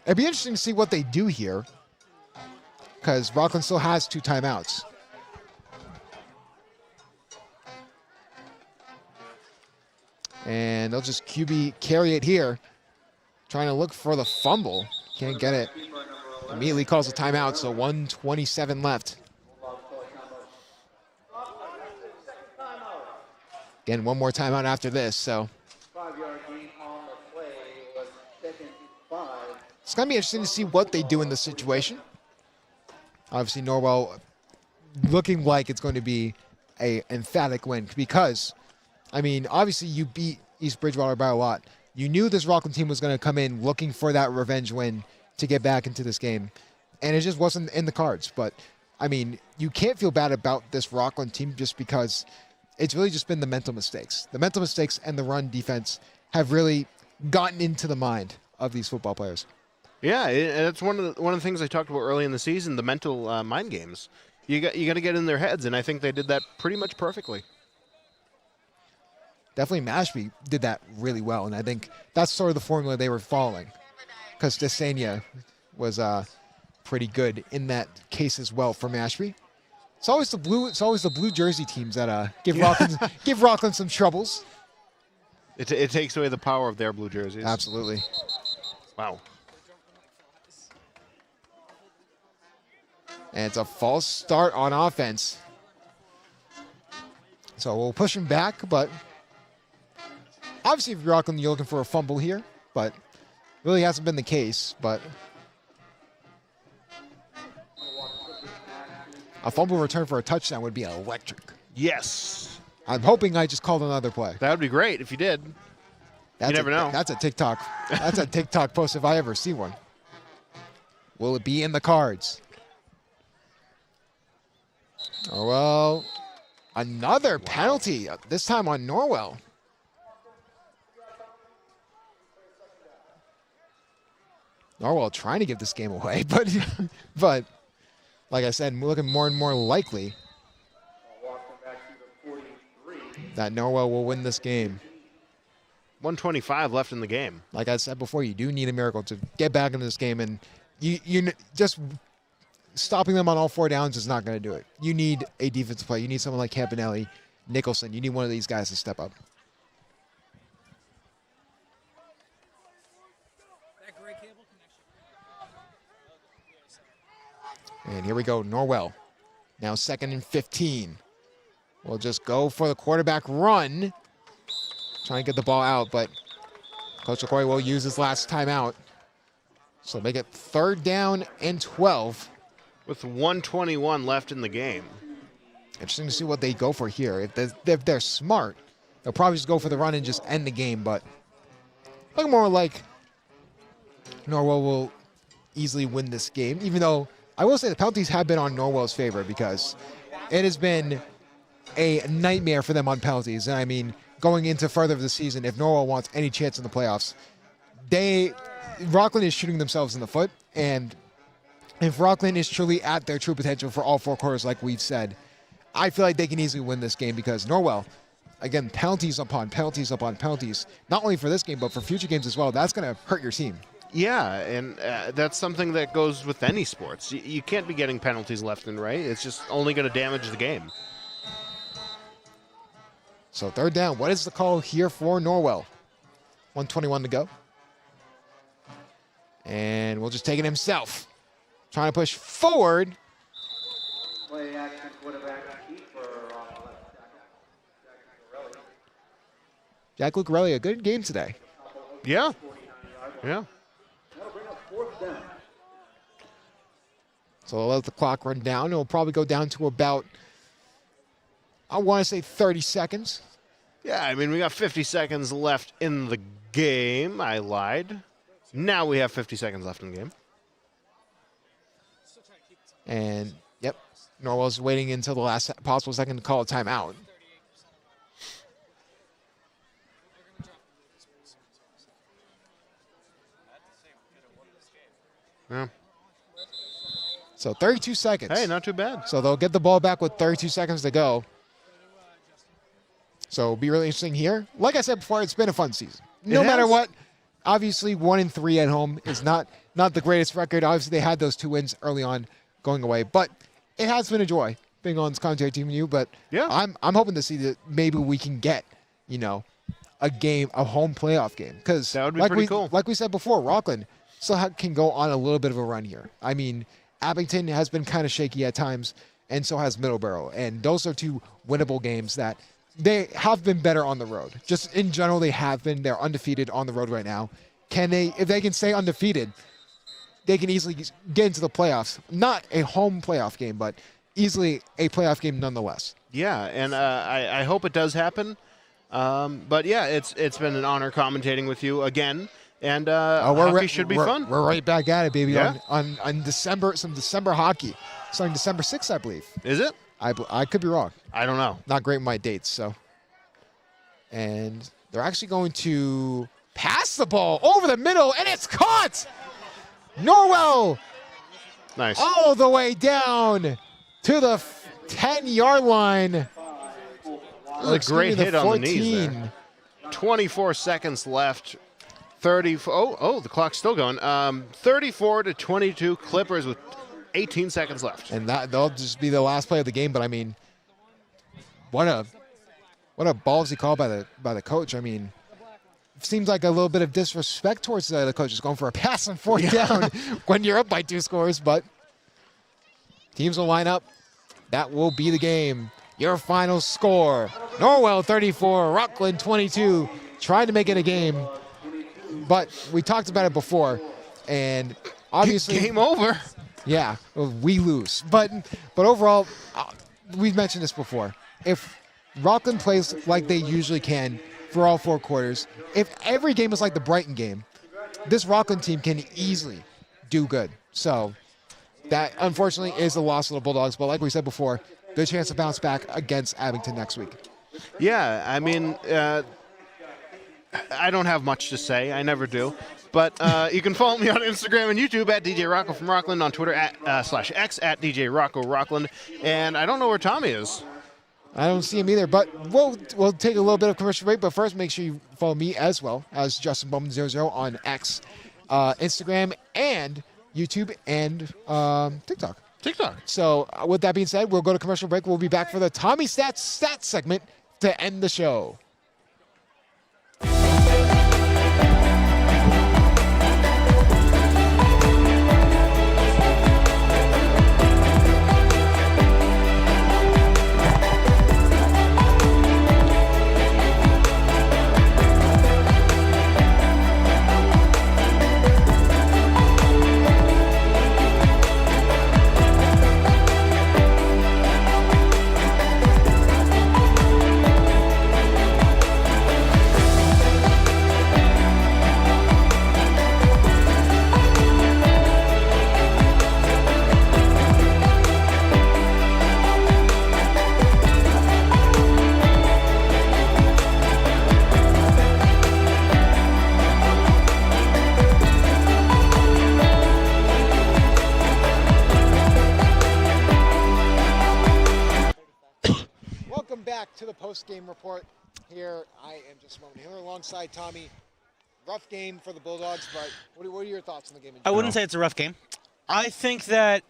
It'd be interesting to see what they do here, because Rockland still has 2 timeouts. And they'll just QB carry it here, trying to look for the fumble. Can't get it. Immediately calls a timeout, so 1:27 left. Again, one more timeout after this, so 5-yard gain on the play was 2nd and 5. it's going to be interesting to see what they do in this situation. Obviously, Norwell looking like it's going to be an emphatic win because, I mean, obviously you beat East Bridgewater by a lot. You knew this Rockland team was going to come in looking for that revenge win to get back into this game, and it just wasn't in the cards. But, I mean, you can't feel bad about this Rockland team just because it's really just been the mental mistakes. The mental mistakes and the run defense have really gotten into the mind of these football players. Yeah, it's one of the things I talked about early in the season, the mental mind games. You got to get in their heads, and I think they did that pretty much perfectly. Definitely Mashpee did that really well, and I think that's sort of the formula they were following, because Desania was pretty good in that case as well for Mashpee. It's always the blue jersey teams that give Rockland some troubles. It takes away the power of their blue jerseys. Absolutely. Wow. And it's a false start on offense. So we'll push him back, but obviously if you're Rockland, you're looking for a fumble here, but really hasn't been the case. But a fumble return for a touchdown would be electric. Yes. I'm hoping I just called another play. That would be great if you did. That's You never know. That's a TikTok. That's a TikTok post if I ever see one. Will it be in the cards? Oh, well, another penalty, this time on Norwell. Norwell trying to give this game away, but like I said, looking more and more likely that Norwell will win this game. 1:25 left in the game. Like I said before, you do need a miracle to get back into this game, and you just stopping them on all 4 downs is not going to do it. You need a defensive play. You need someone like Campanelli, Nicholson. You need one of these guys to step up. And here we go, Norwell. Now 2nd and 15. We'll just go for the quarterback run. Try and get the ball out, but Coach LaCroix will use his last timeout. So make it 3rd down and 12. With 1:21 left in the game. Interesting to see what they go for here. If they're smart, they'll probably just go for the run and just end the game, but look more like Norwell will easily win this game, even though I will say the penalties have been on Norwell's favor because it has been a nightmare for them on penalties. And I mean, going into further of the season, if Norwell wants any chance in the playoffs, Rockland is shooting themselves in the foot. And if Rockland is truly at their true potential for all 4 quarters, like we've said, I feel like they can easily win this game because Norwell, again, penalties upon penalties upon penalties, not only for this game, but for future games as well, that's going to hurt your team. Yeah, and that's something that goes with any sports. You can't be getting penalties left and right. It's just only going to damage the game. So 3rd down. What is the call here for Norwell? 1:21 to go. And we'll just take it himself. Trying to push forward. Play action quarterback keeper on the left. Jack Lucarelli, a good game today. Yeah. Yeah. That'll bring up 4th down. So we'll let the clock run down. It'll probably go down to about, I want to say 30 seconds. Yeah, I mean, we got 50 seconds left in the game. I lied. Now we have 50 seconds left in the game. And, yep, Norwell's waiting until the last possible second to call a timeout. Yeah. So 32 seconds. Hey, not too bad. So they'll get the ball back with 32 seconds to go. So it'll be really interesting here. Like I said before, it's been a fun season. No matter what, obviously 1-3 at home is not the greatest record. Obviously they had those 2 wins early on going away, but it has been a joy being on this commentary team with you. But yeah, I'm hoping to see that maybe we can get, a home playoff game. Because that would be pretty cool. Like we said before, Rockland still can go on a little bit of a run here. I mean, Abington has been kind of shaky at times, and so has Middleborough. And those are 2 winnable games that they have been better on the road. Just in general, they have been. They're undefeated on the road right now. If they can stay undefeated, they can easily get into the playoffs. Not a home playoff game, but easily a playoff game nonetheless. Yeah, and I hope it does happen. But yeah, it's been an honor commentating with you again. And hockey should be fun. We're right back at it, baby. Yeah. On some December hockey, starting December 6th, I believe. Is it? I could be wrong. I don't know. Not great with my dates, so. And they're actually going to pass the ball over the middle, and it's caught. Norwell. Nice. All the way down to the 10-yard line. A great hit on the knees there. 24 seconds left. 30. Oh, the clock's still going. 34-22 Clippers with 18 seconds left. And that'll just be the last play of the game. But I mean, what a ballsy call by the coach. I mean, seems like a little bit of disrespect towards the coach, just going for a pass on 4th down when you're up by 2 scores. But teams will line up. That will be the game. Your final score: Norwell 34, Rockland 22. Trying to make it a game, but we talked about it before, and obviously game over. Yeah, we lose. But overall, we've mentioned this before. If Rockland plays like they usually can for all 4 quarters, if every game is like the Brighton game, this Rockland team can easily do good. So that, unfortunately, is a loss of the Bulldogs. But like we said before, good chance to bounce back against Abington next week. Yeah, I mean, I don't have much to say. I never do. But you can follow me on Instagram and YouTube at DJ Rocco from Rockland, on Twitter @/X @DJ Rocco Rockland. And I don't know where Tommy is. I don't see him either, but we'll take a little bit of commercial break. But first, make sure you follow me as well as Justin Bowman 00 on X, Instagram, and YouTube, and TikTok. So with that being said, we'll go to commercial break. We'll be back for the Tommy Stats segment to end the show. Back to the post-game report here. I am just here alongside Tommy. Rough game for the Bulldogs, but what are your thoughts on the game? I wouldn't say it's a rough game. I think that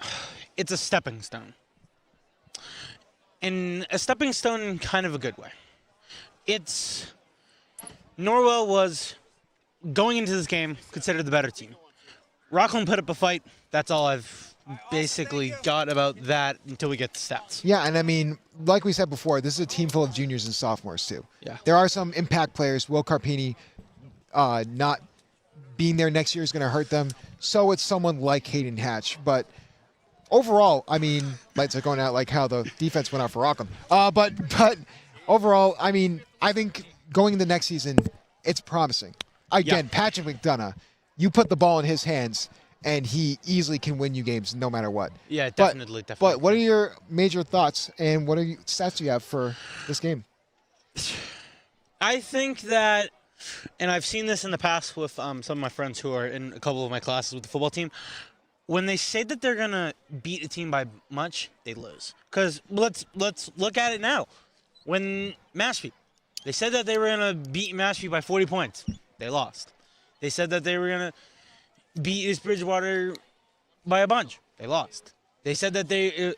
it's a stepping stone. And a stepping stone in kind of a good way. Norwell was, going into this game, considered the better team. Rockland put up a fight. That's all I've basically got about that until we get the stats. Yeah, and I mean, like we said before, this is a team full of juniors and sophomores too. Yeah. There are some impact players. Will Carpini not being there next year is going to hurt them. So it's someone like Hayden Hatch. But overall, I mean, lights are going out like how the defense went out for Rockland. But overall, I mean, I think going into next season, it's promising. Again, Patrick McDonough, you put the ball in his hands, and he easily can win you games no matter what. Yeah, definitely. But what are your major thoughts, and what are your stats you have for this game? I think that, and I've seen this in the past with some of my friends who are in a couple of my classes with the football team, when they say that they're going to beat a team by much, they lose. Because let's look at it now. When Mashpee, they said that they were going to beat Mashpee by 40 points. They lost. They said that they were going to beat East Bridgewater by a bunch. They lost. They said that they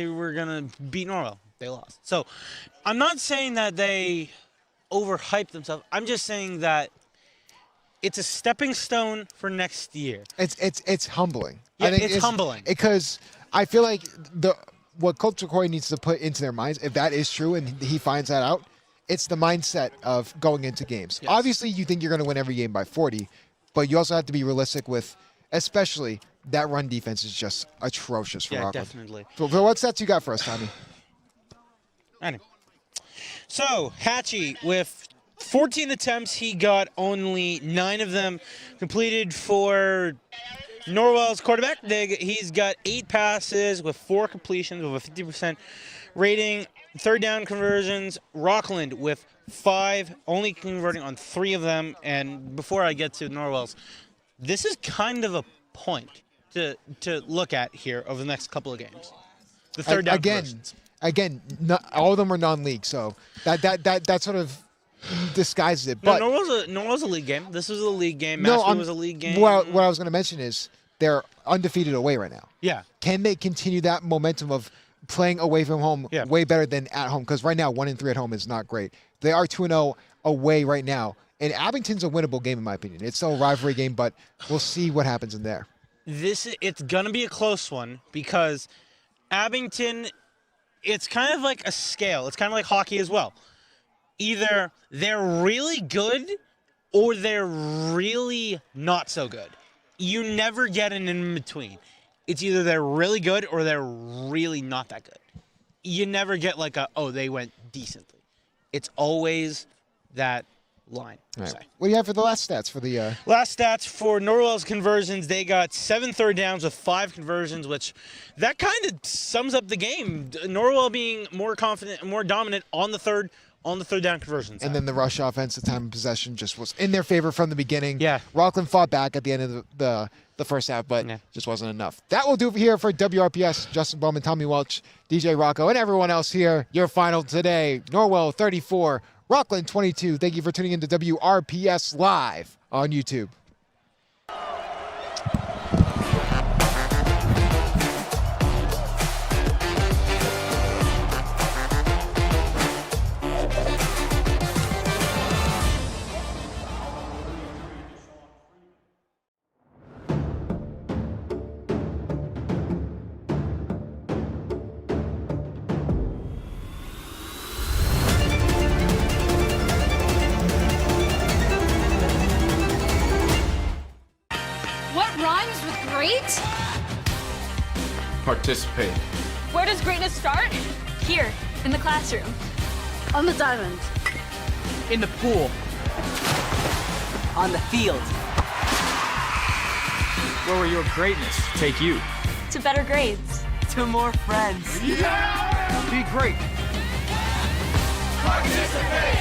were gonna beat Norwell. They lost. So, I'm not saying that they overhyped themselves. I'm just saying that it's a stepping stone for next year. It's humbling. Yeah, I think it's humbling because I feel like what Coach McCoy needs to put into their minds, if that is true and he finds that out, it's the mindset of going into games. Yes. Obviously, you think you're going to win every game by 40. But you also have to be realistic with, especially that run defense is just atrocious for Rockland. Yeah, definitely. So what stats you got for us, Tommy? So, Hatchie, with 14 attempts, he got only 9 of them completed for Norwell's quarterback. He's got 8 passes with 4 completions with a 50% rating. Third down conversions, Rockland with 5, only converting on 3 of them. And before I get to Norwell's, this is kind of a point to look at here over the next couple of games. The third down conversions. Again, not, all of them are non-league, so that sort of disguises it. But Norwell's a league game. This was a league game. Mashpee was a league game. What I was going to mention is they're undefeated away right now. Yeah. Can they continue that momentum of playing away from home way better than at home? Because right now, 1-3 at home is not great. They are 2-0 away right now. And Abington's a winnable game, in my opinion. It's still a rivalry game, but we'll see what happens in there. It's going to be a close one because Abington, it's kind of like a scale. It's kind of like hockey as well. Either they're really good or they're really not so good. You never get an in-between. It's either they're really good or they're really not that good. You never get like they went decently. It's always that line. Right. What do you have for the last stats for the last stats for Norwell's conversions? They got 7 third downs with 5 conversions, which that kind of sums up the game. Norwell being more confident, more dominant on the third on the third down conversions. And then the rush offense, the time of possession just was in their favor from the beginning. Yeah. Rockland fought back at the end of the first half, but just wasn't enough. That will do it here for WRPS. Justin Bowman, Tommy Welch, DJ Rocco, and everyone else here. Your final today, Norwell 34, Rockland 22. Thank you for tuning in to WRPS Live on YouTube. What rhymes with great? Participate. Where does greatness start? Here, in the classroom. On the diamond. In the pool. On the field. Where will your greatness take you? To better grades. To more friends. Be great. Participate.